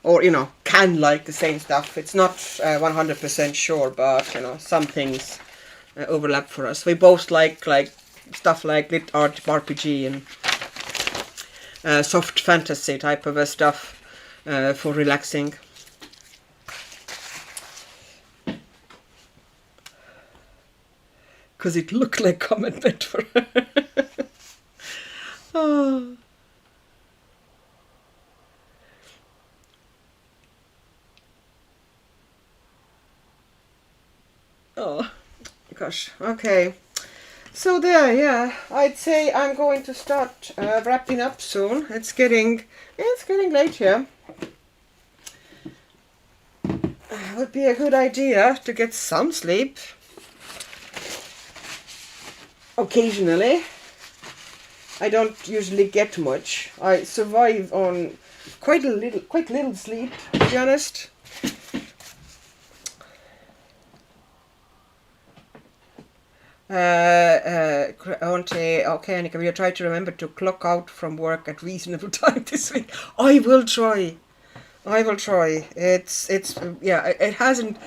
or, can like the same stuff. It's not 100% sure, but, some things overlap for us. We both like stuff like lit art, RPG, and soft fantasy type of stuff. For relaxing. Because it looked like comment meant for her. Oh. gosh. Okay. So there, yeah. I'd say I'm going to start wrapping up soon. It's getting late here. Would be a good idea to get some sleep. Occasionally. I don't usually get much. I survive on quite little sleep, to be honest. Okay, Annika, we try to remember to clock out from work at reasonable time this week. I will try. It hasn't.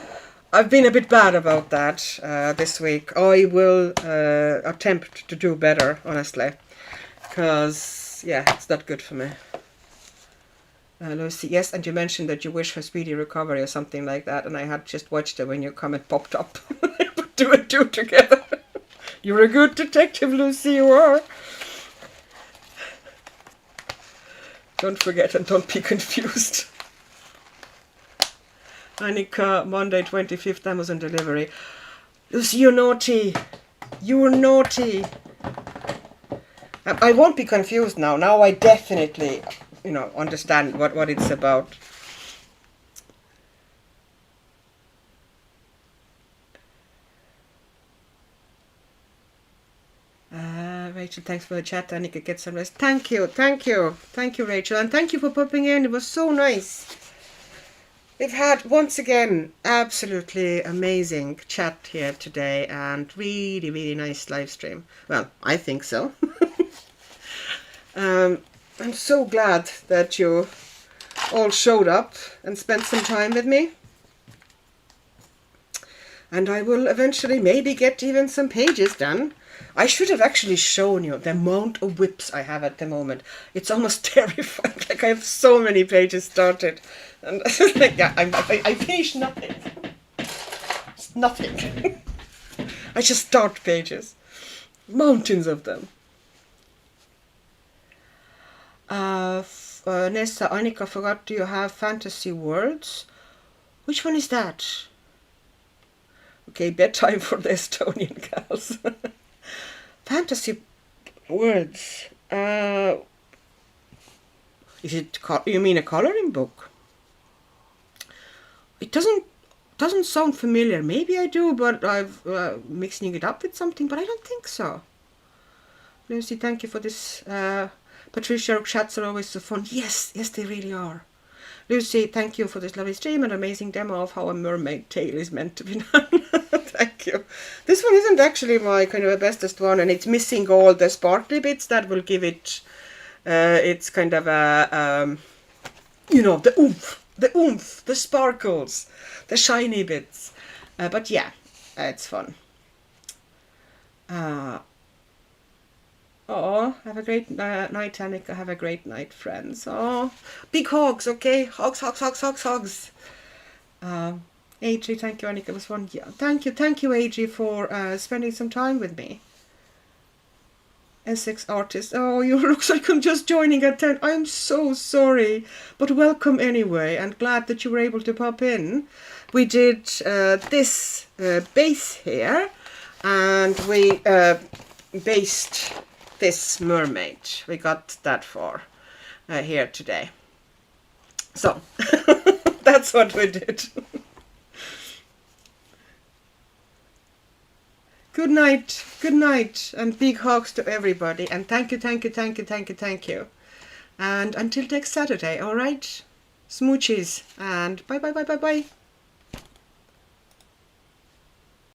I've been a bit bad about that this week. I will attempt to do better, honestly, because it's not good for me. Lucy, yes, and you mentioned that you wish her speedy recovery or something like that, and I had just watched it when your comment popped up. Put two and two together. You're a good detective, Lucy, you are. Don't forget and don't be confused. Annika, Monday 25th Amazon delivery. Lucy, you're naughty. You're naughty. I won't be confused now. Now I definitely, understand what it's about. Rachel, thanks for the chat. Annika, get some rest. Thank you, Rachel, and thank you for popping in. It was so nice. We've had, once again, absolutely amazing chat here today, and really, really nice live stream. Well, I think so. I'm so glad that you all showed up and spent some time with me. And I will eventually maybe get even some pages done. I should have actually shown you the amount of whips I have at the moment. It's almost terrifying. Like, I have so many pages started. And like, I finish nothing. It's nothing. I just start pages. Mountains of them. Nessa, Annika, forgot, do you have fantasy words? Which one is that? Okay, bedtime for the Estonian gals. Fantasy words. Is it? You mean a coloring book? It doesn't sound familiar. Maybe I do, but I've mixing it up with something. But I don't think so. Lucy, thank you for this. Patricia, chats are always so fun. Yes, they really are. Lucy, thank you for this lovely stream and amazing demo of how a mermaid tale is meant to be done. Thank you. This one isn't actually my kind of a bestest one, and it's missing all the sparkly bits that will give it it's kind of a the oomph, the sparkles, the shiny bits. But yeah, it's fun. Have a great night, Annika. Have a great night, friends. Big hugs, okay? Hugs. AJ, thank you, Annika. It was fun. Yeah, thank you, AJ, for spending some time with me. Essex artist. Oh, you looks like I'm just joining at 10. I'm so sorry, but welcome anyway, and glad that you were able to pop in. We did this base here, and we based this mermaid. We got that for here today. So that's what we did. Good night, and big hugs to everybody, and thank you. And until next Saturday, all right? Smoochies, and bye.